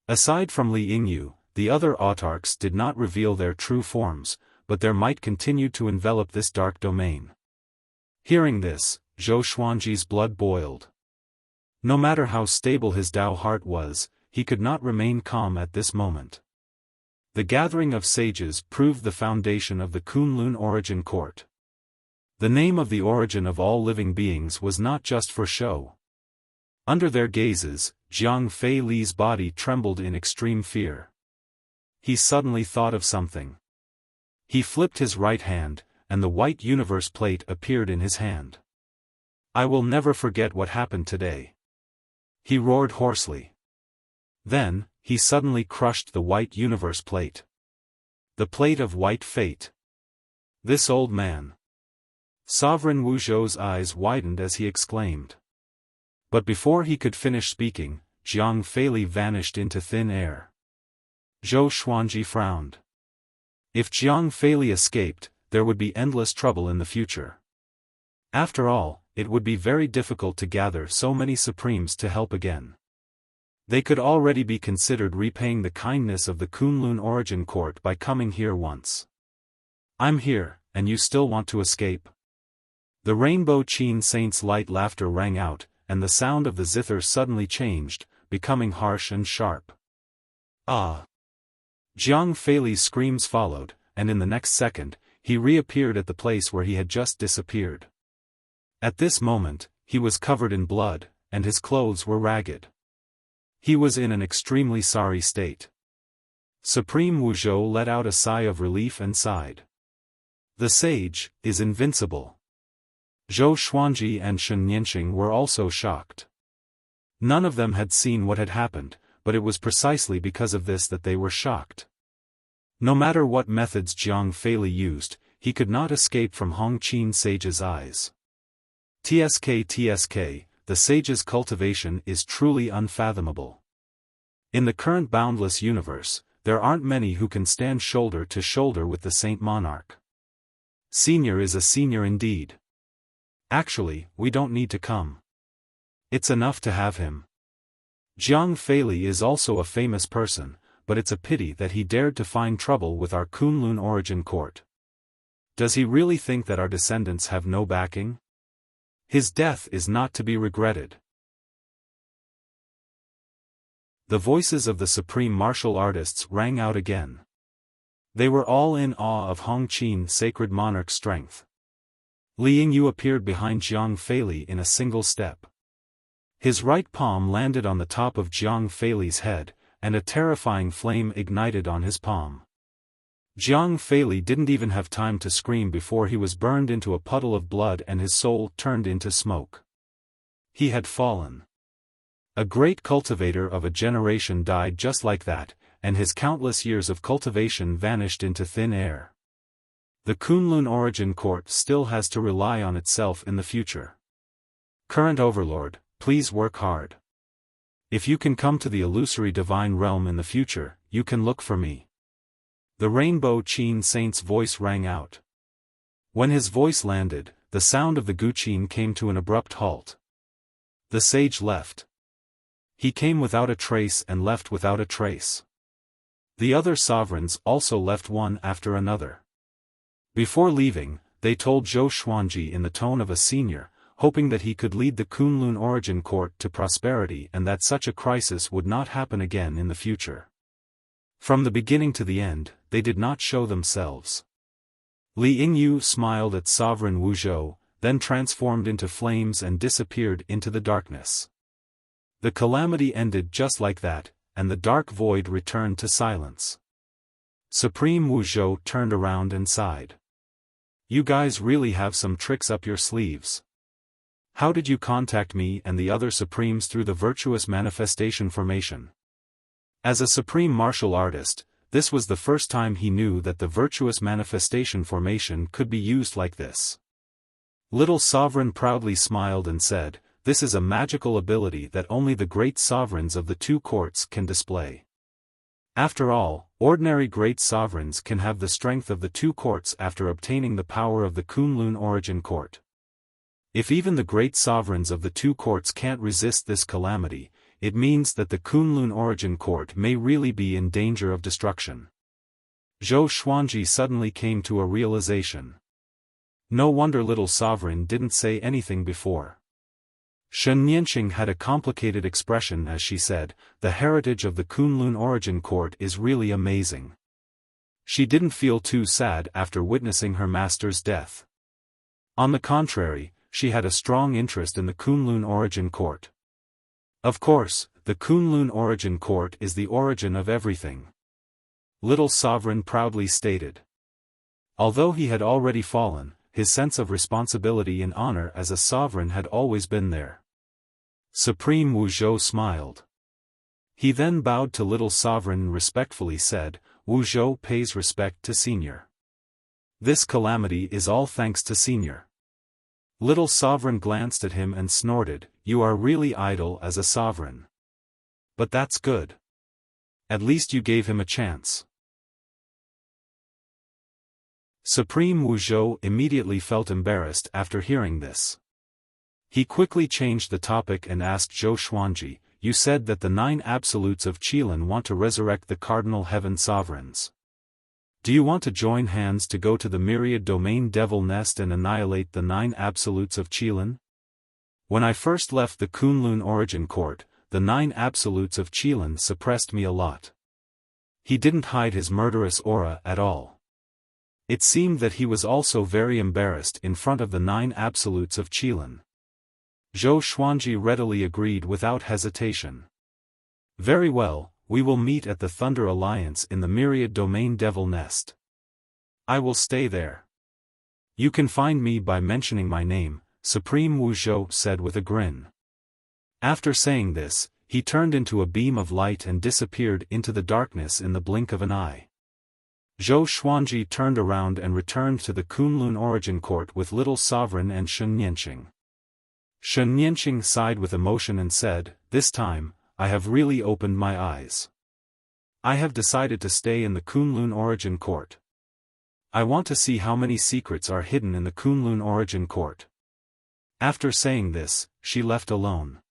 Aside from Li Yingyu, the other autarchs did not reveal their true forms, but their might continued to envelop this dark domain. Hearing this, Zhou Xuanji's blood boiled. No matter how stable his Dao heart was, he could not remain calm at this moment. The gathering of sages proved the foundation of the Kunlun origin court. The name of the origin of all living beings was not just for show. Under their gazes, Jiang Feili's body trembled in extreme fear. He suddenly thought of something. He flipped his right hand, and the white universe plate appeared in his hand. I will never forget what happened today. He roared hoarsely. Then, he suddenly crushed the white universe plate. The plate of white fate. This old man. Sovereign Wu Zhou's eyes widened as he exclaimed. But before he could finish speaking, Jiang Feili vanished into thin air. Zhou Xuanji frowned. If Jiang Feili escaped, there would be endless trouble in the future. After all, it would be very difficult to gather so many supremes to help again. They could already be considered repaying the kindness of the Kunlun origin court by coming here once. I'm here, and you still want to escape? The Rainbow Qin Saint's light laughter rang out, and the sound of the zither suddenly changed, becoming harsh and sharp. Ah! Jiang Feili's screams followed, and in the next second, he reappeared at the place where he had just disappeared. At this moment, he was covered in blood, and his clothes were ragged. He was in an extremely sorry state. Supreme Wu Zhou let out a sigh of relief and sighed. The sage is invincible. Zhou Xuanji and Shen Nianqing were also shocked. None of them had seen what had happened, but it was precisely because of this that they were shocked. No matter what methods Jiang Feili used, he could not escape from Hong Qin Sage's eyes. TSK, the sage's cultivation is truly unfathomable. In the current boundless universe, there aren't many who can stand shoulder to shoulder with the Saint Monarch. Senior is a senior indeed. Actually, we don't need to come. It's enough to have him. Jiang Feili is also a famous person, but it's a pity that he dared to find trouble with our Kunlun origin court. Does he really think that our descendants have no backing? His death is not to be regretted. The voices of the supreme martial artists rang out again. They were all in awe of Hong Qin's sacred monarch's strength. Li Yingyu appeared behind Jiang Feili in a single step. His right palm landed on the top of Jiang Feili's head, and a terrifying flame ignited on his palm. Jiang Feili didn't even have time to scream before he was burned into a puddle of blood and his soul turned into smoke. He had fallen. A great cultivator of a generation died just like that, and his countless years of cultivation vanished into thin air. The Kunlun Origin Court still has to rely on itself in the future. Current Overlord, please work hard. If you can come to the illusory divine realm in the future, you can look for me. The Rainbow Qin Saint's voice rang out. When his voice landed, the sound of the Guqin came to an abrupt halt. The sage left. He came without a trace and left without a trace. The other sovereigns also left one after another. Before leaving, they told Zhou Xuanji in the tone of a senior, hoping that he could lead the Kunlun Origin Court to prosperity and that such a crisis would not happen again in the future. From the beginning to the end, they did not show themselves. Li Yingyu smiled at Sovereign Wu Zhou, then transformed into flames and disappeared into the darkness. The calamity ended just like that, and the dark void returned to silence. Supreme Wu Zhou turned around and sighed. You guys really have some tricks up your sleeves. How did you contact me and the other Supremes through the virtuous manifestation formation? As a supreme martial artist, this was the first time he knew that the virtuous manifestation formation could be used like this. Little Sovereign proudly smiled and said, "This is a magical ability that only the great sovereigns of the two courts can display. After all, ordinary great sovereigns can have the strength of the two courts after obtaining the power of the Kunlun Origin Court. If even the great sovereigns of the two courts can't resist this calamity, it means that the Kunlun Origin Court may really be in danger of destruction." Zhou Xuanji suddenly came to a realization. No wonder Little Sovereign didn't say anything before. Shen Nianqing had a complicated expression as she said, "The heritage of the Kunlun Origin Court is really amazing." She didn't feel too sad after witnessing her master's death. On the contrary, she had a strong interest in the Kunlun Origin Court. Of course, the Kunlun Origin Court is the origin of everything. Little Sovereign proudly stated. Although he had already fallen, his sense of responsibility and honor as a sovereign had always been there. Supreme Wu Zhou smiled. He then bowed to Little Sovereign and respectfully said, "Wu Zhou pays respect to Senior. This calamity is all thanks to Senior." Little Sovereign glanced at him and snorted, "You are really idle as a sovereign. But that's good. At least you gave him a chance." Supreme Wu Zhou immediately felt embarrassed after hearing this. He quickly changed the topic and asked Zhou Xuanji, "You said that the 9 absolutes of Qilin want to resurrect the cardinal heaven sovereigns. Do you want to join hands to go to the myriad domain devil nest and annihilate the 9 absolutes of Qilin? When I first left the Kunlun Origin Court, the 9 absolutes of Qilin suppressed me a lot." He didn't hide his murderous aura at all. It seemed that he was also very embarrassed in front of the 9 absolutes of Qilin. Zhou Xuanji readily agreed without hesitation. "Very well, we will meet at the Thunder Alliance in the Myriad Domain Devil Nest. I will stay there. You can find me by mentioning my name," Supreme Wu Zhou said with a grin. After saying this, he turned into a beam of light and disappeared into the darkness in the blink of an eye. Zhou Xuanji turned around and returned to the Kunlun Origin Court with Little Sovereign and Shen Nianqing. Shen Nianqing sighed with emotion and said, "This time, I have really opened my eyes. I have decided to stay in the Kunlun Origin Court. I want to see how many secrets are hidden in the Kunlun Origin Court." After saying this, she left alone.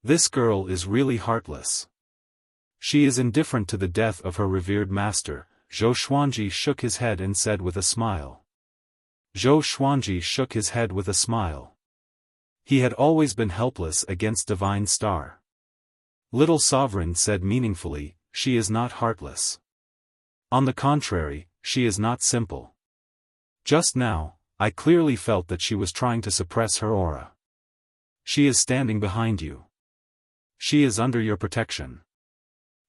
This girl is really heartless. She is indifferent to the death of her revered master. Zhou Xuanji shook his head and said with a smile. Zhou Xuanji shook his head with a smile. He had always been helpless against Divine Star. Little Sovereign said meaningfully, "She is not heartless. On the contrary, she is not simple. Just now, I clearly felt that she was trying to suppress her aura. She is standing behind you. She is under your protection.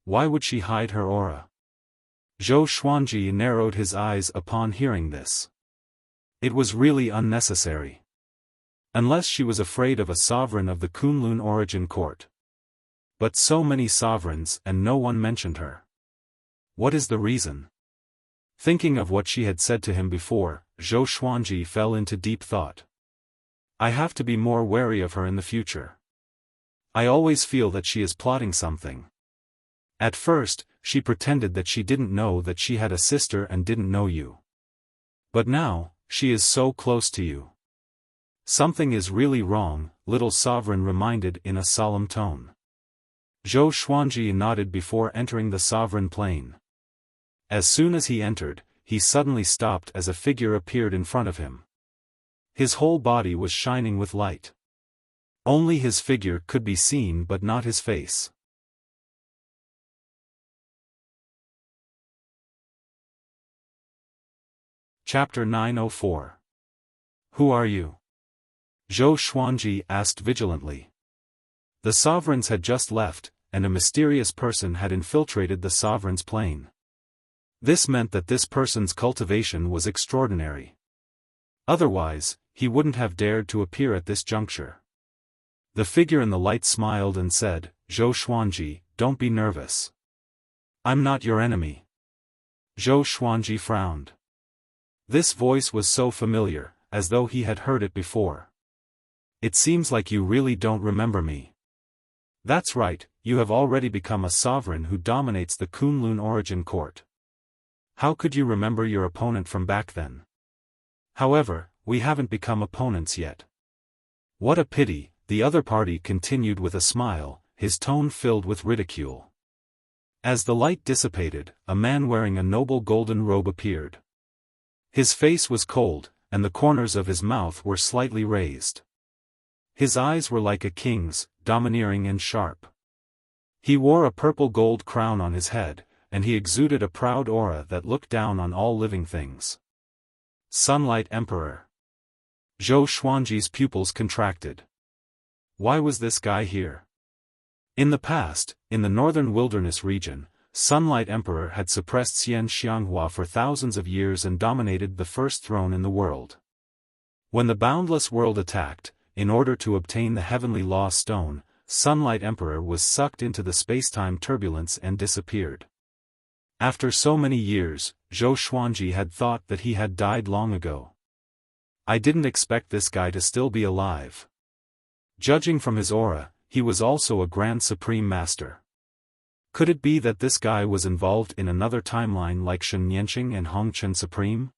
Why would she hide her aura? Zhou Xuanji narrowed his eyes upon hearing this. It was really unnecessary. Unless she was afraid of a sovereign of the Kunlun origin court. But so many sovereigns and no one mentioned her. What is the reason? Thinking of what she had said to him before, Zhou Xuanji fell into deep thought. I have to be more wary of her in the future. I always feel that she is plotting something. At first, she pretended that she didn't know that she had a sister and didn't know you. But now, she is so close to you. Something is really wrong, little sovereign reminded in a solemn tone. Zhou Xuanji nodded before entering the sovereign plane. As soon as he entered, he suddenly stopped as a figure appeared in front of him. His whole body was shining with light. Only his figure could be seen but not his face. Chapter 904. Who are you? Zhou Xuanji asked vigilantly. The sovereigns had just left, and a mysterious person had infiltrated the sovereign's plane. This meant that this person's cultivation was extraordinary. Otherwise, he wouldn't have dared to appear at this juncture. The figure in the light smiled and said, Zhou Xuanji, don't be nervous. I'm not your enemy. Zhou Xuanji frowned. This voice was so familiar, as though he had heard it before. It seems like you really don't remember me. That's right, you have already become a sovereign who dominates the Kunlun origin court. How could you remember your opponent from back then? However, we haven't become opponents yet. What a pity, the other party continued with a smile, his tone filled with ridicule. As the light dissipated, a man wearing a noble golden robe appeared. His face was cold, and the corners of his mouth were slightly raised. His eyes were like a king's, domineering and sharp. He wore a purple gold crown on his head, and he exuded a proud aura that looked down on all living things. Sunlight Emperor. Zhou Xuanji's pupils contracted. Why was this guy here? In the past, in the northern wilderness region, Sunlight Emperor had suppressed Xian Xianghua for thousands of years and dominated the first throne in the world. When the Boundless world attacked, in order to obtain the Heavenly Law Stone, Sunlight Emperor was sucked into the spacetime turbulence and disappeared. After so many years, Zhou Xuanji had thought that he had died long ago. I didn't expect this guy to still be alive. Judging from his aura, he was also a Grand Supreme Master. Could it be that this guy was involved in another timeline like Shen Nianqing and Hongchen Supreme?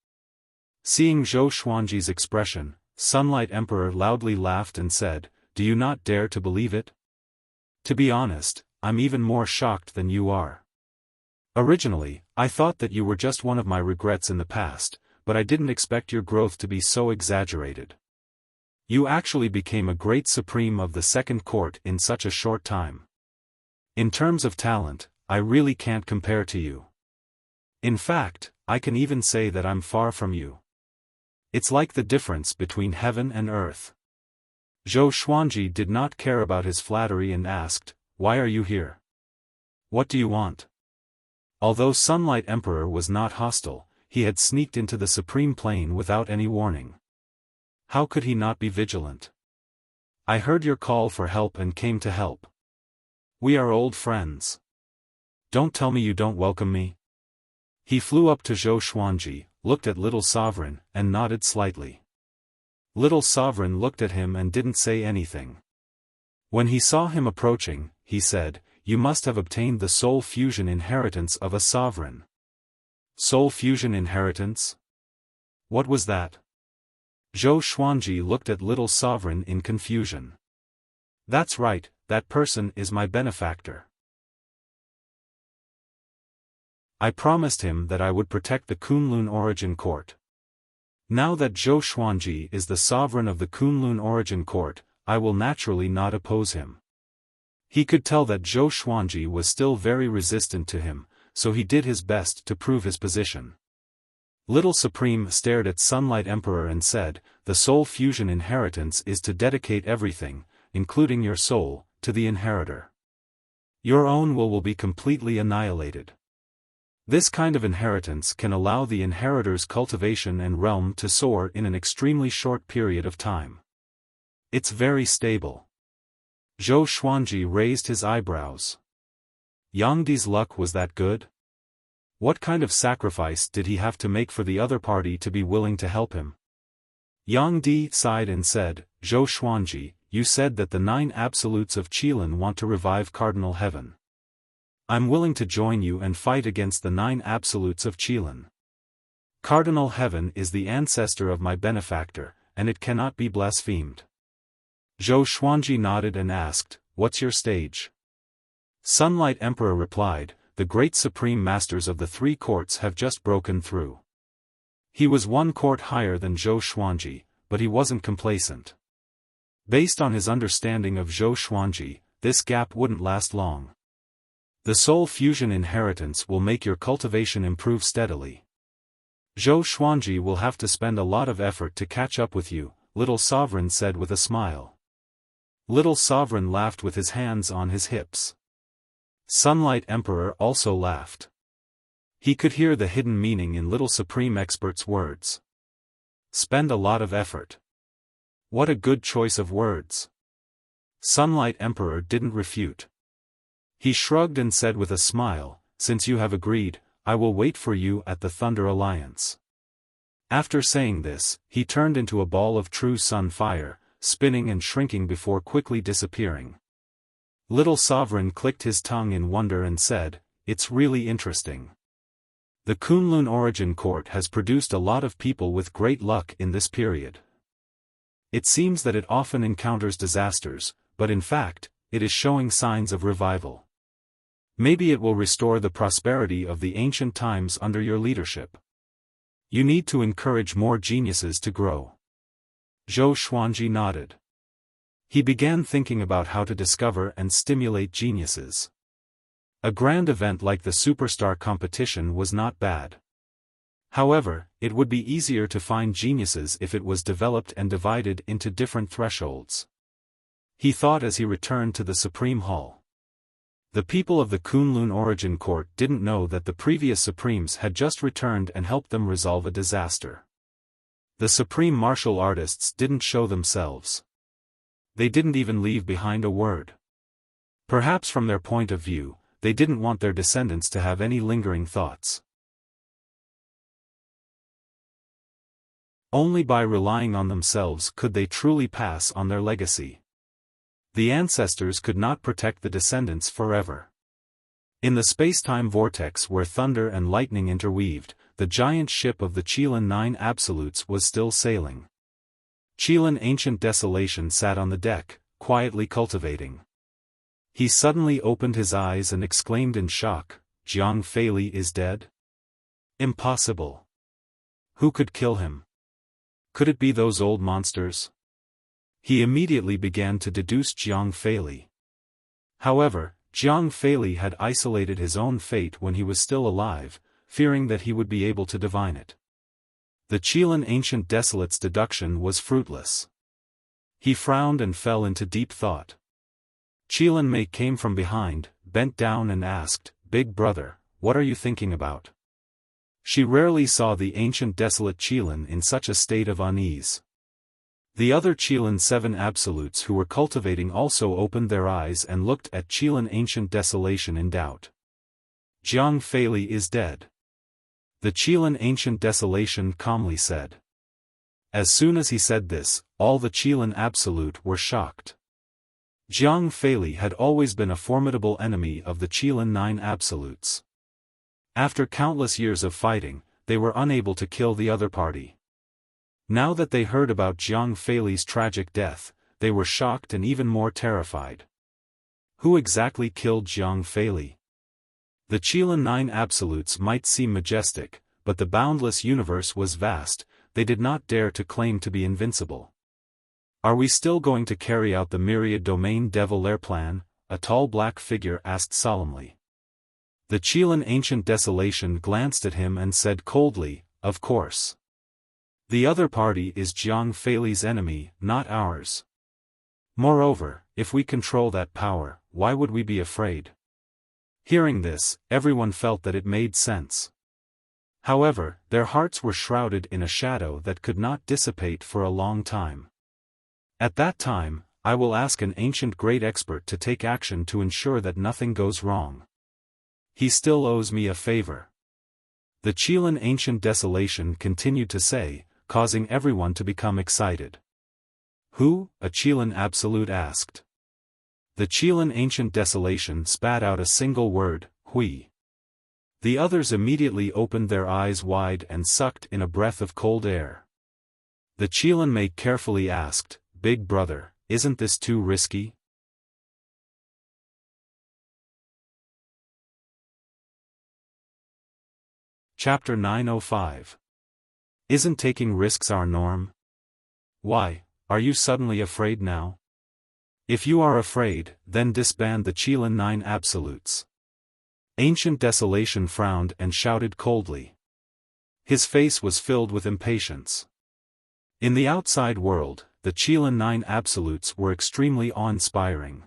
Seeing Zhou Xuanji's expression, Sunlight Emperor loudly laughed and said, Do you not dare to believe it? To be honest, I'm even more shocked than you are. Originally, I thought that you were just one of my regrets in the past, but I didn't expect your growth to be so exaggerated. You actually became a great supreme of the second court in such a short time. In terms of talent, I really can't compare to you. In fact, I can even say that I'm far from you. It's like the difference between heaven and earth. Zhou Xuanji did not care about his flattery and asked, Why are you here? What do you want? Although Sunlight Emperor was not hostile, he had sneaked into the supreme plane without any warning. How could he not be vigilant? I heard your call for help and came to help. We are old friends. Don't tell me you don't welcome me. He flew up to Zhou Xuanji, looked at Little Sovereign, and nodded slightly. Little Sovereign looked at him and didn't say anything. When he saw him approaching, he said, You must have obtained the soul fusion inheritance of a sovereign. Soul fusion inheritance? What was that? Zhou Xuanji looked at Little Sovereign in confusion. That's right, that person is my benefactor. I promised him that I would protect the Kunlun origin court. Now that Zhou Xuanji is the sovereign of the Kunlun origin court, I will naturally not oppose him. He could tell that Zhou Xuanji was still very resistant to him, so he did his best to prove his position. Little Supreme stared at Sunlight Emperor and said, The soul fusion inheritance is to dedicate everything, including your soul, to the inheritor. Your own will be completely annihilated. This kind of inheritance can allow the inheritor's cultivation and realm to soar in an extremely short period of time. It's very stable. Zhou Xuanji raised his eyebrows. Yang Di's luck was that good? What kind of sacrifice did he have to make for the other party to be willing to help him? Yang Di sighed and said, Zhou Xuanji, you said that the 9 absolutes of Qilin want to revive Cardinal Heaven. I'm willing to join you and fight against the 9 absolutes of Qilin. Cardinal Heaven is the ancestor of my benefactor, and it cannot be blasphemed. Zhou Xuanji nodded and asked, what's your stage? Sunlight Emperor replied, the great supreme masters of the 3 courts have just broken through. He was 1 court higher than Zhou Xuanji, but he wasn't complacent. Based on his understanding of Zhou Xuanji, this gap wouldn't last long. The soul fusion inheritance will make your cultivation improve steadily. Zhou Xuanji will have to spend a lot of effort to catch up with you, Little Sovereign said with a smile. Little Sovereign laughed with his hands on his hips. Sunlight Emperor also laughed. He could hear the hidden meaning in Little Supreme Expert's words. Spend a lot of effort. What a good choice of words. Sunlight Emperor didn't refute. He shrugged and said with a smile, since you have agreed, I will wait for you at the Thunder Alliance. After saying this, he turned into a ball of true sun fire, spinning and shrinking before quickly disappearing. Little Sovereign clicked his tongue in wonder and said, it's really interesting. The Kunlun Origin Court has produced a lot of people with great luck in this period. It seems that it often encounters disasters, but in fact, it is showing signs of revival. Maybe it will restore the prosperity of the ancient times under your leadership. You need to encourage more geniuses to grow. Zhou Xuanji nodded. He began thinking about how to discover and stimulate geniuses. A grand event like the Superstar competition was not bad. However, it would be easier to find geniuses if it was developed and divided into different thresholds. He thought as he returned to the Supreme Hall. The people of the Kunlun Origin Court didn't know that the previous Supremes had just returned and helped them resolve a disaster. The Supreme Martial Artists didn't show themselves. They didn't even leave behind a word. Perhaps from their point of view, they didn't want their descendants to have any lingering thoughts. Only by relying on themselves could they truly pass on their legacy. The ancestors could not protect the descendants forever. In the space-time vortex where thunder and lightning interweaved, the giant ship of the Qilin 9 Absolutes was still sailing. Qilin Ancient Desolation sat on the deck, quietly cultivating. He suddenly opened his eyes and exclaimed in shock, Jiang Feili is dead? Impossible. Who could kill him? Could it be those old monsters? He immediately began to deduce Jiang Feili. However, Jiang Feili had isolated his own fate when he was still alive, fearing that he would be able to divine it. The Qilin Ancient Desolate's deduction was fruitless. He frowned and fell into deep thought. Qilin Mei came from behind, bent down and asked, Big brother, what are you thinking about? She rarely saw the ancient desolate Qilin in such a state of unease. The other Qilin 7 Absolutes who were cultivating also opened their eyes and looked at Qilin Ancient Desolation in doubt. Jiang Feili is dead. The Qilin Ancient Desolation calmly said. As soon as he said this, all the Qilin Absolute were shocked. Jiang Feili had always been a formidable enemy of the Qilin 9 Absolutes. After countless years of fighting, they were unable to kill the other party. Now that they heard about Jiang Feili's tragic death, they were shocked and even more terrified. Who exactly killed Jiang Feili? The Qilin 9 Absolutes might seem majestic, but the boundless universe was vast, they did not dare to claim to be invincible. Are we still going to carry out the myriad domain devil lair plan? A tall black figure asked solemnly. The Qilin Ancient Desolation glanced at him and said coldly, of course. The other party is Jiang Feili's enemy, not ours. Moreover, if we control that power, why would we be afraid? Hearing this, everyone felt that it made sense. However, their hearts were shrouded in a shadow that could not dissipate for a long time. At that time, I will ask an ancient great expert to take action to ensure that nothing goes wrong. He still owes me a favor. The Qilin Ancient Desolation continued to say, causing everyone to become excited. Who? A Qilin Absolute asked. The Qilin Ancient Desolation spat out a single word, Hui. The others immediately opened their eyes wide and sucked in a breath of cold air. The Qilin mate carefully asked, Big brother, isn't this too risky? Chapter 905. Isn't taking risks our norm? Why, are you suddenly afraid now? If you are afraid, then disband the Qilin 9 Absolutes. Ancient Desolation frowned and shouted coldly. His face was filled with impatience. In the outside world, the Qilin 9 Absolutes were extremely awe-inspiring.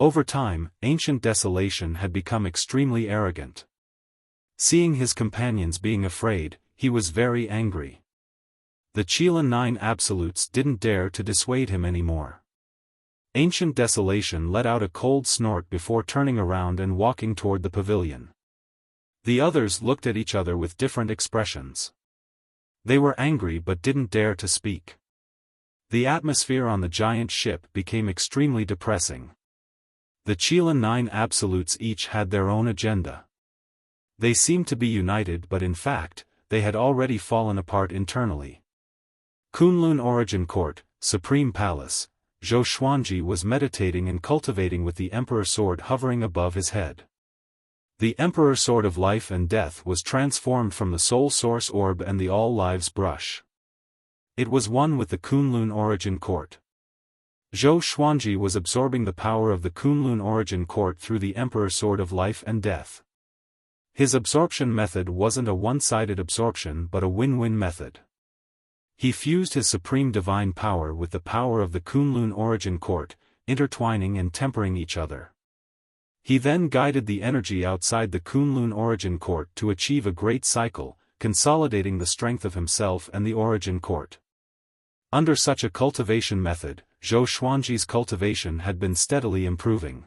Over time, Ancient Desolation had become extremely arrogant. Seeing his companions being afraid, he was very angry. The Qilin 9 Absolutes didn't dare to dissuade him anymore. Ancient Desolation let out a cold snort before turning around and walking toward the pavilion. The others looked at each other with different expressions. They were angry but didn't dare to speak. The atmosphere on the giant ship became extremely depressing. The Qilin 9 Absolutes each had their own agenda. They seemed to be united but in fact, they had already fallen apart internally. Kunlun Origin Court, Supreme Palace. Zhou Xuanji was meditating and cultivating with the Emperor Sword hovering above his head. The Emperor Sword of Life and Death was transformed from the Soul Source Orb and the All Lives Brush. It was one with the Kunlun Origin Court. Zhou Xuanji was absorbing the power of the Kunlun Origin Court through the Emperor Sword of Life and Death. His absorption method wasn't a one-sided absorption but a win-win method. He fused his supreme divine power with the power of the Kunlun Origin Court, intertwining and tempering each other. He then guided the energy outside the Kunlun Origin Court to achieve a great cycle, consolidating the strength of himself and the Origin Court. Under such a cultivation method, Zhou Xuanji's cultivation had been steadily improving.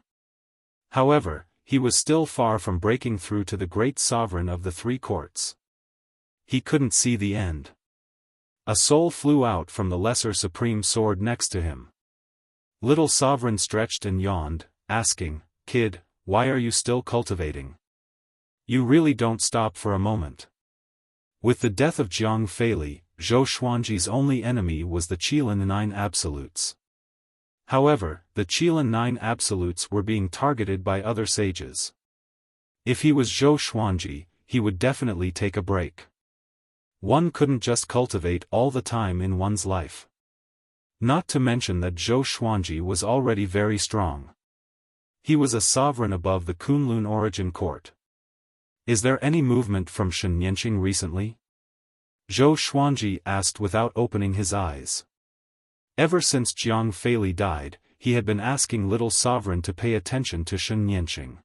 However, he was still far from breaking through to the great sovereign of the three courts. He couldn't see the end. A soul flew out from the lesser supreme sword next to him. Little Sovereign stretched and yawned, asking, Kid, why are you still cultivating? You really don't stop for a moment. With the death of Jiang Feili, Zhou Xuanji's only enemy was the Qilin 9 Absolutes. However, the Qilin 9 Absolutes were being targeted by other sages. If he was Zhou Xuanji, he would definitely take a break. One couldn't just cultivate all the time in one's life. Not to mention that Zhou Xuanji was already very strong. He was a sovereign above the Kunlun Origin Court. Is there any movement from Shen Yanqing recently? Zhou Xuanji asked without opening his eyes. Ever since Jiang Feili died, he had been asking Little Sovereign to pay attention to Shen Yanqing.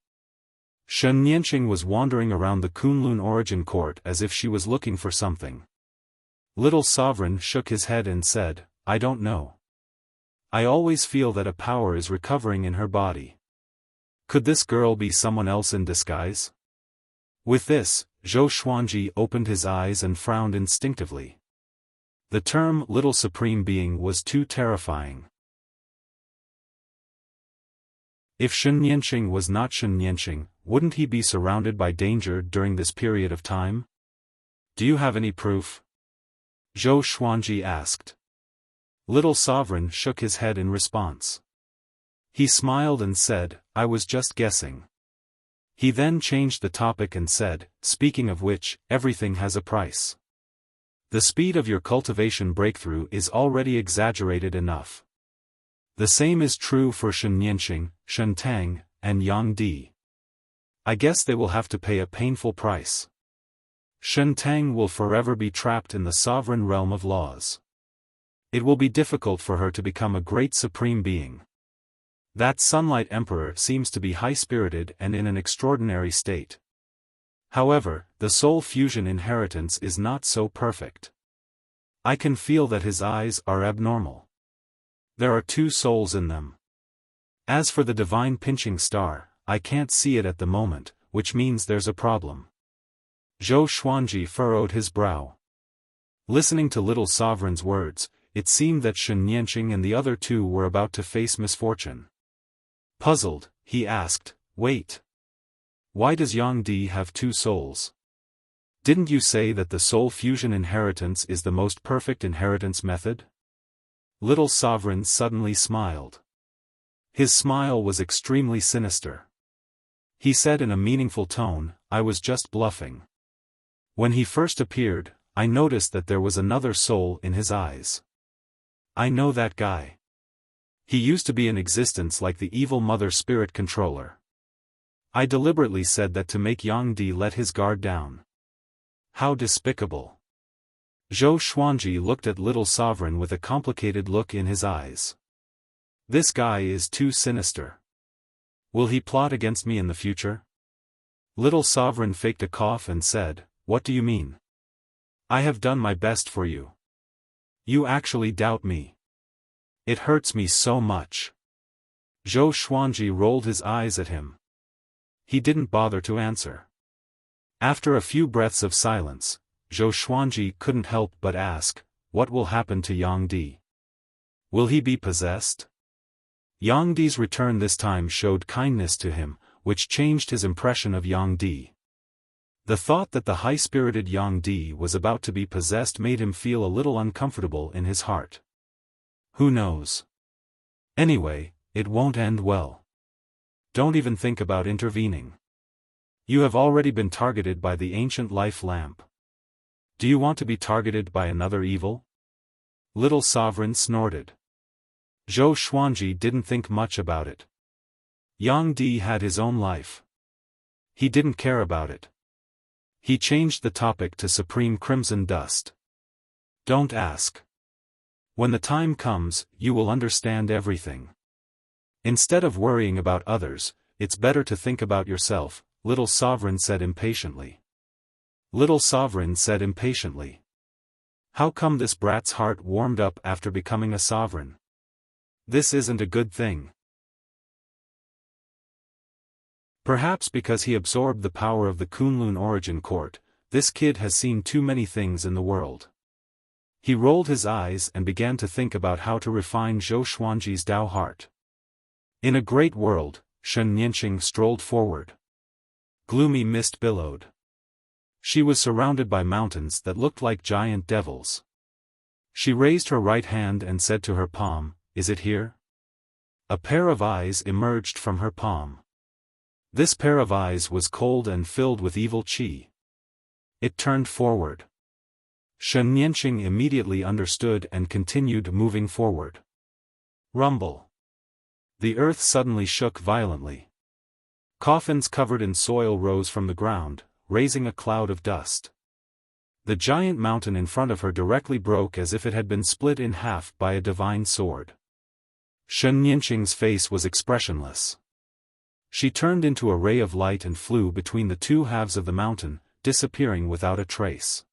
Shen Yanqing was wandering around the Kunlun Origin Court as if she was looking for something. Little Sovereign shook his head and said, I don't know. I always feel that a power is recovering in her body. Could this girl be someone else in disguise? With this, Zhou Xuanji opened his eyes and frowned instinctively. The term Little Supreme Being was too terrifying. If Shen Yanqing was not Shen Yanqing, wouldn't he be surrounded by danger during this period of time? Do you have any proof? Zhou Xuanji asked. Little Sovereign shook his head in response. He smiled and said, I was just guessing. He then changed the topic and said, speaking of which, everything has a price. The speed of your cultivation breakthrough is already exaggerated enough. The same is true for Shen Yanqing, Shen Tang, and Yang Di. I guess they will have to pay a painful price. Shen Tang will forever be trapped in the sovereign realm of laws. It will be difficult for her to become a great supreme being. That Sunlight Emperor seems to be high-spirited and in an extraordinary state. However, the soul fusion inheritance is not so perfect. I can feel that his eyes are abnormal. There are 2 souls in them. As for the divine pinching star, I can't see it at the moment, which means there's a problem. Zhou Xuanji furrowed his brow. Listening to Little Sovereign's words, it seemed that Shen Nianqing and the other 2 were about to face misfortune. Puzzled, he asked, "Wait. Why does Yang Di have 2 souls? Didn't you say that the soul fusion inheritance is the most perfect inheritance method?" Little Sovereign suddenly smiled. His smile was extremely sinister. He said in a meaningful tone, "I was just bluffing. When he first appeared, I noticed that there was another soul in his eyes. I know that guy. He used to be in existence like the evil mother spirit controller. I deliberately said that to make Yang Di let his guard down." How despicable. Zhou Xuanji looked at Little Sovereign with a complicated look in his eyes. This guy is too sinister. Will he plot against me in the future? Little Sovereign faked a cough and said, "What do you mean? I have done my best for you. You actually doubt me. It hurts me so much." Zhou Xuanji rolled his eyes at him. He didn't bother to answer. After a few breaths of silence, Zhou Xuanji couldn't help but ask, "What will happen to Yang Di? Will he be possessed?" Yang Di's return this time showed kindness to him, which changed his impression of Yang Di. The thought that the high-spirited Yang Di was about to be possessed made him feel a little uncomfortable in his heart. Who knows? Anyway, it won't end well. Don't even think about intervening. You have already been targeted by the ancient life lamp. Do you want to be targeted by another evil? Little Sovereign snorted. Zhou Xuanji didn't think much about it. Yang Di had his own life. He didn't care about it. He changed the topic to Supreme Crimson Dust. Don't ask. When the time comes, you will understand everything. Instead of worrying about others, it's better to think about yourself, Little Sovereign said impatiently. Little Sovereign said impatiently. How come this brat's heart warmed up after becoming a sovereign? This isn't a good thing. Perhaps because he absorbed the power of the Kunlun Origin Court, this kid has seen too many things in the world. He rolled his eyes and began to think about how to refine Zhou Xuanji's Dao heart. In a great world, Shen Nianqing strolled forward. Gloomy mist billowed. She was surrounded by mountains that looked like giant devils. She raised her right hand and said to her palm, "Is it here?" A pair of eyes emerged from her palm. This pair of eyes was cold and filled with evil qi. It turned forward. Shen Nianqing immediately understood and continued moving forward. Rumble. The earth suddenly shook violently. Coffins covered in soil rose from the ground, raising a cloud of dust. The giant mountain in front of her directly broke as if it had been split in half by a divine sword. Shen Nianqing's face was expressionless. She turned into a ray of light and flew between the 2 halves of the mountain, disappearing without a trace.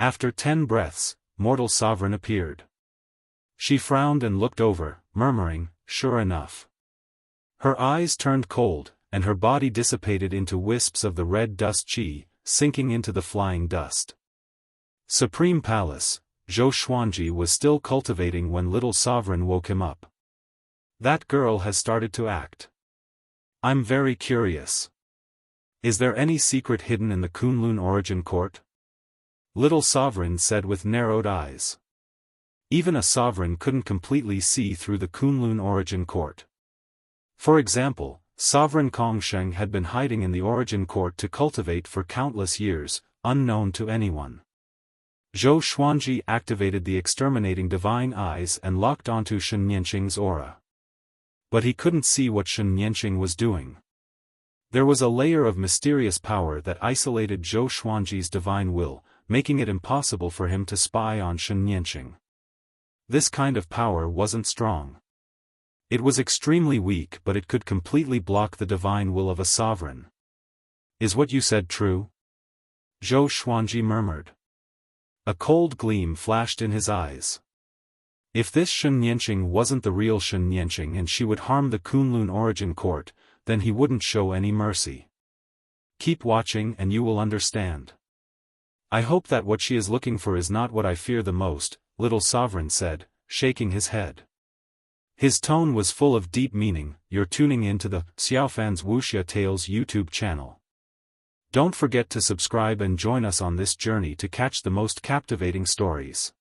After 10 breaths, Mortal Sovereign appeared. She frowned and looked over, murmuring, "Sure enough." Her eyes turned cold, and her body dissipated into wisps of the red dust qi, sinking into the flying dust. Supreme Palace, Zhou Xuanji was still cultivating when Little Sovereign woke him up. That girl has started to act. I'm very curious. Is there any secret hidden in the Kunlun Origin Court? Little Sovereign said with narrowed eyes. Even a sovereign couldn't completely see through the Kunlun Origin Court. For example, Sovereign Kongsheng had been hiding in the Origin Court to cultivate for countless years, unknown to anyone. Zhou Xuanji activated the exterminating divine eyes and locked onto Shen Nianqing's aura. But he couldn't see what Shen Nianqing was doing. There was a layer of mysterious power that isolated Zhou Xuanji's divine will, making it impossible for him to spy on Shen Nianqing. This kind of power wasn't strong. It was extremely weak, but it could completely block the divine will of a sovereign. Is what you said true? Zhou Xuanji murmured. A cold gleam flashed in his eyes. If this Shen Nianqing wasn't the real Shen Nianqing and she would harm the Kunlun origin court, then he wouldn't show any mercy. Keep watching and you will understand. I hope that what she is looking for is not what I fear the most, little sovereign said, shaking his head. His tone was full of deep meaning. You're tuning into the Xiaofan's Wuxia Tales YouTube channel. Don't forget to subscribe and join us on this journey to catch the most captivating stories.